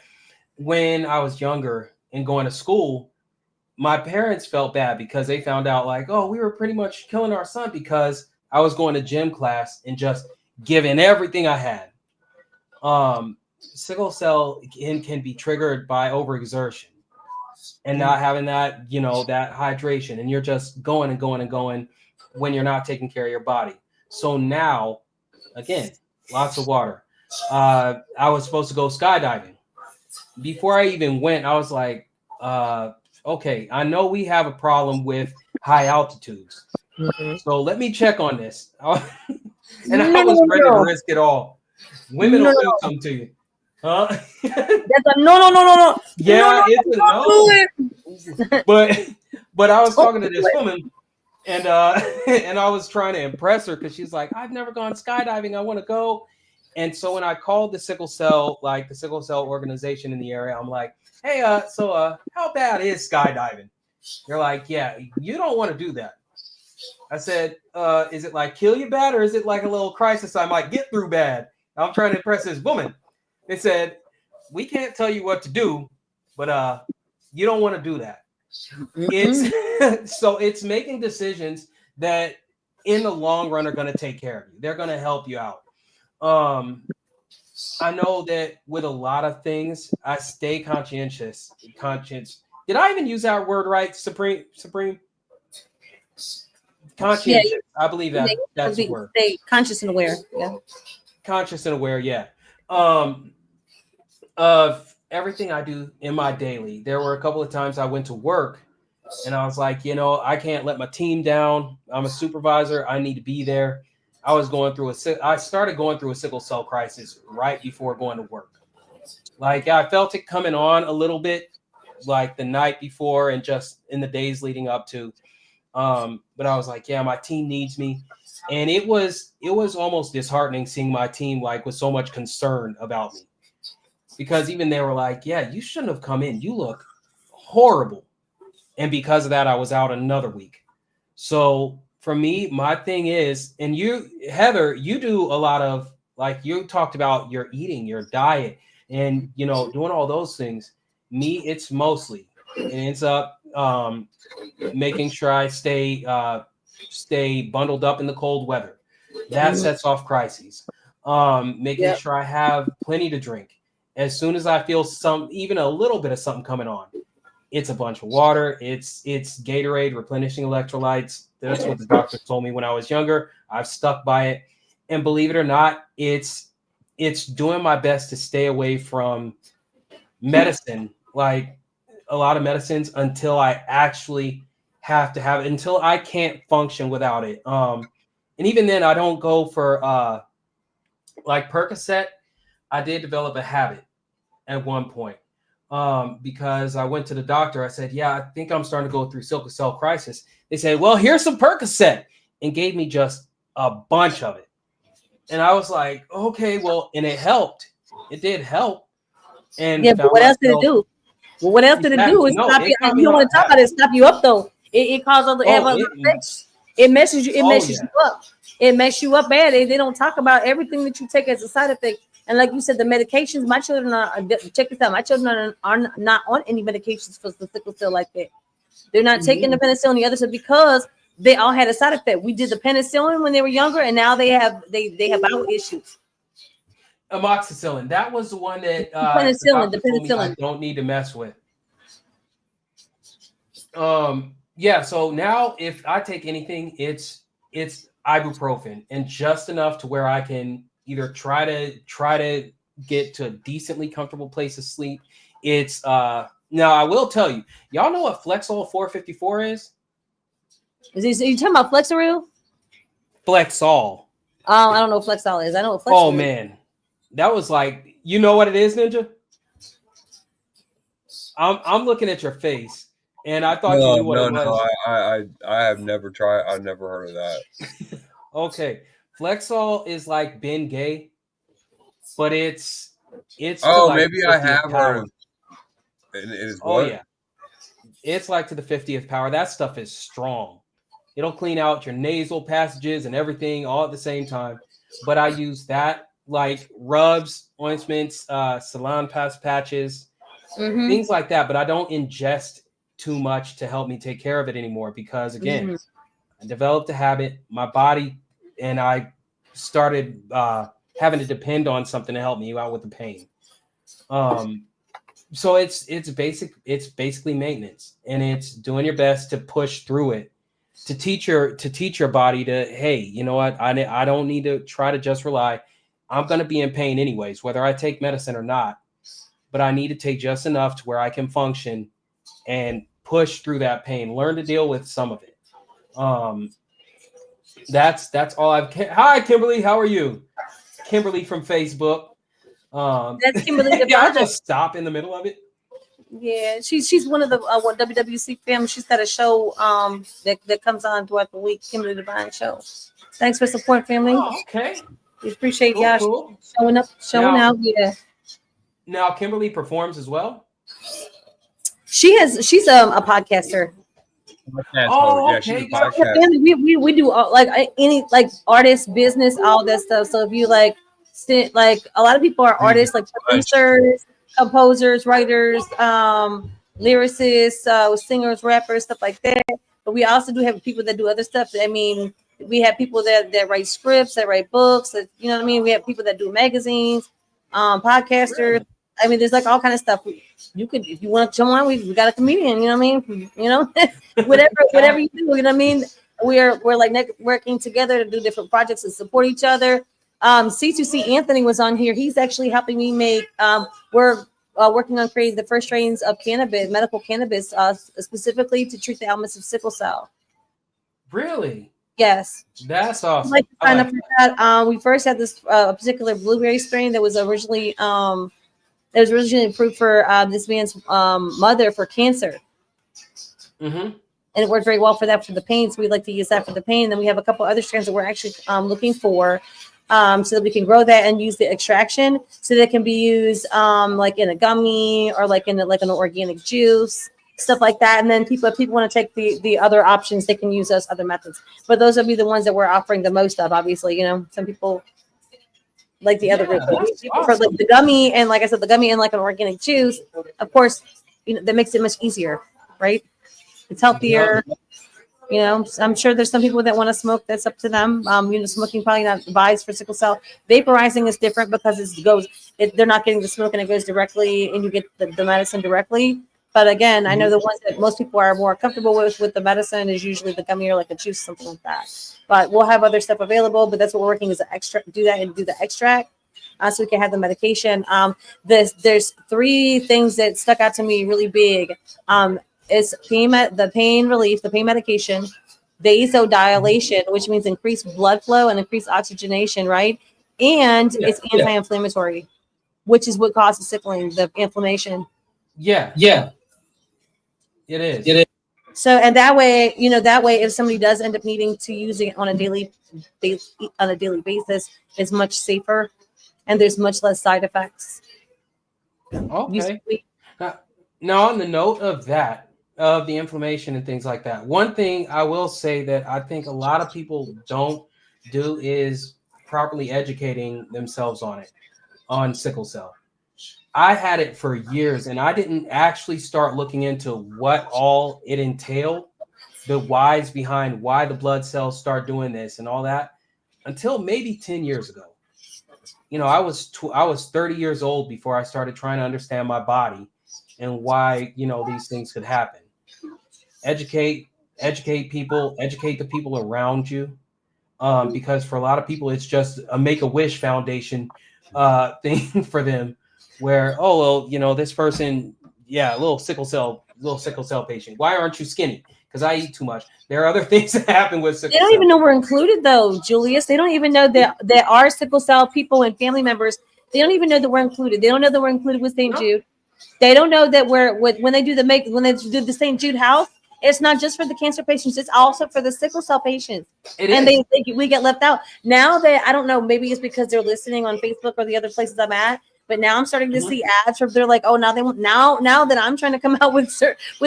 when I was younger and going to school, my parents felt bad because they found out like, oh, we were pretty much killing our son because I was going to gym class and just giving everything I had. Sickle cell can be triggered by overexertion and not having that, that hydration, and you're just going and going and going when you're not taking care of your body. So now, again, lots of water. I was supposed to go skydiving. Before I even went, I was like, okay, I know we have a problem with high altitudes. So let me check on this. And I was ready to risk it all. Women will do something to you. Huh? That's a no. Yeah, it's a no. But I was talking to this woman, and I was trying to impress her because she's like, I've never gone skydiving. I want to go. And so when I called the sickle cell organization in the area, I'm like, hey, so how bad is skydiving? They're like, yeah, you don't want to do that. I said, is it like kill you bad, or is it like a little crisis I might get through bad? I'm trying to impress this woman. They said, we can't tell you what to do, but you don't want to do that. It's making decisions that in the long run are going to take care of you. They're going to help you out. I know that with a lot of things, I stay conscientious. Did I even use that word right? Supreme? Conscientious. Yeah, I believe that's the word. Stay conscious and aware. Yeah. Conscious and aware. Yeah. Of everything I do in my daily. There were a couple of times I went to work and I was like, I can't let my team down. I'm a supervisor. I need to be there. I started going through a sickle cell crisis right before going to work. Like I felt it coming on a little bit, like the night before and just in the days leading up to. But I was like, yeah, my team needs me. And it was almost disheartening seeing my team like with so much concern about me. Because even they were like, yeah, you shouldn't have come in. You look horrible. And because of that, I was out another week. So for me, my thing is, and you, Heather, you do a lot of, like you talked about your eating, your diet, and, doing all those things. Me, it's mostly, it ends up making sure I stay bundled up in the cold weather. That sets off crises. Making sure I have plenty to drink. As soon as I feel even a little bit of something coming on, it's a bunch of water. It's Gatorade, replenishing electrolytes. That's what the doctor told me when I was younger. I've stuck by it. And believe it or not, it's doing my best to stay away from medicine, like a lot of medicines, until I actually have to have it, until I can't function without it. And even then, I don't go for like Percocet. I did develop a habit at one point because I went to the doctor. I said, yeah, I think I'm starting to go through sickle cell crisis. They said, well, here's some Percocet, and gave me just a bunch of it. And I was like, okay, well, and it helped. It did help. And yeah, but what else did it do? Well, what else did it do? It's stop you. You don't want to talk about it. Stop you up though. It causes other effects. It messes you. It messes you up. It messes you up bad. They don't talk about everything that you take as a side effect. And like you said, the medications. My children are. Check this out. My children are not on any medications for the sickle cell like that. They're not taking the penicillin. The others are because they all had a side effect. We did the penicillin when they were younger, and now they have bowel issues. Amoxicillin. That was the one that the penicillin. I don't need to mess with. Yeah. So now, if I take anything, it's ibuprofen, and just enough to where I can either try to get to a decently comfortable place to sleep. It's now I will tell you, y'all know what Flexol 454 is? Are you talking about Flexeril? Flexol. I don't know what Flexol is. I know what Flexeril is. Oh man, that was like, you know what it is, Ninja? I'm looking at your face, and I thought you knew what it was. I have never tried. I've never heard of that. Okay, Flexol is like Ben Gay, but it's Oh, like maybe I have heard of it. It is what? Oh yeah, it's like to the 50th power. That stuff is strong. It'll clean out your nasal passages and everything all at the same time. But I use that like rubs, ointments, salon patches, things like that. But I don't ingest too much to help me take care of it anymore because, again, I developed a habit. My body and I started having to depend on something to help me out with the pain. So it's basically maintenance, and it's doing your best to push through it, to teach your body to, hey, you know what, I don't need to try to just rely. I'm going to be in pain anyways, whether I take medicine or not, but I need to take just enough to where I can function and push through that pain, learn to deal with some of it. That's all Hi, Kimberly, how are you? Kimberly from Facebook. That's Kimberly. I'll just stop in the middle of it. Yeah, she's one of the WWC family. She's got a show that comes on throughout the week. Kimberly Divine Show. Thanks for support, family. Oh, okay. We appreciate y'all showing out. Yeah. Now Kimberly performs as well. She's a podcaster. Oh, okay. We do any artist business, all that stuff. So if you like a lot of people are artists, like producers, composers, writers, lyricists, singers, rappers, stuff like that. But we also do have people that do other stuff. I mean, we have people that write scripts, that write books. That, you know what I mean? We have people that do magazines, podcasters. Really? I mean, there's like all kind of stuff. You could, if you want to come on, we got a comedian. You know what I mean? You know, whatever you do. You know what I mean? We're like networking together to do different projects and support each other. C2C Anthony was on here. He's actually helping me make. We're working on creating the first strains of cannabis, medical cannabis, specifically to treat the ailments of sickle cell. Really? Yes. That's awesome. I'd like to sign up for that. We first had this particular blueberry strain that was originally approved for this man's mother for cancer. Mm-hmm. And it worked very well for that, for the pain. So we'd like to use that for the pain. And then we have a couple other strains that we're actually looking for, so that we can grow that and use the extraction so that it can be used like in a gummy or like in an organic juice, stuff like that. And then if people want to take the other options, they can use those other methods. But those will be the ones that we're offering the most of, obviously. You know, some people like the other people for like the gummy, and like I said, the gummy and like an organic juice, of course, you know, that makes it much easier, right? It's healthier. You know, I'm sure there's some people that want to smoke. That's up to them. You know, smoking probably not advised for sickle cell. Vaporizing is different because they're not getting the smoke and it goes directly, and you get the medicine directly. But again, I know the ones that most people are more comfortable with the medicine is usually the gummy or like a juice, something like that. But we'll have other stuff available. But that's what we're working is the extract. Do that and do the extract, so we can have the medication. There's three things that stuck out to me really big. It's the pain relief, the pain medication, vasodilation, which means increased blood flow and increased oxygenation, right? And it's anti-inflammatory, which is what causes sickling, the inflammation. Yeah. It is. So, and that way, if somebody does end up needing to use it on a daily basis, it's much safer, and there's much less side effects. Okay. Now, on the note of that, of the inflammation and things like that, one thing I will say that I think a lot of people don't do is properly educating themselves on sickle cell. I had it for years, and I didn't actually start looking into what all it entailed, the whys behind why the blood cells start doing this and all that, until maybe 10 years ago. You know, I was 30 years old before I started trying to understand my body and why, you know, these things could happen. Educate people, educate the people around you. Because for a lot of people, it's just a Make-A-Wish Foundation thing for them, where this person, a little sickle cell patient. Why aren't you skinny? Because I eat too much. There are other things that happen with sickle They don't cell. even know we're included, though, Julius. They don't even know that there are sickle cell people and family members. They don't even know that we're included. They don't know that we're included with St. Jude. They don't know that when they do the St. Jude house, it's not just for the cancer patients. It's also for the sickle cell patients. We get left out. Now that I don't know, maybe it's because they're listening on Facebook or the other places I'm at. But now I'm starting to see ads where they're like, oh, now that I'm trying to come out with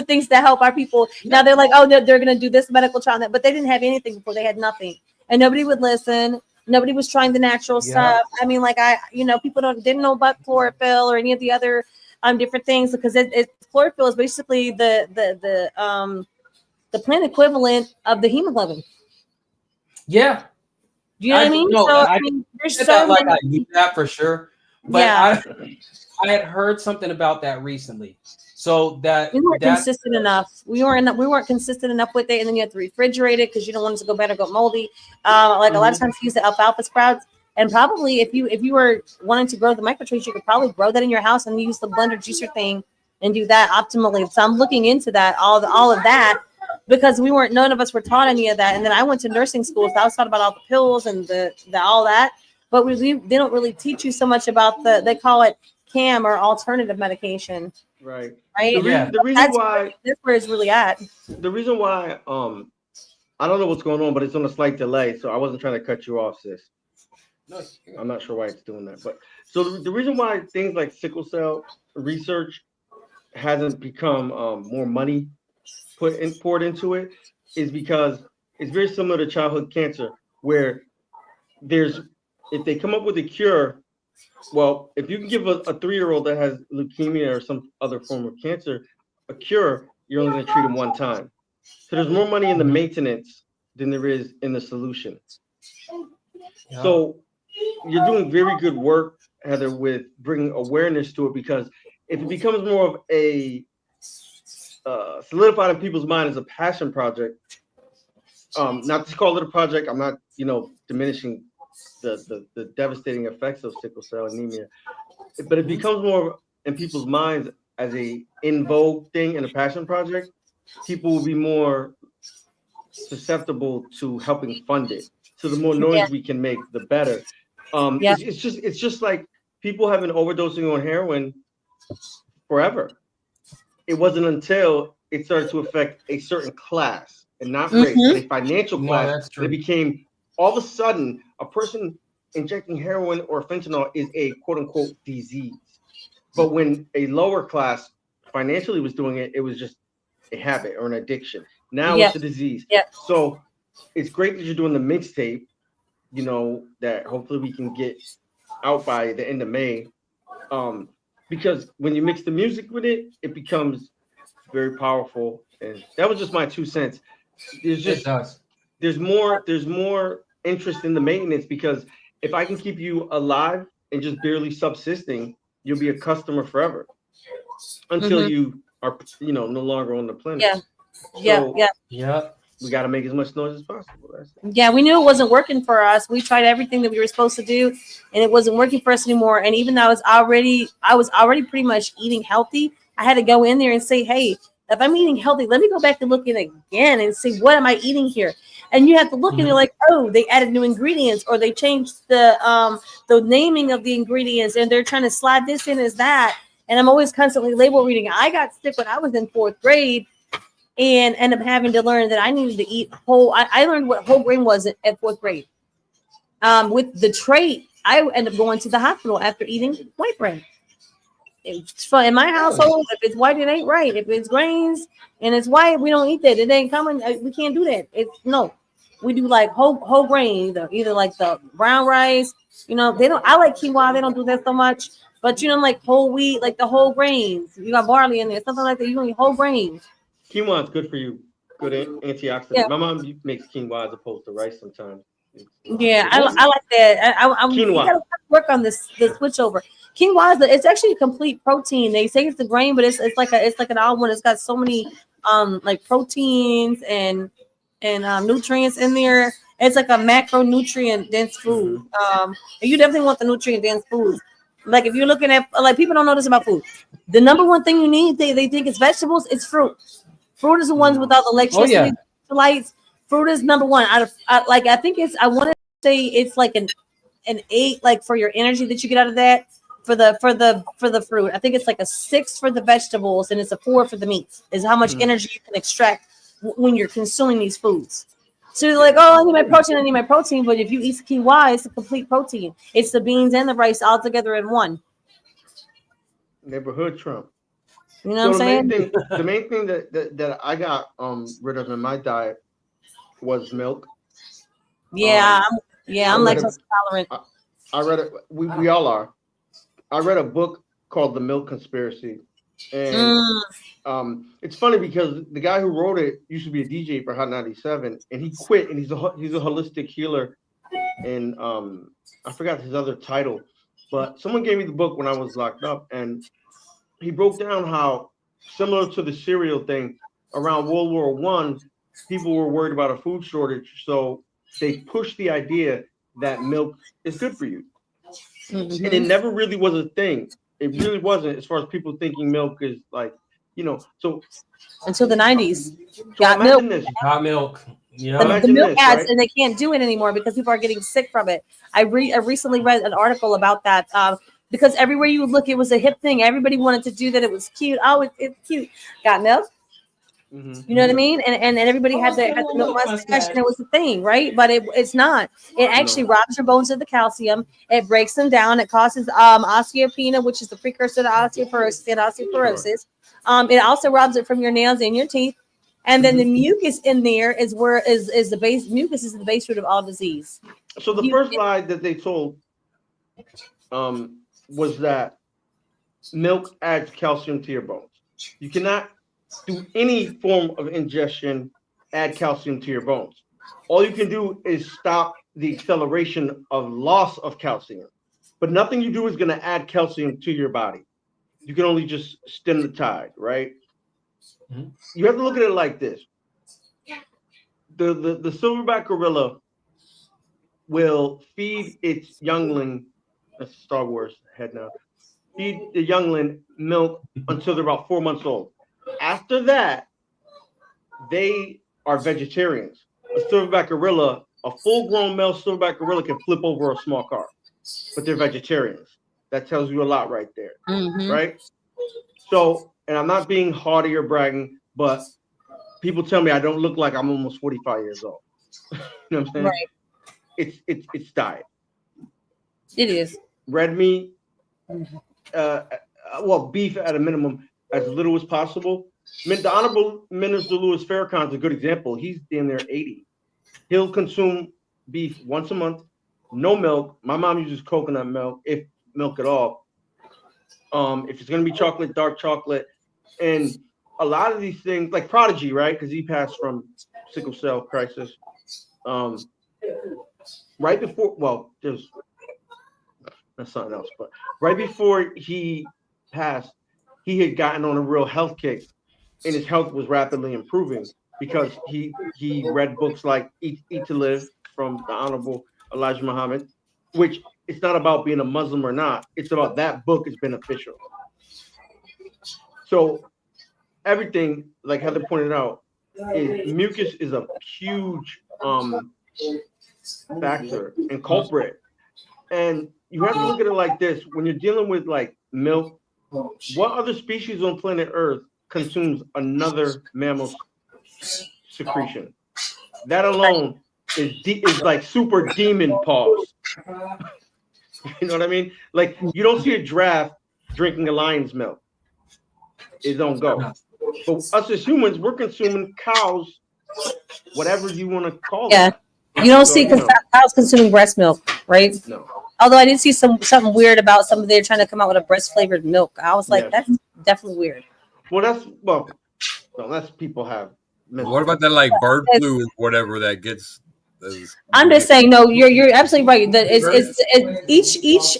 things that help our people. Now they're like, oh, they're going to do this medical trial, but they didn't have anything before. They had nothing, and nobody would listen. Nobody was trying the natural stuff. I mean, like people didn't know about chlorophyll or any of the other different things, because chlorophyll is basically the plant equivalent of the hemoglobin. Yeah. Do you know what I mean? No, So I mean, there's so like many. I knew that for sure, but I had heard something about that recently. So that we weren't consistent enough. We weren't consistent enough with it, and then you have to refrigerate it because you don't want it to go bad or go moldy. A lot of times you use the alfalfa sprouts, and probably if you were wanting to grow the microtrees, you could probably grow that in your house and use the blender juicer thing and do that optimally. So I'm looking into that, all of that, because none of us were taught any of that. And then I went to nursing school, so I was taught about all the pills and the all that. But they don't really teach you so much about they call it CAM, or alternative medication. Right. Right. The reason why that's where it's really at. The reason why I don't know what's going on, but it's on a slight delay, so I wasn't trying to cut you off, sis. No, I'm not sure why it's doing that, but so the reason why things like sickle cell research hasn't become more money poured into it is because it's very similar to childhood cancer, where if they come up with a cure, well, if you can give a 3-year-old that has leukemia or some other form of cancer a cure, you're only going to treat them one time. So there's more money in the maintenance than there is in the solution. Yeah. So you're doing very good work, Heather, with bringing awareness to it, because if it becomes more of a solidified in people's mind as a passion project, not to call it a project, I'm not, diminishing the devastating effects of sickle cell anemia, but it becomes more in people's minds as a in vogue thing and a passion project, people will be more susceptible to helping fund it. So the more noise we can make, the better. It's just like people have been overdosing on heroin forever. It wasn't until it started to affect a certain class, and not race, but a financial class, that it became all of a sudden a person injecting heroin or fentanyl is a quote unquote disease. But when a lower class financially was doing it, it was just a habit or an addiction. Now it's a disease. Yeah. So it's great that you're doing the mixtape, that hopefully we can get out by the end of May. Because when you mix the music with it, it becomes very powerful. And that was just my 2 cents. There's more interest in the maintenance, because if I can keep you alive and just barely subsisting, you'll be a customer forever until you are, no longer on the planet. Yeah. We got to make as much noise as possible. Yeah, we knew it wasn't working for us. We tried everything that we were supposed to do, and it wasn't working for us anymore. And even though I was already pretty much eating healthy, I had to go in there and say, hey, if I'm eating healthy, let me go back and look in again and see, what am I eating here? And you have to look and you're like, oh, they added new ingredients, or they changed the naming of the ingredients, and they're trying to slide this in as that. And I'm always constantly label reading. I got sick when I was in 4th grade and ended up having to learn that I needed to eat whole. I learned what whole grain was at 4th grade. With the trait, I ended up going to the hospital after eating white bread. It's fun in my household. If it's white, it ain't right. If it's grains and it's white, we don't eat that. It ain't coming. We can't do that. We do like whole grain, either like the brown rice. They don't. I like quinoa. They don't do that so much. But like whole wheat, like the whole grains. You got barley in there, something like that. You don't eat whole grains. Quinoa is good for you. Good antioxidant. Yeah. My mom makes quinoa as opposed to rice sometimes. I like that. I quinoa. You gotta work on this switch over. Quinoa it's actually a complete protein. They say it's the grain, but it's like an almond. It's got so many like proteins and nutrients in there. It's like a macronutrient dense food. And you definitely want the nutrient dense foods. Like if you're looking at like people don't know this about food. The number one thing you need, they think it's vegetables, it's fruit. Fruit is the ones without electricity, lights. Fruit is number one. I think it's I want to say it's like an 8 like for your energy that you get out of that for the fruit. I think it's like a 6 for the vegetables and it's a 4 for the meats. Is how much energy you can extract when you're consuming these foods. So you're like, oh, I need my protein. But if you eat quinoa, it's a complete protein. It's the beans and the rice all together in one. Neighborhood Trump. You know what I'm saying? The main thing that I got rid of in my diet was milk. Yeah, I'm lactose intolerant. I read it. We all are. I read a book called The Milk Conspiracy, and it's funny because the guy who wrote it used to be a DJ for Hot 97, and he quit, and he's a holistic healer, and I forgot his other title, but someone gave me the book when I was locked up, and he broke down how similar to the cereal thing around World War I, people were worried about a food shortage, so they pushed the idea that milk is good for you. And it never really was a thing. It really wasn't, as far as people thinking milk is like, so until the 90s. Got milk. Got milk. Yeah. The milk ads, right? And they can't do it anymore because people are getting sick from it. I recently read an article about that. Because everywhere you would look, it was a hip thing. Everybody wanted to do that. It was cute. Oh, it's cute. Got milk. You know what I mean? And everybody had the milk mustache, and it was a thing, right? But it's not. It actually robs your bones of the calcium. It breaks them down. It causes osteopenia, which is the precursor to osteoporosis and osteoporosis. It also robs it from your nails and your teeth. And then the mucus in there is the base. Mucus is the base root of all disease. So the first lie that they told was that milk adds calcium to your bones. You cannot do any form of ingestion add calcium to your bones. All you can do is stop the acceleration of loss of calcium, but nothing you do is going to add calcium to your body. You can only just stem the tide, right? You have to look at it like this. The silverback gorilla will feed its youngling, that's Star Wars head now, feed the youngling milk until they're about 4 months old. After that, they are vegetarians. A silverback gorilla, a full-grown male silverback gorilla can flip over a small car, but they're vegetarians. That tells you a lot right there, right? So, and I'm not being haughty or bragging, but people tell me I don't look like I'm almost 45 years old. You know what I'm saying? Right. It's diet. It is. Red meat, beef at a minimum, as little as possible. The Honorable Minister Louis Farrakhan is a good example. He's in there 80. He'll consume beef once a month, no milk. My mom uses coconut milk, if milk at all. If it's going to be chocolate, dark chocolate. And a lot of these things, like Prodigy, right? Because he passed from sickle cell crisis. Right before, that's something else. But right before he passed, he had gotten on a real health kick, and his health was rapidly improving because he read books like Eat to Live from the Honorable Elijah Muhammad, which it's not about being a Muslim or not. It's about that book is beneficial. So everything, like Heather pointed out, mucus is a huge factor and culprit. And you have to look at it like this. When you're dealing with like milk, what other species on planet Earth consumes another mammal's secretion? That alone is like super demon paws. You know what I mean? Like you don't see a giraffe drinking a lion's milk. It don't go. But us as humans, we're consuming cows, whatever you want to call them. You don't see cows consuming breast milk, right? No. Although I did see something weird about they're trying to come out with a breast flavored milk. I was like, that's definitely weird. Well, unless people have. What about that like bird flu or whatever that gets? I'm just saying, no, you're absolutely right. That it's each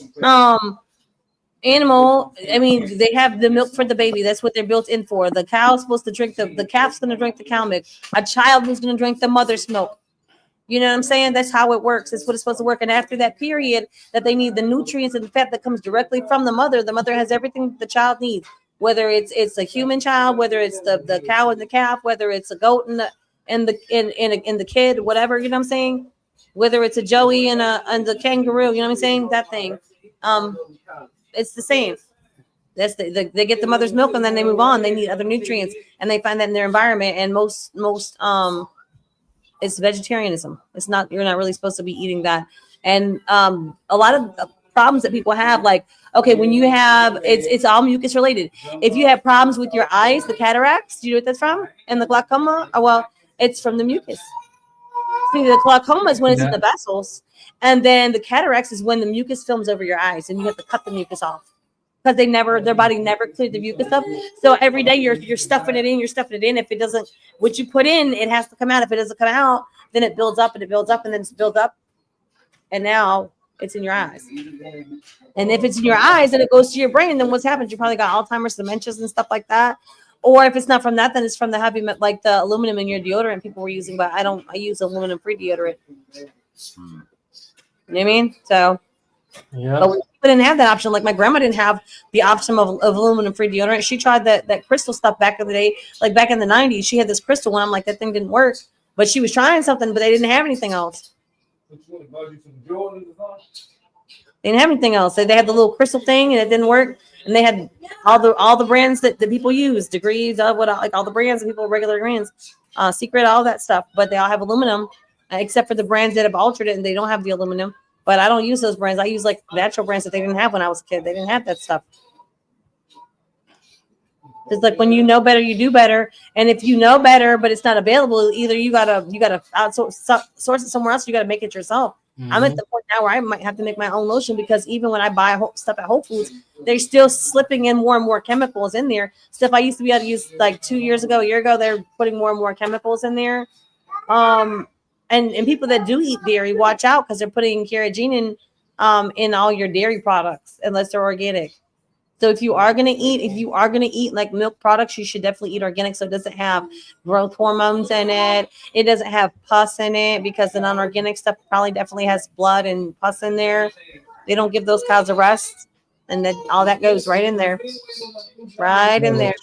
animal. I mean, they have the milk for the baby. That's what they're built in for. The cow's supposed to drink the calf's going to drink the cow milk. A child who's going to drink the mother's milk. You know what I'm saying? That's how it works. That's what it's supposed to work. And after that period, that they need the nutrients and the fat that comes directly from the mother has everything the child needs. Whether it's a human child, whether it's the cow and the calf, whether it's a goat and the kid, whatever, you know what I'm saying? Whether it's a Joey and the kangaroo, you know what I'm saying? That thing. It's the same. That's they get the mother's milk and then they move on. They need other nutrients and they find that in their environment. And most it's vegetarianism. It's not, you're not really supposed to be eating that. And a lot of problems that people have, like, okay, when you have, it's all mucus related. If you have problems with your eyes, the cataracts, do you know what that's from? And the glaucoma, well, it's from the mucus. See, the glaucoma is when it's in the vessels, and then the cataracts is when the mucus films over your eyes, and you have to cut the mucus off because their body never cleared the mucus up. So every day you're stuffing it in. If it doesn't, what you put in, it has to come out. If it doesn't come out, then it builds up and it builds up and then it's built up, and now it's in your eyes. And if it's in your eyes and it goes to your brain, then what's happened? You probably got Alzheimer's, dementias, and stuff like that. Or if it's not from that, then it's from the heavy, like the aluminum in your deodorant people were using. But I use aluminum-free deodorant. You know what I mean? So, yeah. But we didn't have that option. Like my grandma didn't have the option of aluminum-free deodorant. She tried that crystal stuff back in the day, like back in the 90s. She had this crystal one. I'm like, that thing didn't work. But she was trying something, but they didn't have anything else. They didn't have anything else. They had the little crystal thing, and it didn't work. And they had all the brands that people use, Degrees, like all the brands that people regular brands, Secret, all that stuff. But they all have aluminum, except for the brands that have altered it, and they don't have the aluminum. But I don't use those brands. I use like natural brands that they didn't have when I was a kid. They didn't have that stuff. It's like when you know better, you do better. And if you know better, but it's not available, either you gotta source it somewhere else. You gotta make it yourself. Mm-hmm. I'm at the point now where I might have to make my own lotion because even when I buy stuff at Whole Foods, they're still slipping in more and more chemicals in there. Stuff I used to be able to use like a year ago, they're putting more and more chemicals in there. And people that do eat dairy, watch out because they're putting carrageenan in all your dairy products unless they're organic. So if you are gonna eat like milk products, you should definitely eat organic. So it doesn't have growth hormones in it. It doesn't have pus in it because the non-organic stuff probably definitely has blood and pus in there. They don't give those cows a rest, and then all that goes right in there, in there.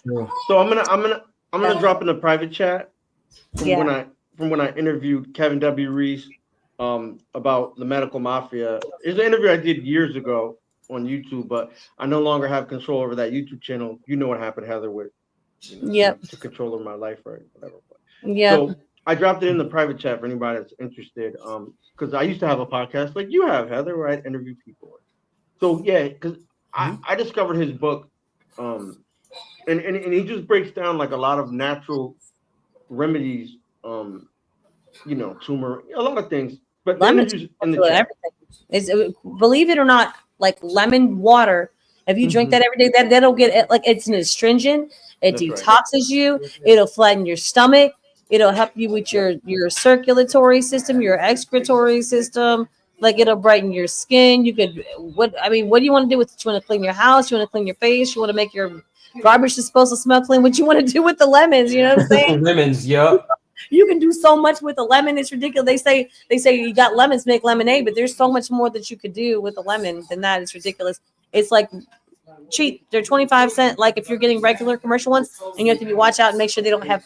So I'm gonna drop in a private chat from when I interviewed Kevin W. Reese about the medical mafia. It's an interview I did years ago on YouTube, but I no longer have control over that YouTube channel. You know what happened, Heather, with took control of my life, right? Whatever. So I dropped it in the private chat for anybody that's interested. Because I used to have a podcast like you have, Heather, where I interview people. So because I discovered his book, and he just breaks down like a lot of natural remedies, tumor, a lot of things. But lemon in the everything. Believe it or not, like lemon water, if you drink that every day, that'll get like it's an astringent. It detoxes you. It'll flatten your stomach. It'll help you with your circulatory system, your excretory system. Like it'll brighten your skin. You could what do you want to do with it? You want to clean your house? You want to clean your face? You want to make your garbage disposal smell clean? What you want to do with the lemons? You know what I'm saying? Lemons, yep. You can do so much with a lemon. It's ridiculous. They say you got lemons, make lemonade, but there's so much more that you could do with a lemon than that. It's ridiculous. It's like cheap. They're 25 cents. Like if you're getting regular commercial ones, and you have to watch out and make sure they don't have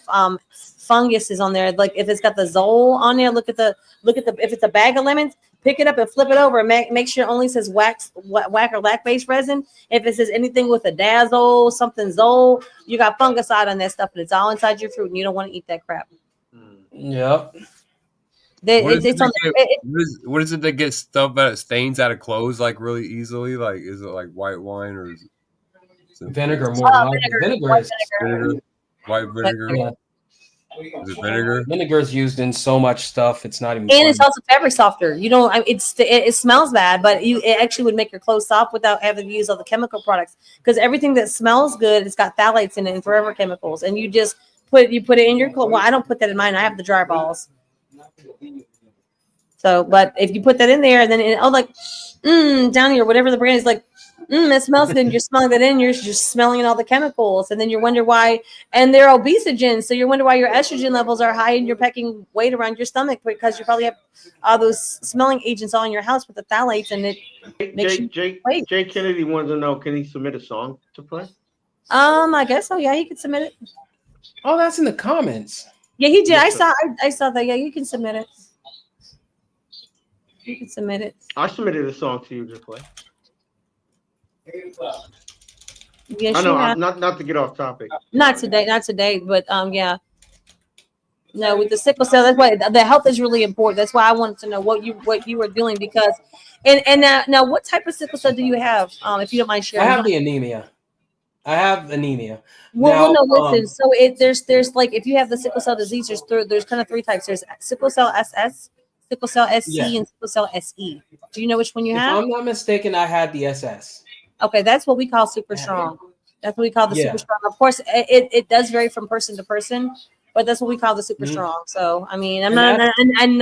funguses on there. Like if it's got the Zoll on there, look at the if it's a bag of lemons, pick it up and flip it over and make sure it only says whack or lac-based resin. If it says anything with a Dazzle, something Zoll, you got fungicide on that stuff, and it's all inside your fruit, and you don't want to eat that crap. Yep. What is it that gets stuff that stains out of clothes like really easily? Like, is it like white wine or is it vinegar? More than vinegar. White vinegar. Yeah. Is it vinegar? Vinegar is used in so much stuff. It's not even. And it's also fabric softener. You don't. It smells bad, but it actually would make your clothes soft without having to use all the chemical products. Because everything that smells good, it's got phthalates in it and forever chemicals, and you just put it in your clothes. Well, I don't put that in mine. I have the dry balls. So, but if you put that in there, then down here, whatever the brand is, like It smells good. You're smelling that in. You're just smelling all the chemicals, and then you wonder why. And they're obesogens, so you wonder why your estrogen levels are high and you're packing weight around your stomach because you probably have all those smelling agents all in your house with the phthalates, and it makes you wait. Jay Kennedy wants to know: can he submit a song to play? I guess so. Yeah, he could submit it. Oh, that's in the comments. Yeah, he did. I saw that. Yeah, you can submit it. You can submit it. I submitted a song to you to play. Yes, I know. Not to get off topic. Not today. But yeah. No, with the sickle cell, that's why the health is really important. That's why I wanted to know what you were doing because, and now what type of sickle cell do you have? If you don't mind sharing. I have the anemia. I have anemia. Well, no, listen. So there's like if you have the sickle cell disease, there's kind of three types. There's sickle cell SS, sickle cell SC, and sickle cell SE. Do you know which one you have? If I'm not mistaken, I had the SS. Okay, that's what we call super strong. That's what we call the super strong. Of course, it does vary from person to person, but that's what we call the super strong. So, I mean, and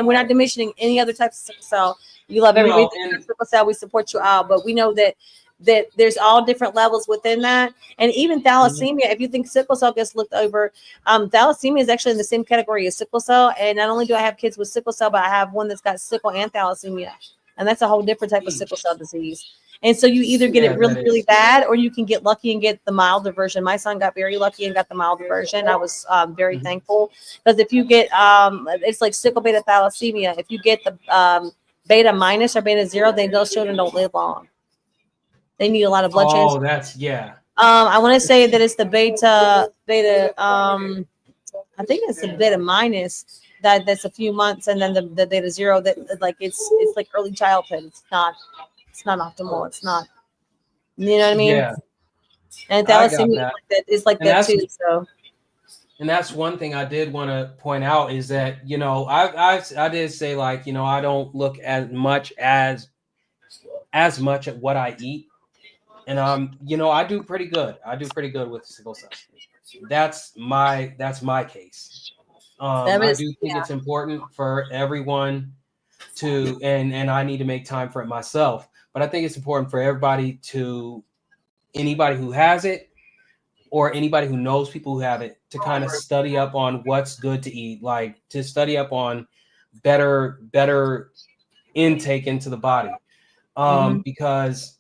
we're not diminishing any other types of sickle cell. We love everybody with sickle cell. We support you all, but we know that there's all different levels within that, and even thalassemia. If you think sickle cell gets looked over, thalassemia is actually in the same category as sickle cell. And not only do I have kids with sickle cell, but I have one that's got sickle and thalassemia, and that's a whole different type of sickle cell disease. And so you either get it really, really bad, or you can get lucky and get the milder version. My son got very lucky and got the milder version. I was very thankful because if you get, it's like sickle beta thalassemia. If you get the beta minus or beta 0, then those children don't live long. They need a lot of blood transfusions. Oh, that's I want to say that it's the beta. I think it's the beta minus that's a few months, and then the beta 0 that like it's like early childhood. It's not optimal. It's not. You know what I mean? Yeah. And thalassemia is like that too. So. And that's one thing I did want to point out is that I did say like I don't look as much at what I eat, and I do pretty good. I do pretty good with sickle cell. That's my case. I do think it's important for everyone to, and I need to make time for it myself. But I think it's important for everybody anybody who has it or anybody who knows people who have it to kind of study up on what's good to eat, like to study up on better intake into the body. Because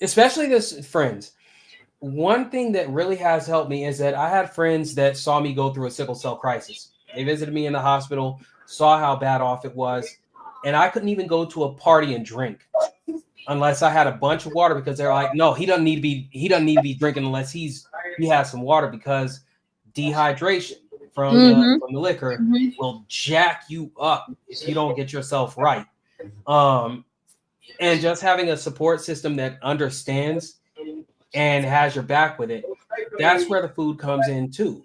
especially this friends, one thing that really has helped me is that I had friends that saw me go through a sickle cell crisis. They visited me in the hospital, saw how bad off it was. And I couldn't even go to a party and drink unless I had a bunch of water because they're like, no, he doesn't need to be drinking unless he has some water because dehydration from the liquor will jack you up if you don't get yourself right. And just having a support system that understands and has your back with it, that's where the food comes in too.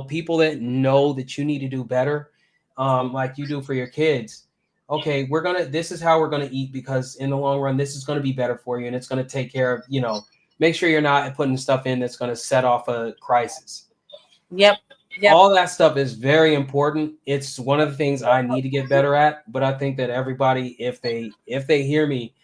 People that know that you need to do better, like you do for your kids. Okay, this is how we're going to eat because in the long run, this is going to be better for you. And it's going to take care of, make sure you're not putting stuff in that's going to set off a crisis. Yep. All that stuff is very important. It's one of the things I need to get better at. But I think that everybody, if they hear me,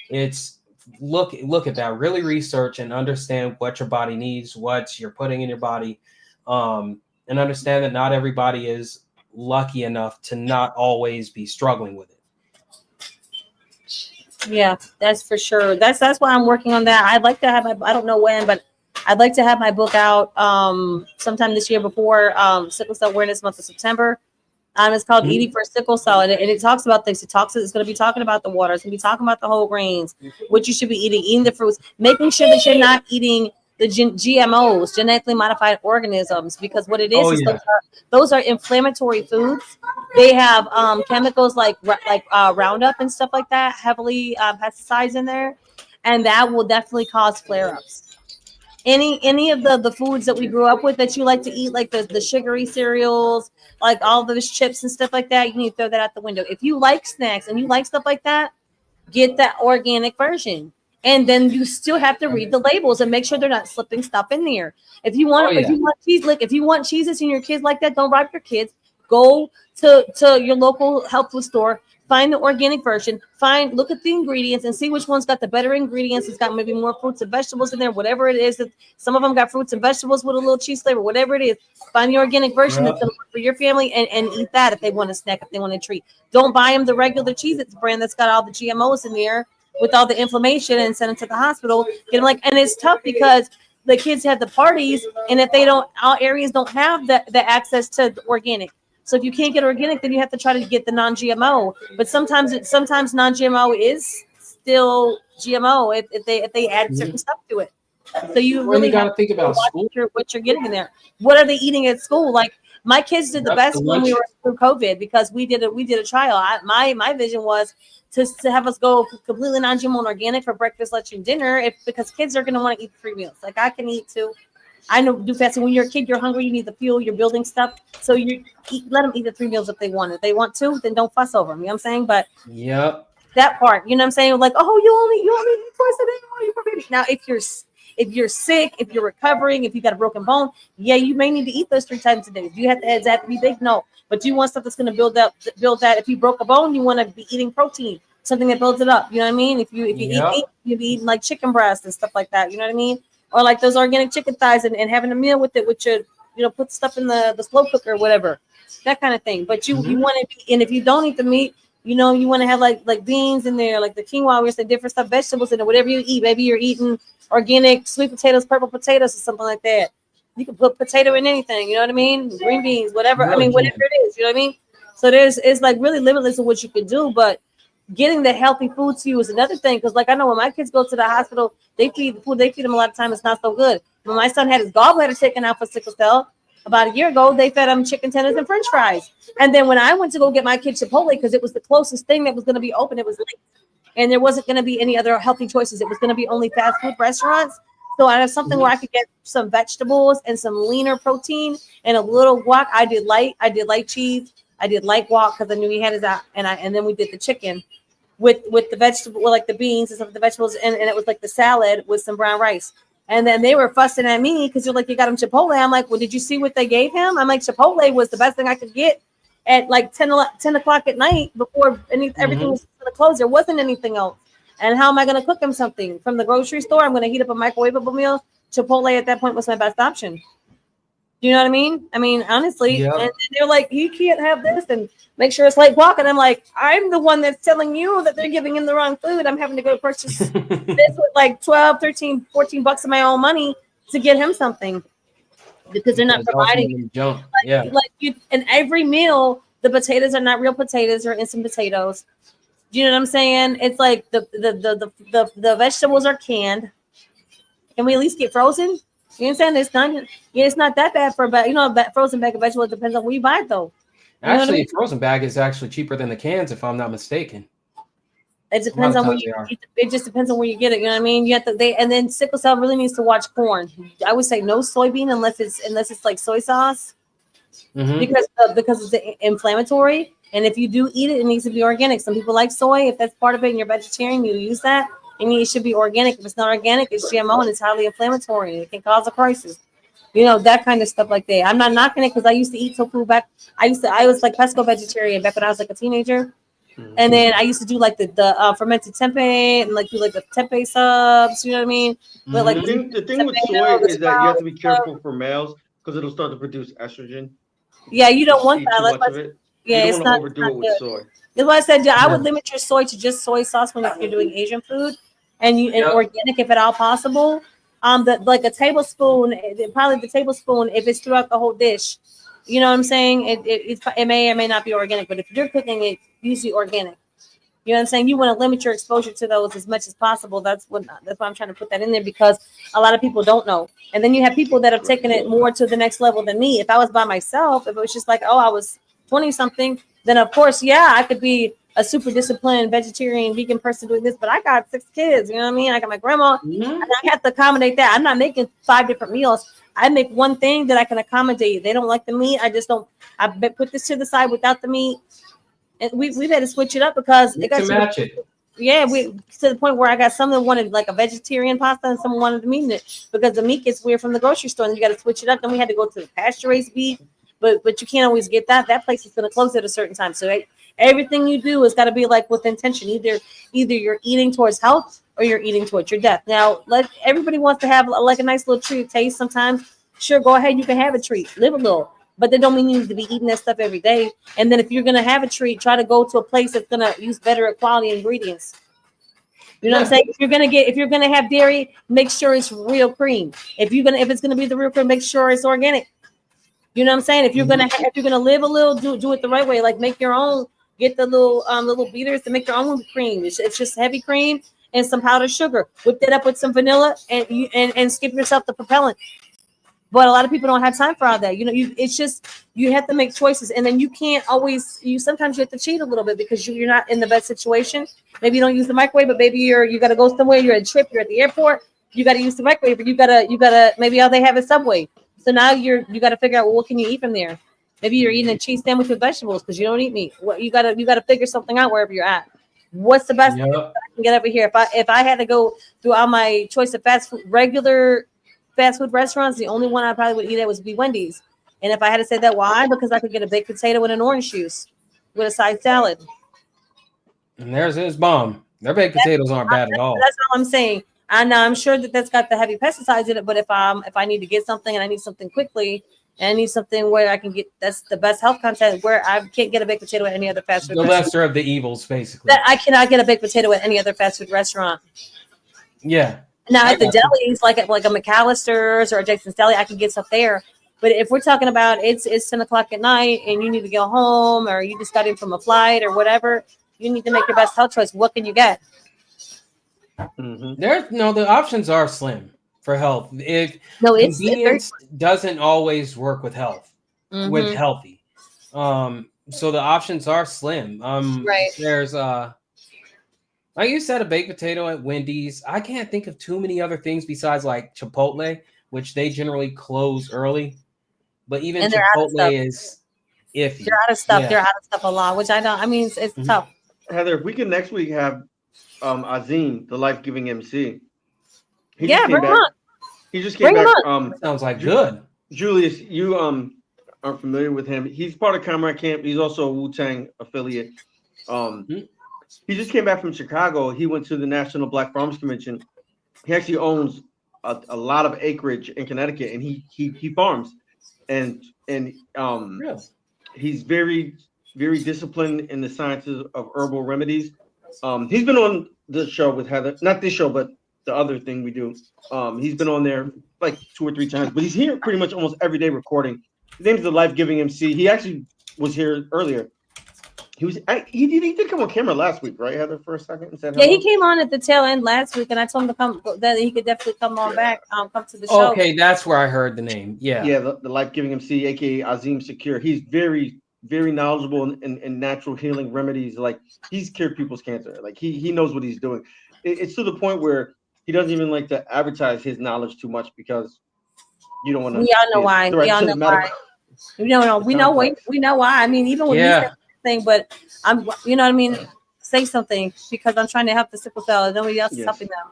it's look at that, really research and understand what your body needs, what you're putting in your body, and understand that not everybody is lucky enough to not always be struggling with it. Yeah, that's for sure. That's why I'm working on that. I'd like to have I don't know when, but I'd like to have my book out sometime this year before Sickle Cell Awareness Month of September. It's called Eating for Sickle Cell, and it talks about things. It's going to be talking about the water. It's going to be talking about the whole grains, what you should be eating the fruits, making sure that you're not eating the GMOs, genetically modified organisms, because what it is those are inflammatory foods. They have chemicals like Roundup and stuff like that, heavily pesticides in there, and that will definitely cause flare-ups. Any of the foods that we grew up with that you like to eat, like the sugary cereals, like all those chips and stuff like that, you need to throw that out the window. If you like snacks and you like stuff like that, get that organic version. And then you still have to read the labels and make sure they're not slipping stuff in there. If you want cheese, like if you want cheeses and your kids like that, don't rob your kids. Go to your local health food store, find the organic version, look at the ingredients and see which one's got the better ingredients. It's got maybe more fruits and vegetables in there, whatever it is. Some of them got fruits and vegetables with a little cheese flavor, whatever it is. Find the organic version that's going to work for your family and eat that if they want a snack, if they want a treat. Don't buy them the regular Cheez-Its brand that's got all the GMOs in there with all the inflammation and send them to the hospital. Get them and it's tough because the kids have the parties, and if they don't, all areas don't have the access to the organic. So if you can't get organic, then you have to try to get the non-GMO. But sometimes non-GMO is still GMO if they add certain stuff to it. So you really got to think about school. What you're getting in there. What are they eating at school? Like my kids did the best when we were through COVID because we did a trial. My vision was to have us go completely non-GMO and organic for breakfast, lunch, and dinner. Because kids are going to want to eat 3 meals. Like I can eat too. I know do fasting. When you're a kid, you're hungry. You need the fuel. You're building stuff. So let them eat the 3 meals if they want. If they want to, then don't fuss over them. You know what I'm saying? But that part, you know what I'm saying? Like, oh, you only eat twice a day. Oh, you're baby. Now, if you're sick, if you're recovering, if you got a broken bone, yeah, you may need to eat those 3 times a day. Do you have to be big? No. But you want stuff that's going to build that. If you broke a bone, you want to be eating protein, something that builds it up. You know what I mean? If you eat meat, you'll be eating like chicken breast and stuff like that. You know what I mean? Or like those organic chicken thighs and having a meal with it, with your, put stuff in the slow cooker or whatever, that kind of thing. But you want to be, and if you don't eat the meat, you want to have like beans in there, like the quinoa, or some different stuff, vegetables in it, whatever you eat. Maybe you're eating organic sweet potatoes, purple potatoes, or something like that. You can put potato in anything, you know what I mean? Green beans, whatever. I mean, whatever it is, you know what I mean? So it's like really limitless of what you can do, but getting the healthy food to you is another thing. Because like I know when my kids go to the hospital, they feed them a lot of time. It's not so good. When my son had his gallbladder taken out for sickle cell about a year ago, they fed him chicken tenders and French fries. And then when I went to go get my kid Chipotle, because it was the closest thing that was going to be open, it was late, and there wasn't going to be any other healthy choices. It was going to be only fast food restaurants. So I have something where I could get some vegetables and some leaner protein and a little guac. I did light cheese. I did light guac because I knew he had his out, and then we did the chicken with the vegetable, like the beans and stuff, the vegetables, and it was like the salad with some brown rice. And then they were fussing at me because they're like, you got him Chipotle. I'm like, well, did you see what they gave him? I'm like, Chipotle was the best thing I could get at like 10 o'clock at night before everything was going to close. There wasn't anything else. And how am I going to cook him something from the grocery store? I'm going to heat up a microwavable meal. Chipotle at that point was my best option. You know what I mean? I mean, honestly, and they're like, you can't have this and make sure it's light guac. And I'm like, I'm the one that's telling you that they're giving him the wrong food. I'm having to go purchase this with like 12, 13, 14 bucks of my own money to get him something because they're not providing. And every meal, the potatoes are not real potatoes or instant potatoes. Do you know what I'm saying? It's like the vegetables are canned. Can we at least get frozen? You understand? It's not that bad for a frozen bag of vegetables. It depends on where you buy it though. Actually, a frozen bag is actually cheaper than the cans, if I'm not mistaken. It depends on where it just depends on where you get it. You know what I mean? You have to and then sickle cell really needs to watch corn. I would say no soybean unless it's like soy sauce. Because it's inflammatory. And if you do eat it, it needs to be organic. Some people like soy. If that's part of it and you're vegetarian, you use that. And it should be organic. If it's not organic, it's GMO and it's highly inflammatory. It can cause a crisis. That kind of stuff like that. I'm not knocking it because I used to eat tofu back. I was like pesco vegetarian back when I was like a teenager. And then I used to do like the fermented tempeh and like do like the tempeh subs. You know what I mean? But like the thing with soy is that you have to be careful for males because it'll start to produce estrogen. Yeah, you don't want that. Yeah, it's not overdo it with soy. That's why I said I would limit your soy to just soy sauce when you're doing Asian food, and organic if at all possible. Like a tablespoon, probably the tablespoon if it's throughout the whole dish. You know what I'm saying? It may or may not be organic, but if you're cooking it, usually organic. You know what I'm saying? You want to limit your exposure to those as much as possible. That's why I'm trying to put that in there because a lot of people don't know. And then you have people that have taken it more to the next level than me. If I was by myself, if it was just like, I was 20 something, then of course, I could be a super disciplined vegetarian, vegan person doing this, but I got 6 kids, you know what I mean? I got my grandma, and I have to accommodate that. I'm not making 5 different meals. I make one thing that I can accommodate. They don't like the meat. I put this to the side without the meat. And we've had to switch it up because it got to match it. Yeah, we to the point where I got someone that wanted like a vegetarian pasta and someone wanted the meat in it because the meat gets weird from the grocery store and you got to switch it up. Then we had to go to the pasture raised beef. but you can't always get that. That place is going to close at a certain time. So everything you do has got to be like with intention. Either you're eating towards health or you're eating towards your death. Now, everybody wants to have like a nice little treat taste sometimes. Sure, go ahead. You can have a treat, live a little, but that don't mean you need to be eating that stuff every day. And then if you're gonna have a treat, try to go to a place that's gonna use better quality ingredients. You know what I'm saying? If you're gonna have dairy, make sure it's real cream. If it's gonna be the real cream, make sure it's organic. You know what I'm saying? If you're gonna live a little, do it the right way. Like make your own. Get the little beaters to make your own cream. It's just heavy cream and some powdered sugar. Whip that up with some vanilla and skip yourself the propellant. But a lot of people don't have time for all that. It's just you have to make choices, and then you can't always. Sometimes you have to cheat a little bit because you're not in the best situation. Maybe you don't use the microwave, but maybe you got to go somewhere. You're at a trip. You're at the airport. You got to use the microwave, but you gotta maybe all they have is Subway. So now you got to figure out what can you eat from there. Maybe you're eating a cheese sandwich with vegetables because you don't eat meat. You gotta figure something out wherever you're at. What's the best thing I can get over here? If I had to go through all my choice of regular fast food restaurants, the only one I probably would eat at would be Wendy's. And if I had to say that, why? Because I could get a baked potato and an orange juice with a side salad. And there's his bomb. Their baked potatoes aren't bad at all. That's all I'm saying. I'm sure that's got the heavy pesticides in it. But if I need to get something and I need something quickly, and I need something where I can get that's the best health content, where I can't get a baked potato at any other fast food. The lesser of the evils, basically. That I cannot get a baked potato at any other fast food restaurant. Yeah. Now at the delis, like a McAllister's or a Jason's Deli, I can get stuff there. But if we're talking about it's 10 o'clock at night and you need to go home, or you just got in from a flight or whatever, you need to make your best health choice. What can you get? Mm-hmm. The options are slim for health. Convenience doesn't always work with health, with healthy. So the options are slim. Right. There's like you said, a baked potato at Wendy's. I can't think of too many other things besides like Chipotle, which they generally close early. But even Chipotle is iffy. They're out of stuff. Yeah. They're out of stuff a lot, which I don't. I mean, it's tough. Heather, if we can next week have Azim, the life-giving MC. Bring him on. He just came back. Sounds like good. Julius, you aren't familiar with him. He's part of Comrade Camp. He's also a Wu-Tang affiliate. He just came back from Chicago. He went to the National Black Farmers Convention. He actually owns a lot of acreage in Connecticut, and he farms. And really? He's very, very disciplined in the sciences of herbal remedies. He's been on the show with Heather, not this show, but the other thing we do. He's been on there like 2 or 3 times, but he's here pretty much almost every day recording. His name's the Life-Giving MC. He actually was here earlier. He did come on camera last week, right, Heather, for a second and said hello? Yeah, he came on at the tail end last week, and I told him to come, that he could definitely come on back, come to the show. Okay, that's where I heard the name. Yeah. Yeah, the Life-Giving MC, aka Azim Secure. He's very, very knowledgeable in natural healing remedies. Like, he's cured people's cancer. Like, he knows what he's doing. It's to the point where he doesn't even like to advertise his knowledge too much because you don't want to. We all know why. We all know why. We know why. I mean, even with me thing, but you know what I mean? Say something, because I'm trying to help the sickle cell. Nobody else is helping them.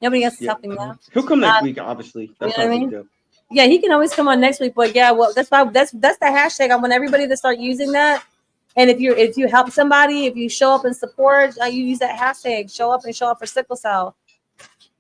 Nobody else is helping them. He'll come next week, obviously. That's you know what I mean? Yeah, he can always come on next week. But yeah, well, that's the hashtag. I want everybody to start using that. And if you help somebody, if you show up and support, you use that hashtag. Show up for sickle cell.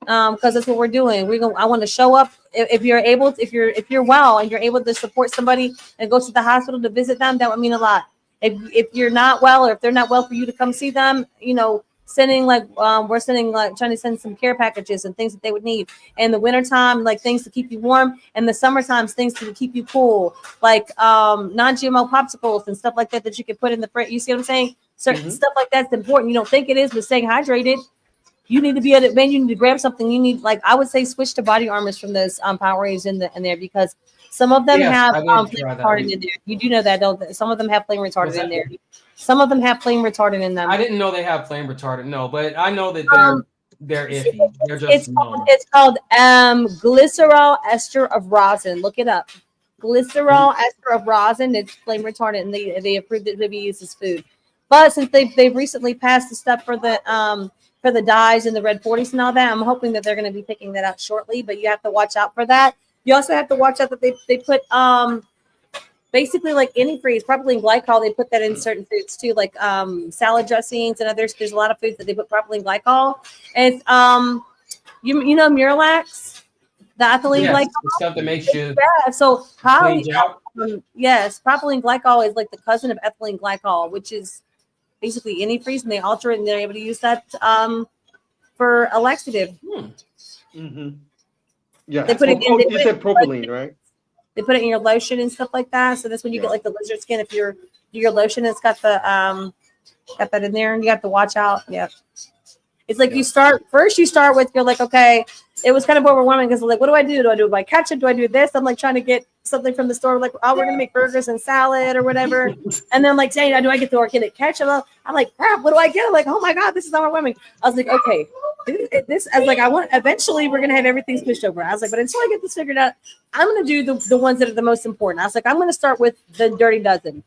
Because that's what we're doing. I want to show up. If you're well and you're able to support somebody and go to the hospital to visit them, that would mean a lot. If you're not well, or if they're not well for you to come see them, we're sending trying to send some care packages and things that they would need. In the wintertime, like things to keep you warm, and the summertime, things to keep you cool, like non-GMO popsicles and stuff like that you can put in the fridge. You see what I'm saying? Certain stuff like that's important. You don't think it is, but staying hydrated. You need to be able to, you need to grab something. You need, like, I would say, switch to body armors from those Powerades in there, because some of them have flame retardant in there. You do know that, don't they? Some of them have flame retardant in there. Some of them have flame retardant in them. I didn't know they have flame retardant. No, but I know that they're iffy. They're just it's called glycerol ester of rosin. Look it up. Glycerol ester of rosin. It's flame retardant, and they approved it to be used as food. But since they've recently passed the stuff for the dyes and the red 40s and all that, I'm hoping that they're going to be picking that out shortly. But you have to watch out for that. You also have to watch out that they put basically like antifreeze, propylene glycol. They put that in certain foods too, like salad dressings and others. There's a lot of foods that they put propylene glycol. And it's, you know Miralax, the ethylene Yes, glycol. the stuff that makes you Yeah. So cleans you out. yes, propylene glycol is like the cousin of ethylene glycol, which is basically antifreeze, and they alter it, and they're able to use that for a laxative. Yeah. They put it in. You said propylene, right? They put it in your lotion and stuff like that. So that's when you get like the lizard skin. If your lotion has got the got that in there, and you have to watch out. Yeah. It's like you start with, you're like, okay, it was kind of overwhelming because like, what do I do? Do I do my ketchup? Do I do this? I'm like trying to get something from the store, like, oh, we're gonna make burgers and salad or whatever. And then like saying, do I get the organic ketchup? I'm like, crap, what do I get? I'm like, oh my God, this is overwhelming. I was like, okay, this I was like, eventually we're gonna have everything switched over. I was like, but until I get this figured out, I'm gonna do the ones that are the most important. I was like, I'm gonna start with the Dirty Dozen.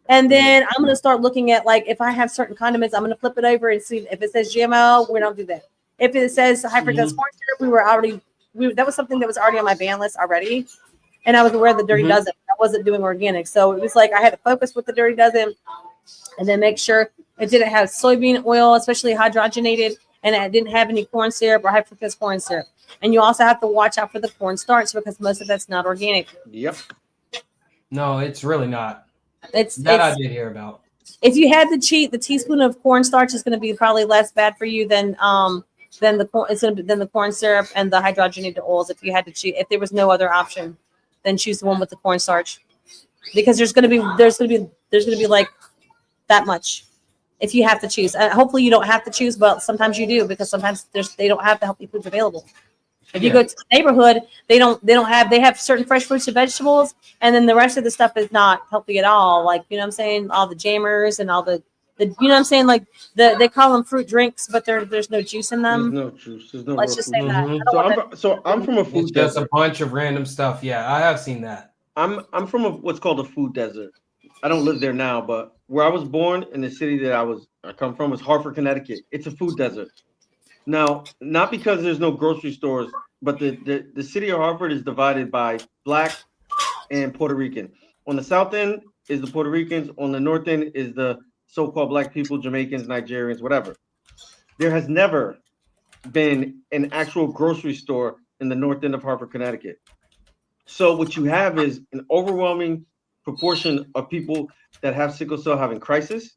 And then I'm going to start looking at, like, if I have certain condiments, I'm going to flip it over and see if it says GMO, we don't do that. If it says high fructose corn syrup, that was something that was already on my ban list already. And I was aware of the Dirty Dozen. I wasn't doing organic. So it was like I had to focus with the Dirty Dozen and then make sure it didn't have soybean oil, especially hydrogenated, and it didn't have any corn syrup or high fructose corn syrup. And you also have to watch out for the cornstarch because most of that's not organic. Yep. No, it's really not. I did hear about. If you had to cheat, the teaspoon of cornstarch is going to be probably less bad for you than the corn syrup and the hydrogenated oils. If you had to cheat, if there was no other option, then choose the one with the cornstarch, because there's going to be like that much. If you have to choose, hopefully you don't have to choose, but sometimes you do, because sometimes they don't have the healthy foods available. If you go to the neighborhood, they have certain fresh fruits and vegetables, and then the rest of the stuff is not healthy at all. Like, you know what I'm saying? All the jammers and all the you know what I'm saying? Like they call them fruit drinks, but there's no juice in them. There's no juice. There's no Let's just say that. I'm from a food It's just desert. a bunch of random stuff. Yeah, I have seen that. I'm from what's called a food desert. I don't live there now, but where I was born, in the city that I come from, is Hartford, Connecticut. It's a food desert. Now, not because there's no grocery stores, but the city of Hartford is divided by Black and Puerto Rican. On the south end is the Puerto Ricans. On the north end is the so-called Black people, Jamaicans, Nigerians, whatever. There has never been an actual grocery store in the north end of Hartford, Connecticut. So what you have is an overwhelming proportion of people that have sickle cell having crisis,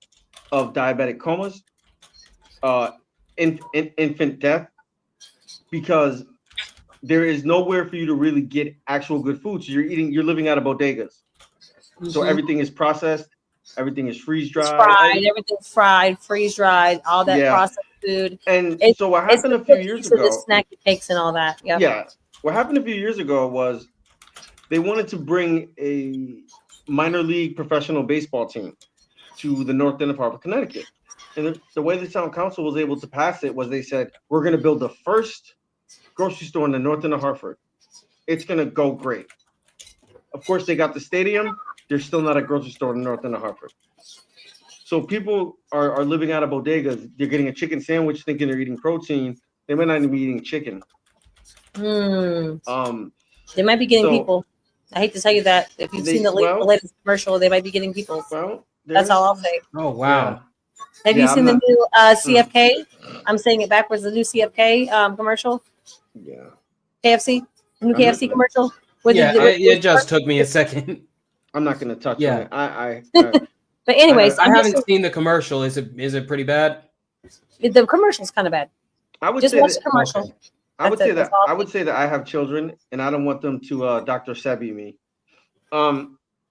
of diabetic comas, infant death, because there is nowhere for you to really get actual good food. So you're living out of bodegas. So everything is processed, everything is Everything's fried, freeze dried, all that processed food. And so what happened a few years ago? The snacky cakes and all that. Yeah. Yeah. What happened a few years ago was they wanted to bring a minor league professional baseball team to the north end of Hartford, Connecticut. And the way the town council was able to pass it was they said, we're going to build the first grocery store in the north end of Hartford. It's going to go great. Of course, they got the stadium. There's still not a grocery store in the north end of Hartford. So people are living out of bodegas. They're getting a chicken sandwich thinking they're eating protein. They might not even be eating chicken. They might be getting people. I hate to tell you that. If you've seen the latest commercial, they might be getting people. Well, that's all I'll say. Oh, wow. Have you seen the new CFK? I'm saying it backwards. The new CFK commercial. Yeah. KFC. The new KFC commercial. It just took me a second. I'm not going to touch on it. But anyways, I haven't seen the commercial. Is it pretty bad? The commercial's kind of bad. I would just say watch that, the commercial. Okay. I would say that I have children and I don't want them to Dr. Sebi me.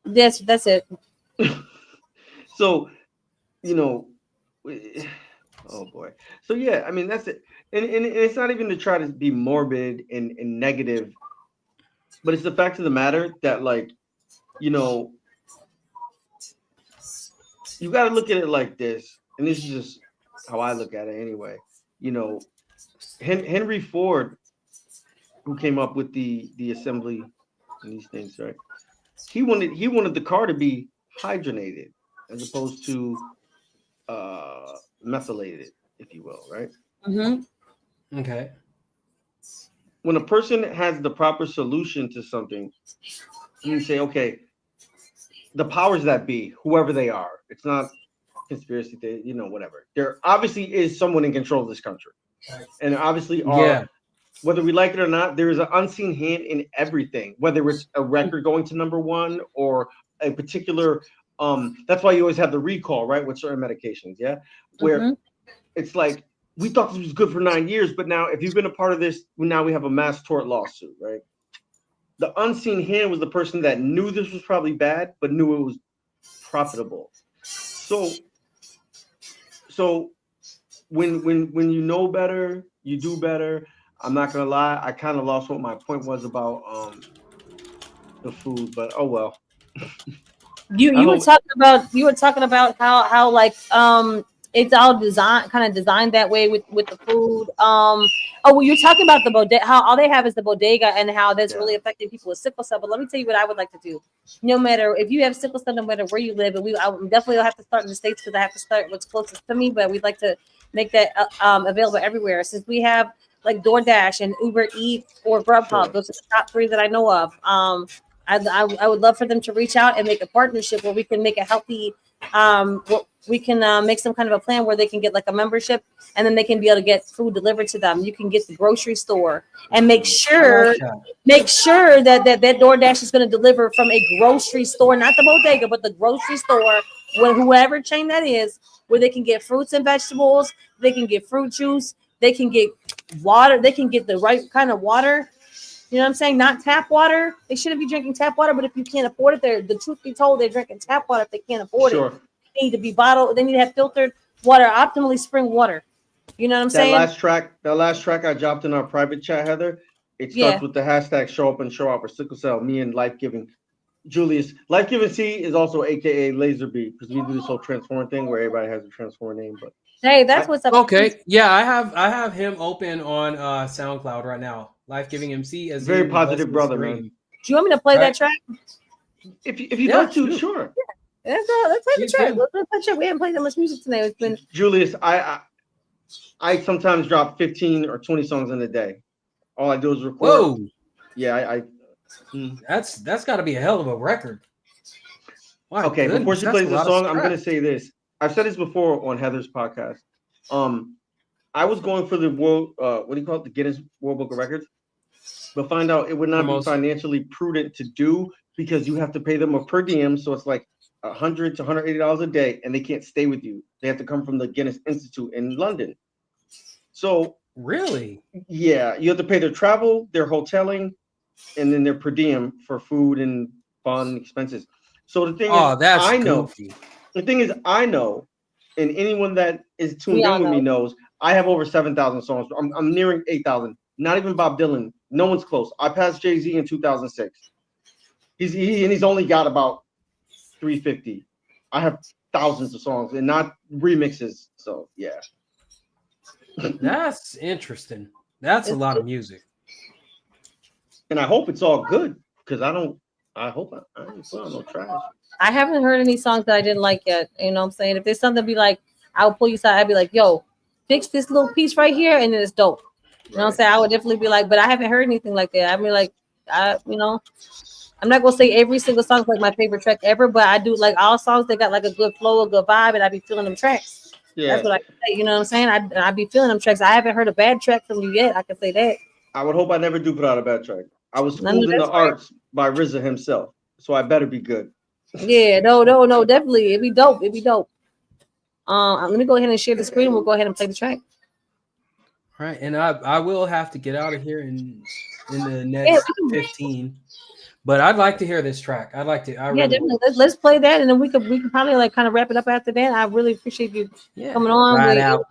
That's it. So, oh boy. So yeah, I mean that's it. And it's not even to try to be morbid and negative, but it's the fact of the matter that, like, you got to look at it like this, and this is just how I look at it anyway. Henry Ford, who came up with the assembly and these things, right? He wanted the car to be hydrogenated as opposed to methylated, if you will, right? Mm-hmm. Okay. When a person has the proper solution to something, you say, okay, the powers that be, whoever they are. It's not conspiracy theory, you know, whatever. There obviously is someone in control of this country, and obviously are. Whether we like it or not, there is an unseen hand in everything. Whether it's a record going to #1 or a particular, that's why you always have the recall, right, with certain medications, yeah, where it's like we thought this was good for 9 years, but now if you've been a part of this, now we have a mass tort lawsuit, right? The unseen hand was the person that knew this was probably bad, but knew it was profitable. So when you know better, you do better. I'm not gonna lie, I kind of lost what my point was about the food, but oh well. You were talking about how like it's all designed that way with the food. Well, you're talking about the bodega, how all they have is the bodega, and how that's really affecting people with sickle cell. But let me tell you what I would like to do. No matter if you have sickle cell, no matter where you live, and I definitely will have to start in the States because I have to start what's closest to me. But we'd like to make that available everywhere, since we have like DoorDash and Uber Eats or Grubhub. Sure. Those are the top 3 that I know of. I would love for them to reach out and make a partnership where we can make a healthy, we can make some kind of a plan where they can get like a membership, and then they can be able to get food delivered to them. You can get the grocery store and make sure that DoorDash is going to deliver from a grocery store, not the bodega, but the grocery store, with whoever chain that is, where they can get fruits and vegetables, they can get fruit juice, they can get water, they can get the right kind of water. You know what I'm saying? Not tap water. They shouldn't be drinking tap water, but if you can't afford it, the truth be told, they're drinking tap water if they can't afford it. They need to be bottled. They need to have filtered water, optimally spring water. You know what I'm saying? That last track I dropped in our private chat, Heather, it starts with the hashtag show up and show out for sickle cell, me and Life Giving. Julius, Life Giving C is also AKA Laser Beat, because we do this whole transformer thing where everybody has a transformer name. But hey, that's what's up. Okay, yeah, I have him open on SoundCloud right now. Life Giving MC as very positive brother, man. Do you want me to play that track? If you'd like to, sure. Yeah. Let's play the track. Let's play the track. We haven't played that much music tonight. It's been Julius. I sometimes drop 15 or 20 songs in a day. All I do is record. Whoa. Yeah, that's got to be a hell of a record. Wow, okay, before she plays the song, I'm gonna say this. I've said this before on Heather's podcast. I was going for the world, what do you call it, the Guinness World Book of Records, but find out it would not be financially prudent to do, because you have to pay them a per diem, so it's like $100 to $180 a day, and they can't stay with you. They have to come from the Guinness Institute in London. So really, yeah, you have to pay their travel, their hoteling, and then their per diem for food and fun expenses. So the thing I know, and anyone that is tuned in with me knows, I have over 7,000 songs. I'm nearing 8,000. Not even Bob Dylan. No one's close. I passed Jay-Z in 2006. He's only got about 350. I have thousands of songs and not remixes. So yeah. That's interesting. That's a lot of music. And I hope it's all good, because I hope I ain't put on no trash. I haven't heard any songs that I didn't like yet. You know what I'm saying? If there's something be like, I'll pull you aside. I'd be like, yo, fix this little piece right here, and then it's dope. You know what I'm saying? I would definitely be like, but I haven't heard anything like that. I mean, like, I'm not gonna say every single song is like my favorite track ever, but I do like all songs that got like a good flow, a good vibe, and I be feeling them tracks. Yeah, that's what I can say. You know what I'm saying? I be feeling them tracks. I haven't heard a bad track from you yet. I can say that. I would hope I never do put out a bad track. I was schooled in the arts by RZA himself, so I better be good. Yeah, no, definitely. It'd be dope. Let me go ahead and share the screen. We'll go ahead and play the track. All right, and I will have to get out of here in the next 15. But I'd like to hear this track. I'd like to. Definitely. Let's play that, and then we can probably like kind of wrap it up after that. I really appreciate you coming on. Right out.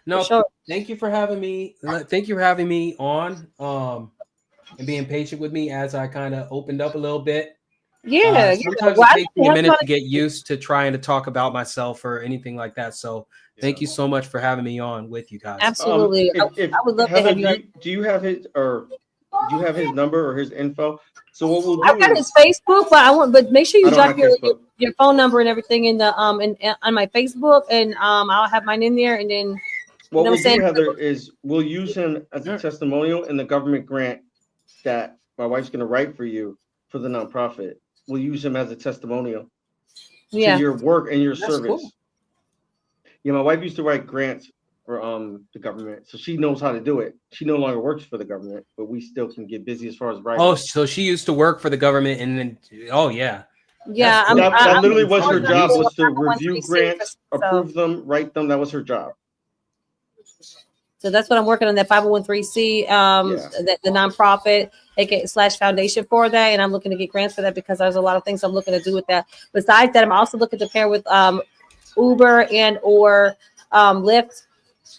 No, thank you for having me. Thank you for having me on and being patient with me as I kind of opened up a little bit. Sometimes it takes me a minute to get used to trying to talk about myself or anything like that. So thank you so much for having me on with you guys. Absolutely. I would love to have you. Do you have his number or his info? So what we'll do, I've got his Facebook, but make sure you drop your phone number and everything in the on my Facebook, and I'll have mine in there, and then what we'll do, Heather, is we'll use him as a testimonial in the government grant that my wife's going to write for you for the nonprofit. will use him as a testimonial Yeah. to your work and your That's service. cool. Yeah, my wife used to write grants for the government, so she knows how to do it. She no longer works for the government, but we still can get busy as far as writing. Oh, so she used to work for the government, and then Yeah, that literally was her job, was to I'm review grants, approve them, write them. That was her job. So that's what I'm working on, that 501c, the nonprofit / foundation for that. And I'm looking to get grants for that because there's a lot of things I'm looking to do with that. Besides that, I'm also looking to pair with Uber and or Lyft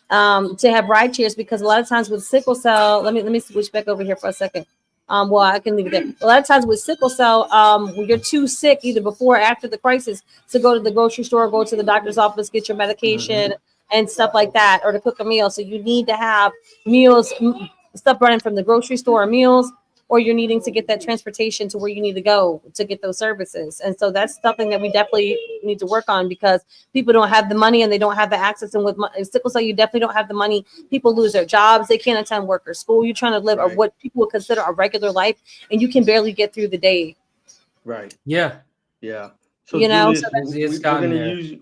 to have ride shares, because a lot of times with sickle cell, let me switch back over here for a second. Well, I can leave it there. A lot of times with sickle cell, when you're too sick, either before or after the crisis, to go to the grocery store, go to the doctor's office, get your medication and stuff like that, or to cook a meal. So you need to have meals, stuff running from the grocery store, meals, or you're needing to get that transportation to where you need to go to get those services. And so that's something that we definitely need to work on, because people don't have the money and they don't have the access. And with sickle cell, you definitely don't have the money. People lose their jobs. They can't attend work or school. You're trying to live what people would consider a regular life, and you can barely get through the day. Right. Yeah. Yeah. So Julius,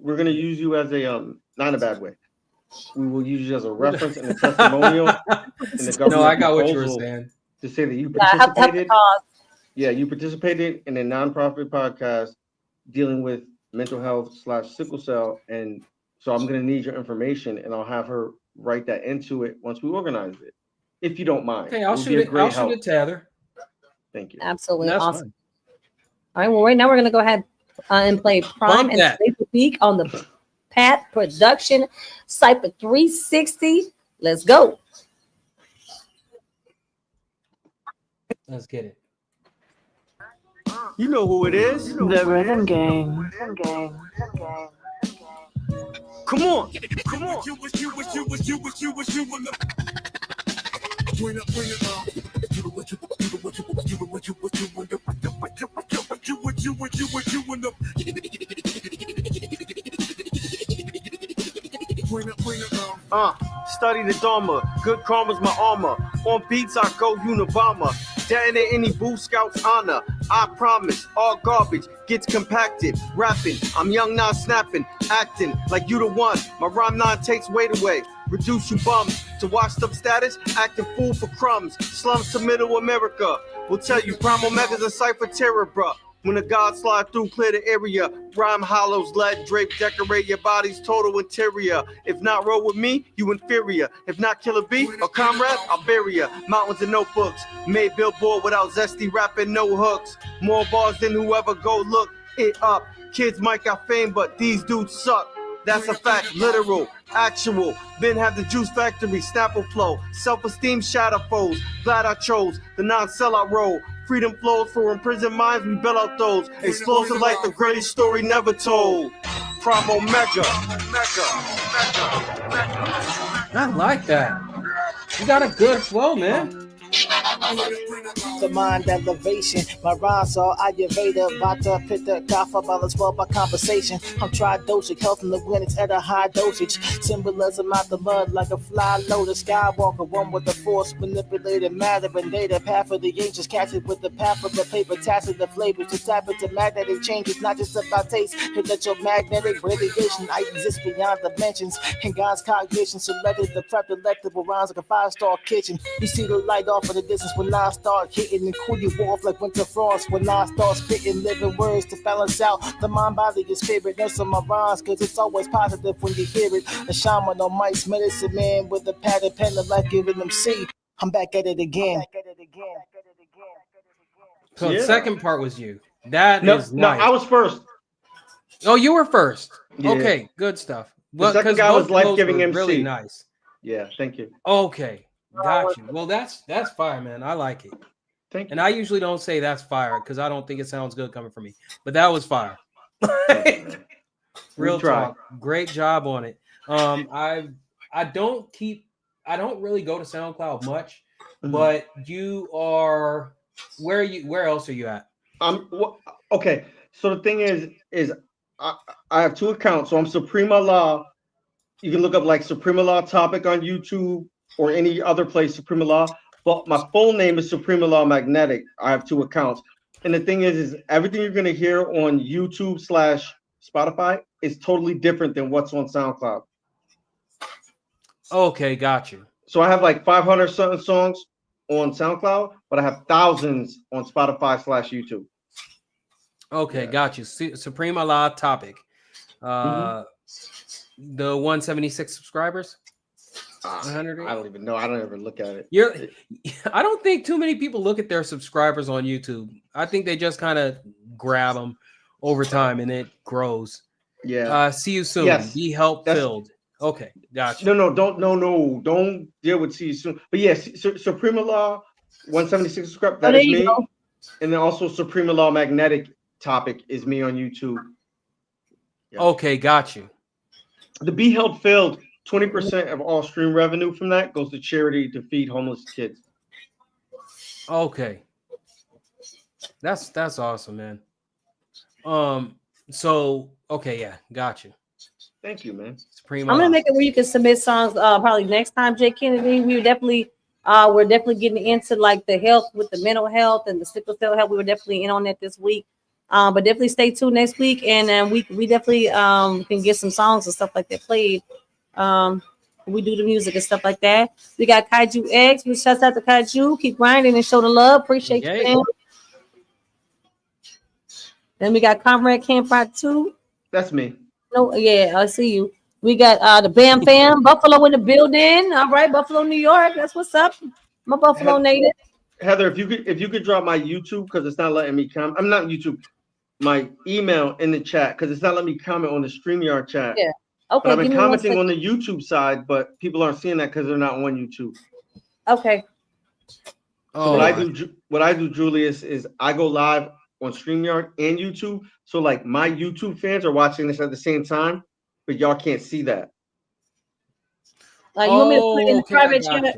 we're gonna use you as a not in a bad way. We will use you as a reference and a testimonial in the government. No, I got what you were saying. To say that you participated. Yeah, you participated in a nonprofit podcast dealing with mental health / sickle cell, and so I'm gonna need your information, and I'll have her write that into it once we organize it, if you don't mind. Okay, I'll shoot it to Heather. Thank you. Absolutely. That's awesome. All right, well, right now we're gonna go ahead and play Prime and Save the Week on the Pat Production Cypher 360. Let's go. Let's get it. You know who it is. The Rhythm Gang. Come on. Study the Dharma. Good karma's my armor. On beats, I go Unabomber. Detonate any Boo Scouts honor. I promise, all garbage gets compacted. Rapping, I'm young, not snapping. Acting like you the one. My rhyme non takes weight away. Reduce you bums to washed up status. Acting fool for crumbs. Slums to middle America. We'll tell you, Prime Omega's a cipher terror, bruh. When the gods slide through, clear the area. Rhyme hollows, lead drape, decorate your body's total interior. If not roll with me, you inferior. If not kill a bee or comrade, I'll bury ya. Mountains and notebooks, made billboard without zesty rapping, no hooks. More bars than whoever go look it up. Kids might got fame, but these dudes suck. That's a fact, literal, actual. Been have the juice factory, Snapple flow. Self-esteem shatter foes. Glad I chose the non-sellout role. Freedom flows for imprisoned minds, we bail out those. Explosive like the greatest story never told. Prime Omega. I like that. You got a good flow, man. The mind elevation, my rhymes are Ayurveda, Vata, Pitta, Kapha, balance well by conversation. I'm tri-dosage, health in the wind, it's at a high dosage. Symbolism out the mud like a fly lotus. Skywalker, one with the force, manipulated matter and data. Path of the ancients, catch it with the path of the paper, tacit the flavors. To tap into magnetic changes, not just about taste. Electromagnetic radiation, I exist beyond dimensions. And God's cognition selected the prep delectable rhymes like a 5-star kitchen. You see the light off in the distance when I start hitting and cool you off like winter frost. When I start spitting living words to balance out the mind, body, and spirit. That's on my rhymes, cause it's always positive when you hear it. A shaman on mics, medicine man with a pad and pen like giving them C. I'm back at it again. So the second part was you. That is nice. No, I was first. Oh, you were first. Yeah. Okay, good stuff. The second guy was life-giving MC. Really nice. Yeah, thank you. Okay, got you. Well, that's fire, man. I like it. Thank you. And I usually don't say that's fire because I don't think it sounds good coming from me. But that was fire. Real talk. Great job on it. I don't really go to SoundCloud much, but you are where else are you at? Okay. So the thing is I have 2 accounts. So I'm Suprema Law. You can look up like Suprema Law Topic on YouTube or any other place, Suprema Law. But my full name is Suprema Law Magnetic. I have 2 accounts. And the thing is everything you're gonna hear on YouTube / Spotify is totally different than what's on SoundCloud. Okay, got you. So I have like 500 something songs on SoundCloud, but I have thousands on Spotify / YouTube. Okay, got you. Supreme Allah topic. The 176 subscribers. 100. I don't even know. I don't ever look at it. I don't think too many people look at their subscribers on YouTube. I think they just kind of grab them over time and it grows. Yeah. See you soon. Yes. Be help filled. Okay, gotcha. No, don't deal with see you soon. But yes, Supreme Law 176 subscribe. That is me. Go. And then also Supreme Law Magnetic topic is me on YouTube. Yeah. Okay, got you. The Be Help Filled, 20% of all stream revenue from that goes to charity to feed homeless kids. Okay. That's awesome, man. So okay, yeah, got you. Thank you, man. Supreme. I'm gonna make it where you can submit songs probably next time, Jay Kennedy. We're definitely getting into like the health with the mental health and the sickle cell health. We were definitely in on that this week. But definitely stay tuned next week, and we definitely can get some songs and stuff like that played. We do the music and stuff like that. We got Kaiju X. We shout out to Kaiju. Keep grinding and show the love. Appreciate you, man. Then we got Comrade Camp Rock 2. That's me. No, yeah, I see you. We got the Bam Fam, Buffalo in the building. All right, Buffalo, New York. That's what's up. I'm a Buffalo native. Heather, if you could drop my YouTube because it's not letting me comment. I'm not YouTube. My email in the chat because it's not letting me comment on the StreamYard chat. Yeah. Okay. But I've been commenting on the YouTube side, but people aren't seeing that because they're not on YouTube. Okay. So what I do, Julius, is I go live on StreamYard and YouTube. So like my YouTube fans are watching this at the same time, but y'all can't see that. You want me to put it in the private chat?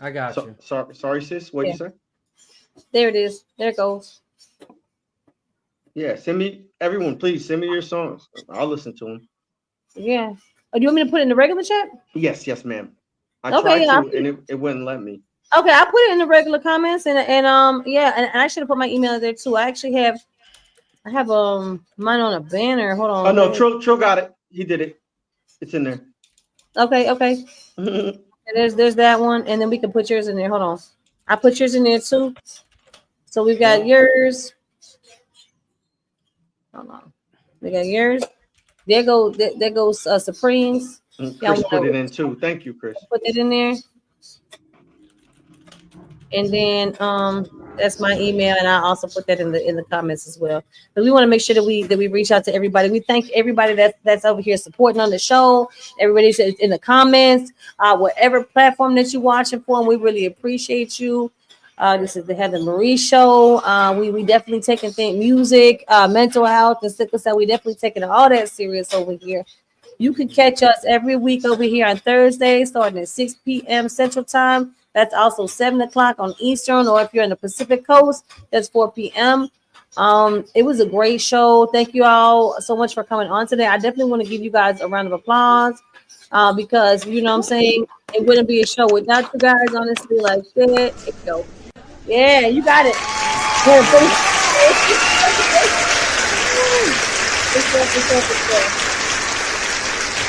I got you. Sorry, sis. What did you say? There it is. There it goes. Yeah, everyone, please send me your songs. I'll listen to them. Yeah. Oh, do you want me to put it in the regular chat? Yes, ma'am. I tried to, and it wouldn't let me. Okay, I'll put it in the regular comments, and I should have put my email in there too. I actually have mine on a banner. Hold on. Oh no, Trill got it. He did it. It's in there. Okay. And there's that one, and then we can put yours in there. Hold on. I put yours in there too. So we've got yours. Hold on. We got yours. There goes Supremes. Chris put it in too. Thank you, Chris. Put it in there. And then that's my email, and I also put that in the comments as well. But we want to make sure that we reach out to everybody. We thank everybody that's over here supporting on the show. Everybody's in the comments, whatever platform that you're watching for, and we really appreciate you. This is the Heather Mariee Show. We definitely taking music, mental health, and sickle cell. We definitely taking all that serious over here. You can catch us every week over here on Thursday, starting at 6 p.m. Central Time. That's also 7 o'clock on Eastern, or if you're in the Pacific Coast, that's 4 p.m. It was a great show. Thank you all so much for coming on today. I definitely want to give you guys a round of applause because, you know what I'm saying, it wouldn't be a show without you guys, honestly, like that. Go. Yeah, you got it.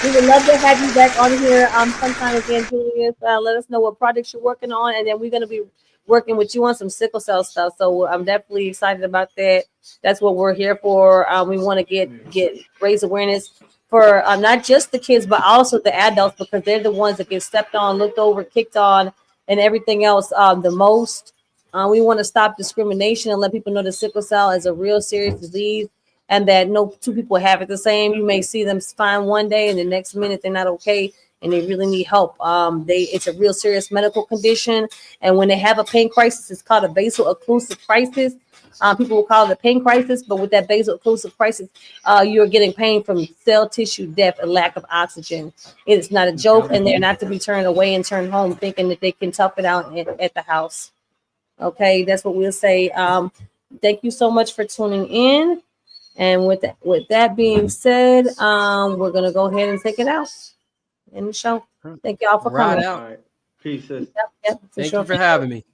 We would love to have you back on here sometime again, Julius. Let us know what projects you're working on, and then we're going to be working with you on some sickle cell stuff. So I'm definitely excited about that. That's what we're here for. We want to raise awareness for not just the kids, but also the adults, because they're the ones that get stepped on, looked over, kicked on, and everything else the most. We want to stop discrimination and let people know that sickle cell is a real serious disease, and that no two people have it the same. You may see them fine one day and the next minute they're not okay, and they really need help. It's a real serious medical condition, and when they have a pain crisis, it's called a vaso-occlusive crisis. People will call it a pain crisis, but with that vaso-occlusive crisis, you're getting pain from cell tissue death and lack of oxygen. It is not a joke, and they're not to be turned away and turned home thinking that they can tough it out at the house. Okay, that's what we'll say. Thank you so much for tuning in. And with that being said, we're gonna go ahead and take it out in the show. Thank y'all for coming. Out. Peace. Thank you for having me.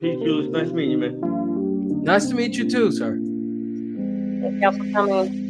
Peace, Julius. Nice meeting you, man. Nice to meet you too, sir. Thank y'all for coming.